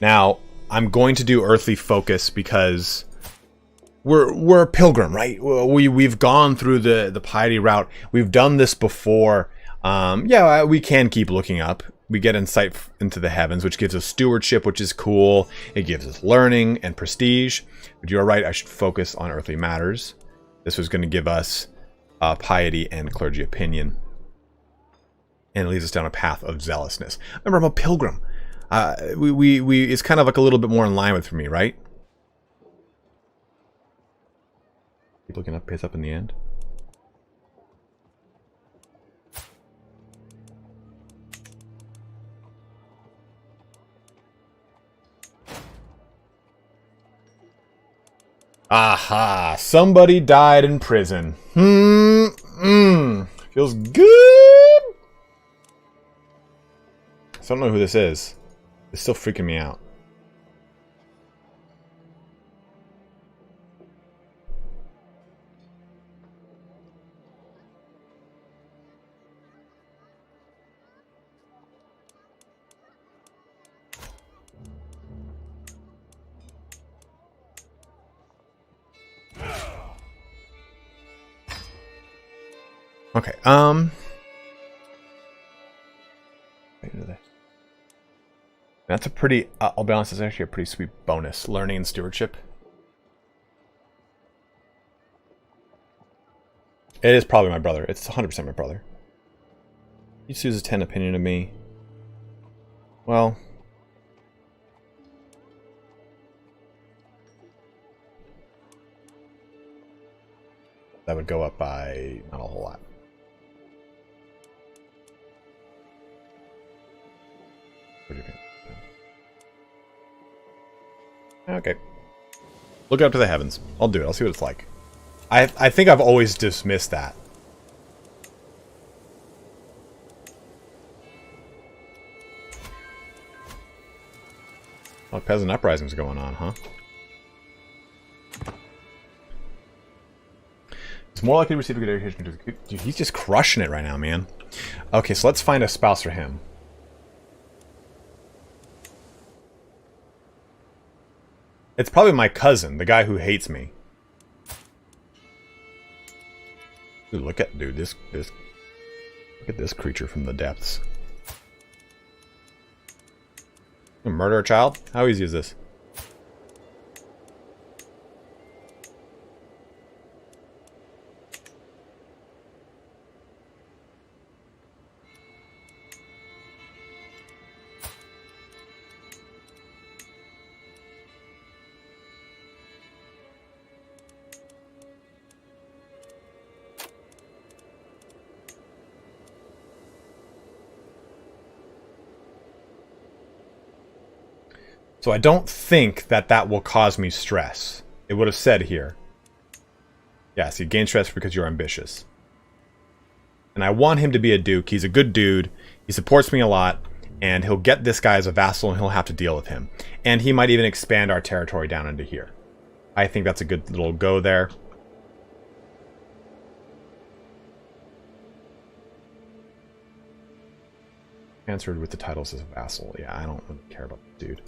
Now, I'm going to do earthly focus because we're a pilgrim, right? We've gone through the piety route. We've done this before. Yeah, we can keep looking up. We get insight into the heavens, which gives us stewardship, which is cool. It gives us learning and prestige. But you're right, I should focus on earthly matters. This was going to give us piety and clergy opinion. And it leads us down a path of zealousness. Remember, I'm a pilgrim. It's kind of like a little bit more in line with me, right? Keep looking up, pays up in the end. Aha! Somebody died in prison. Feels good! I don't know who this is. It's still freaking me out. Okay, that's a pretty, I'll be honest, it's actually a pretty sweet bonus. Learning and stewardship. It is probably my brother. It's 100% my brother. He chooses 10 opinion of me. Well. That would go up by not a whole lot. Okay. Look up to the heavens. I'll do it. I'll see what it's like. I think I've always dismissed that. Oh, peasant uprising's going on, huh? It's more likely to receive a good education. Dude, he's just crushing it right now, man. Okay, so let's find a spouse for him. It's probably my cousin, the guy who hates me. Dude, look at this look at this creature from the depths. You murder a child? How easy is this? So I don't think that will cause me stress. It would have said here. Yes, you gain stress because you're ambitious. And I want him to be a duke. He's a good dude. He supports me a lot. And he'll get this guy as a vassal and he'll have to deal with him. And he might even expand our territory down into here. I think that's a good little go there. Answered with the titles as a vassal. Yeah, I don't really care about the dude.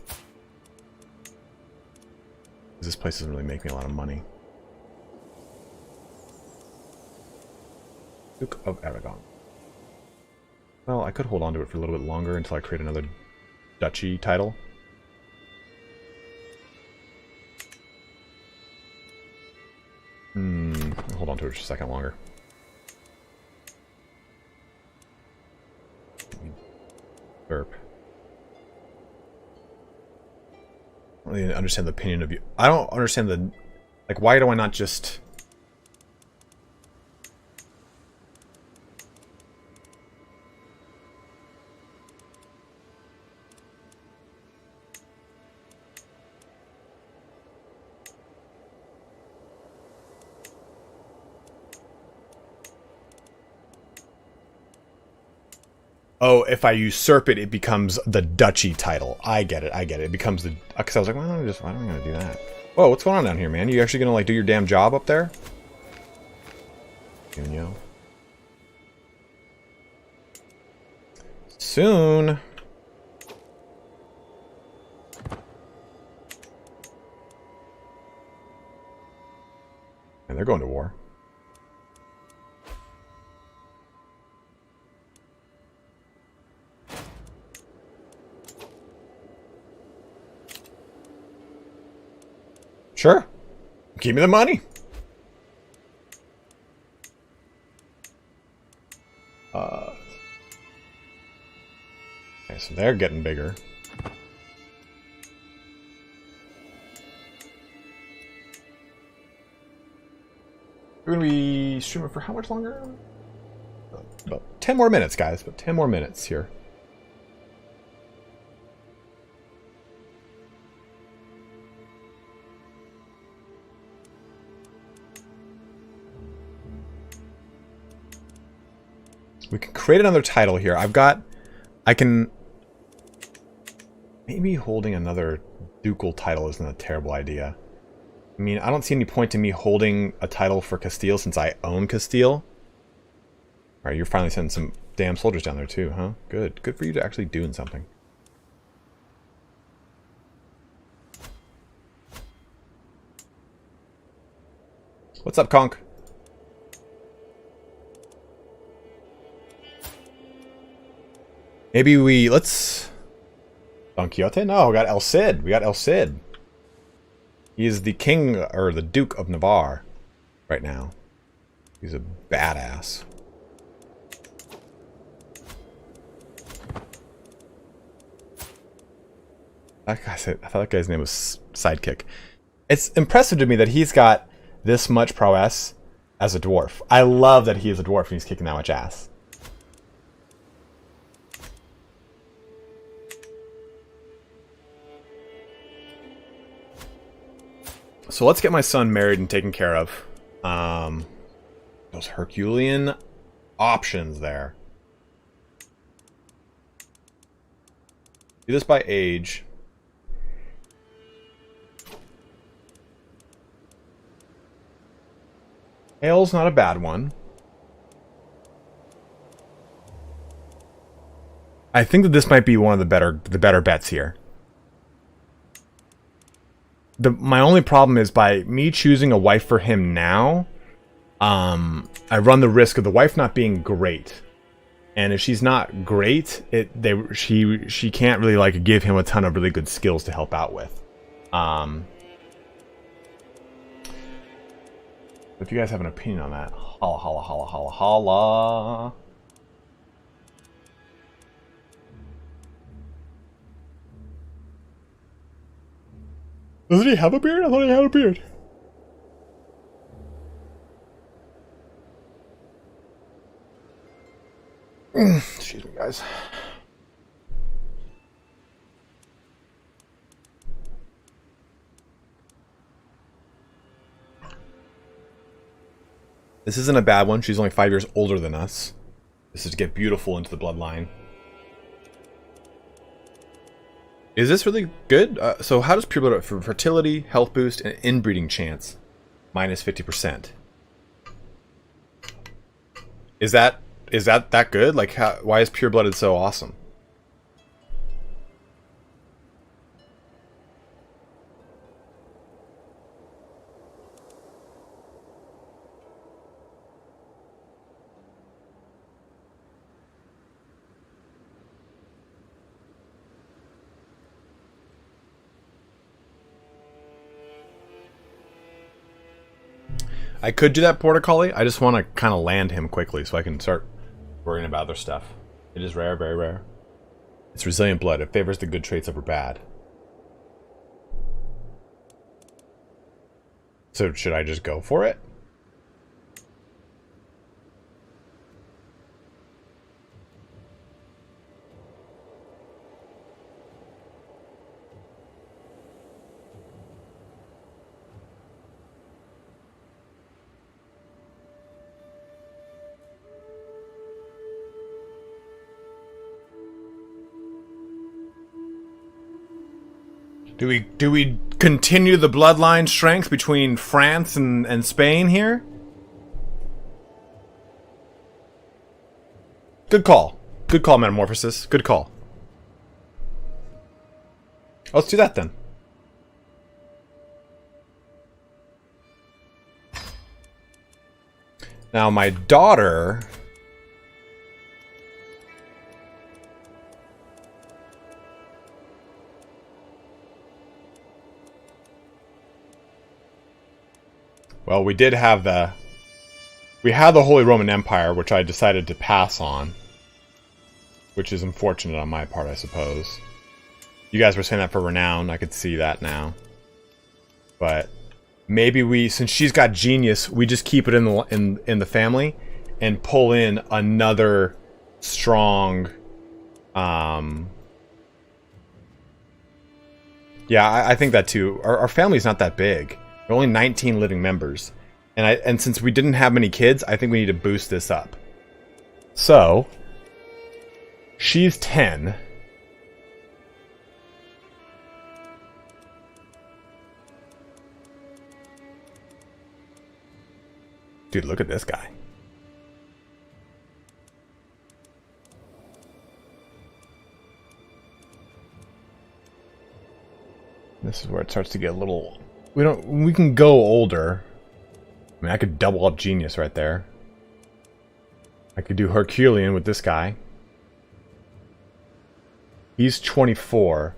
This place doesn't really make me a lot of money. Duke of Aragon. Well, I could hold on to it for a little bit longer until I create another duchy title. I'll hold on to it just a second longer. Burp. I don't really understand the opinion of you. I don't understand the... Like, why do I not just... Oh, if I usurp it, it becomes the duchy title. I get it. I get it. It becomes the... Because I was like, well, why am I going to do that? Whoa, what's going on down here, man? You actually going to, like, do your damn job up there? Yo. Soon. And they're going to war. Sure. Give me the money. Okay, so they're getting bigger. We're going to be streaming for how much longer? About 10 more minutes, guys. About 10 more minutes here. We can create another title here. I can... Maybe holding another ducal title isn't a terrible idea. I mean, I don't see any point to me holding a title for Castille since I own Castille. Alright, you're finally sending some damn soldiers down there too, huh? Good. Good for you to actually doing something. What's up, Conk? Maybe let's... Don Quixote? No, we got El Cid. We got El Cid. He is the king, or the Duke of Navarre right now. He's a badass. I thought that guy's name was Sidekick. It's impressive to me that he's got this much prowess as a dwarf. I love that he is a dwarf and he's kicking that much ass. So let's get my son married and taken care of. Those Herculean options there. Do this by age. Hale's not a bad one. I think that this might be one of the better bets here. My only problem is by me choosing a wife for him now, I run the risk of the wife not being great. And if she's not great, she can't really like give him a ton of really good skills to help out with. If you guys have an opinion on that, holla, holla, holla, holla, holla. Doesn't he have a beard? I thought he had a beard. Excuse me, guys. This isn't a bad one. She's only 5 years older than us. This is to get beautiful into the bloodline. Is this really good? So how does pure blood for fertility, health boost, and inbreeding chance? Minus 50%. Is that good? Like, why is pure blooded so awesome? I could do that Border Collie. I just want to kind of land him quickly so I can start worrying about other stuff. It is rare, very rare. It's resilient blood. It favors the good traits over bad. So should I just go for it? Do we continue the bloodline strength between France and Spain here? Good call. Good call, Metamorphosis. Good call. Let's do that then. Now my daughter... Well, we did have the... We had the Holy Roman Empire, which I decided to pass on. Which is unfortunate on my part, I suppose. You guys were saying that for Renown. I could see that now. But maybe we, since she's got genius, we just keep it in the family and pull in another strong. Yeah, I think that too. Our family's not that big. We're only 19 living members, and since we didn't have many kids, I think we need to boost this up. So she's 10. Dude, look at this guy. This is where it starts to get a little... We can go older. I mean, I could double up genius right there. I could do Herculean with this guy. He's 24.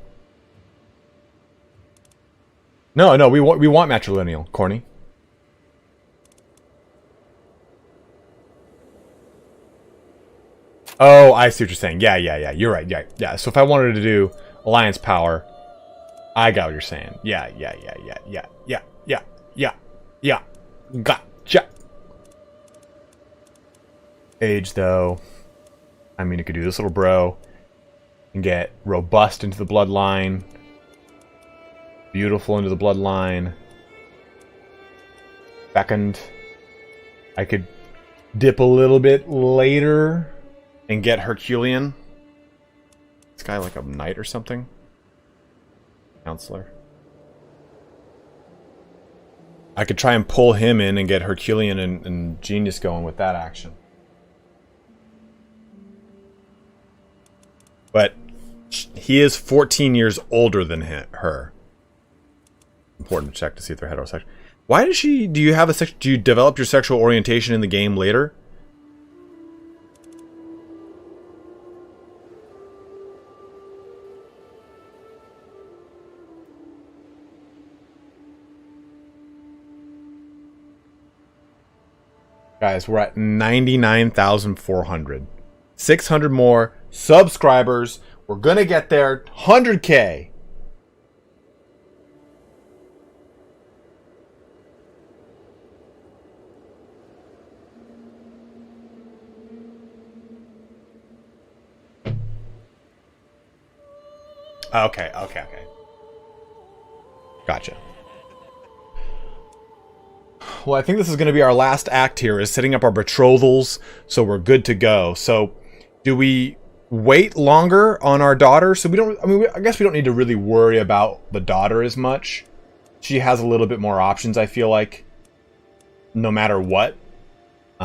No, we want matrilineal, Corny. Oh, I see what you're saying. Yeah. You're right. Yeah. So if I wanted to do alliance power, I got what you're saying. Yeah. Gotcha. Age, though. I mean, you could do this little bro and get robust into the bloodline. Beautiful into the bloodline. Second. I could dip a little bit later and get Herculean. This guy like a knight or something? Counselor. I could try and pull him in and get Herculean and Genius going with that action. But he is 14 years older than her. Important to check to see if they're heterosexual. Why does she... Do you have a do you develop your sexual orientation in the game later? Guys, we're at 99,400. 600 more subscribers. We're gonna get there. 100K. Okay. Gotcha. Well, I think this is going to be our last act here, is setting up our betrothals, so we're good to go. So, do we wait longer on our daughter? So we don't, I guess we don't need to really worry about the daughter as much. She has a little bit more options, I feel like, no matter what. We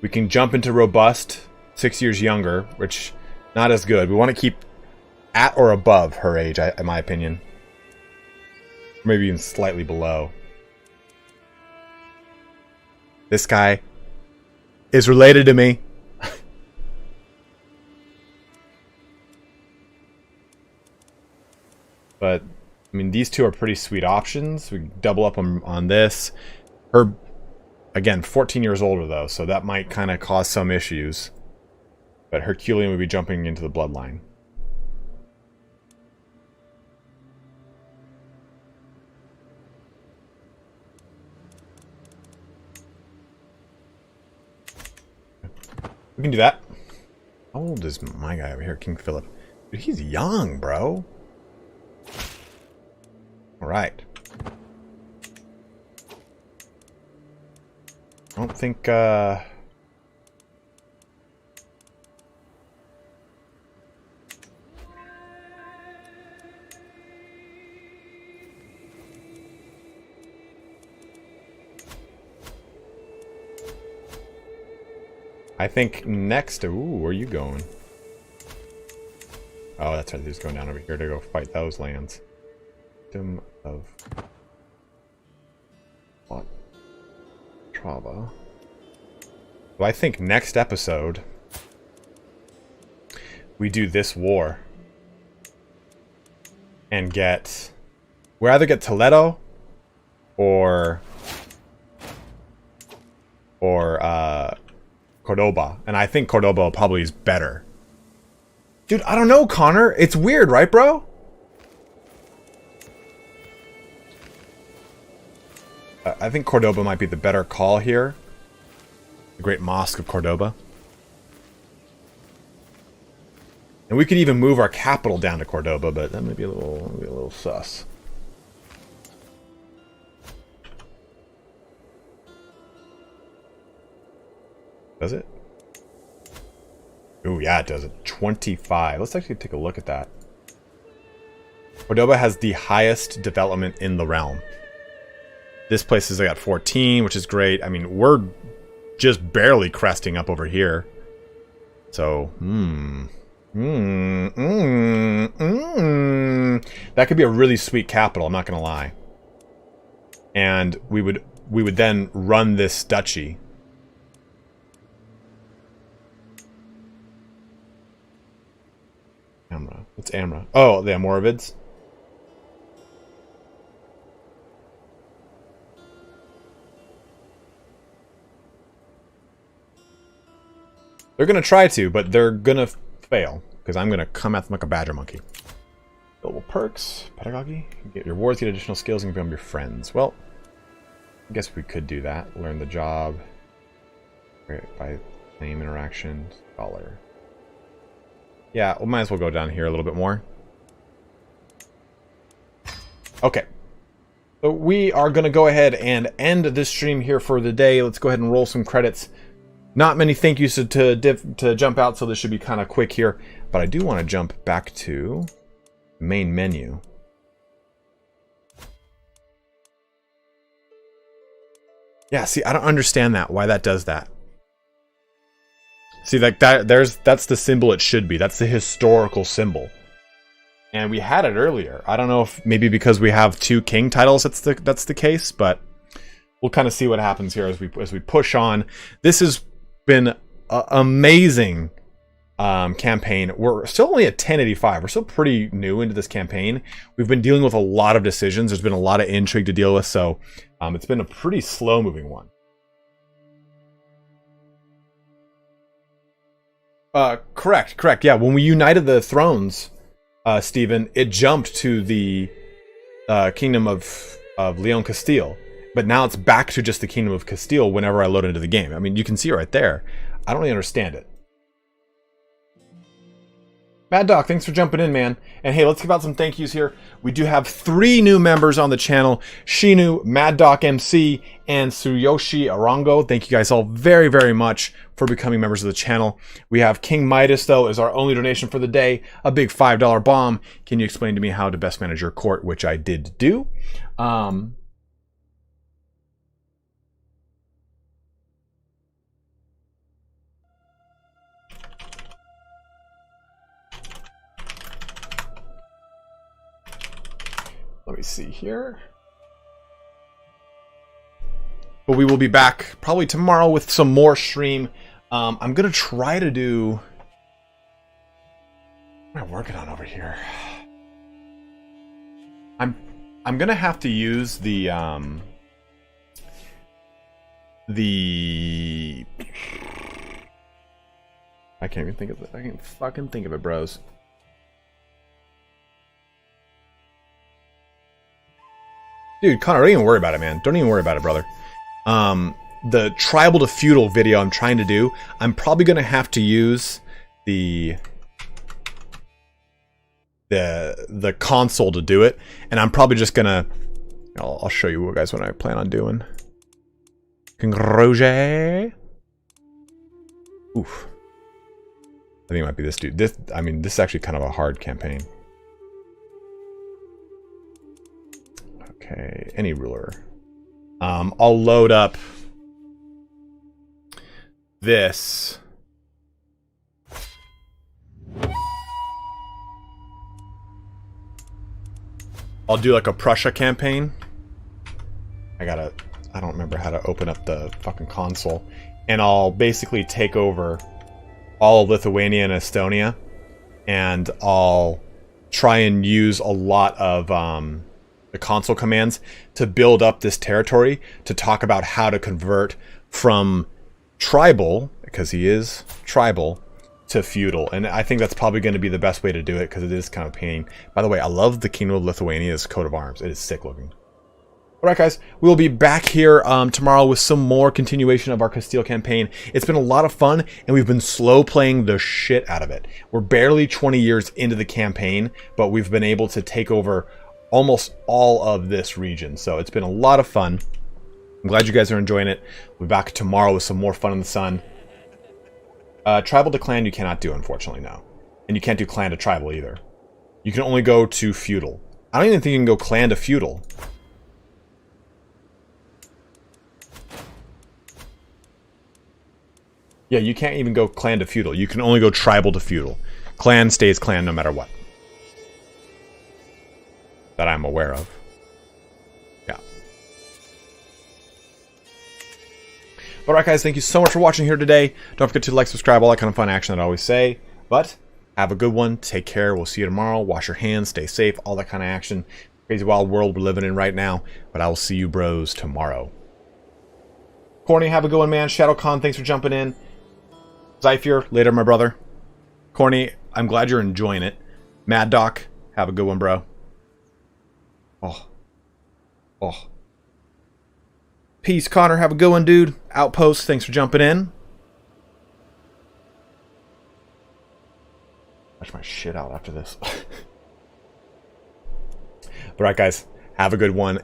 can jump into robust, 6 years younger, which, not as good. We want to keep at or above her age, in my opinion. Maybe even slightly below. This guy is related to me. But, I mean, these two are pretty sweet options. We double up on this. Her, again, 14 years older, though, so that might kind of cause some issues. But Herculean would be jumping into the bloodline. We can do that. How old is my guy over here, King Philip? Dude, he's young, bro. Alright. I don't think, I think next... Ooh, where are you going? Oh, that's right. He's going down over here to go fight those lands. Victim of... What? Trava. Well, I think next episode... we do this war. And get... we either get Toledo... or Cordoba. And I think Cordoba probably is better. Dude, I don't know, Connor. It's weird, right, bro? I think Cordoba might be the better call here. The Great Mosque of Cordoba. And we could even move our capital down to Cordoba, but that might be a little sus. Does it? Ooh, yeah, it does it. 25. Let's actually take a look at that. Cordoba has the highest development in the realm. This place has got 14, which is great. I mean, we're just barely cresting up over here. So, that could be a really sweet capital, I'm not gonna lie. And we would then run this duchy. Amra. What's Amra? Oh, the Amoravids. They're gonna try to, but they're gonna fail. Because I'm gonna come at them like a badger monkey. Global perks, pedagogy. You get your rewards, get additional skills, and become your friends. Well, I guess we could do that. Learn the job. By name interaction. Scholar. Yeah, we might as well go down here a little bit more. Okay. So we are going to go ahead and end this stream here for the day. Let's go ahead and roll some credits. Not many thank yous to jump out, so this should be kind of quick here. But I do want to jump back to main menu. Yeah, see, I don't understand that, why that does that. See, like that's the symbol it should be. That's the historical symbol. And we had it earlier. I don't know if maybe because we have 2 king titles that's the case, but we'll kind of see what happens here as we push on. This has been an amazing campaign. We're still only at 1085. We're still pretty new into this campaign. We've been dealing with a lot of decisions. There's been a lot of intrigue to deal with, so it's been a pretty slow moving one. Correct. Yeah, when we united the thrones, Stephen, it jumped to the kingdom of Leon Castille. But now it's back to just the kingdom of Castille whenever I load into the game. I mean, you can see it right there. I don't really understand it. Mad Doc, thanks for jumping in, man. And hey, let's give out some thank yous here. We do have 3 new members on the channel. Shinu, Mad Doc MC, and Tsuyoshi Arango. Thank you guys all very, very much for becoming members of the channel. We have King Midas, though, is our only donation for the day. A big $5 bomb. Can you explain to me how to best manage your court? Which I did do. Let me see here. But we will be back probably tomorrow with some more stream. I'm gonna try to do... What am I working on over here? I'm gonna have to use the I can't even think of it. I can't fucking think of it, bros. Dude, Connor, don't even worry about it, man. Don't even worry about it, brother. The tribal to feudal video I'm trying to do, I'm probably going to have to use the console to do it. And I'm probably just going to... I'll show you guys what I plan on doing. King Roger. Oof. I think it might be this dude. This is actually kind of a hard campaign. Okay, any ruler. I'll load up this I'll do like a Prussia campaign. I don't remember how to open up the fucking console. And I'll basically take over all of Lithuania and Estonia. And I'll try and use a lot of the console commands to build up this territory, to talk about how to convert from tribal, because he is tribal, to feudal. And I think that's probably going to be the best way to do it, because it is kind of a pain. By the way, I love the Kingdom of Lithuania's coat of arms. It is sick looking. Alright guys, we'll be back here tomorrow with some more continuation of our Castille campaign. It's been a lot of fun, and we've been slow playing the shit out of it. We're barely 20 years into the campaign, but we've been able to take over almost all of this region. So it's been a lot of fun. I'm glad you guys are enjoying it. We'll be back tomorrow with some more fun in the sun. Tribal to clan you cannot do, unfortunately, no. And you can't do clan to tribal either. You can only go to feudal. I don't even think you can go clan to feudal. Yeah, you can't even go clan to feudal. You can only go tribal to feudal. Clan stays clan no matter what. That I'm aware of. Yeah. But alright guys, thank you so much for watching here today. Don't forget to like, subscribe, all that kind of fun action that I always say. But have a good one. Take care. We'll see you tomorrow. Wash your hands. Stay safe. All that kind of action. Crazy wild world we're living in right now. But I will see you bros tomorrow. Corny, have a good one, man. ShadowCon, thanks for jumping in. Zypher, later, my brother. Corny, I'm glad you're enjoying it. Mad Doc, have a good one, bro. Oh. Oh. Peace, Connor, have a good one, dude. Outpost, thanks for jumping in. Watch my shit out after this. But alright, guys, have a good one.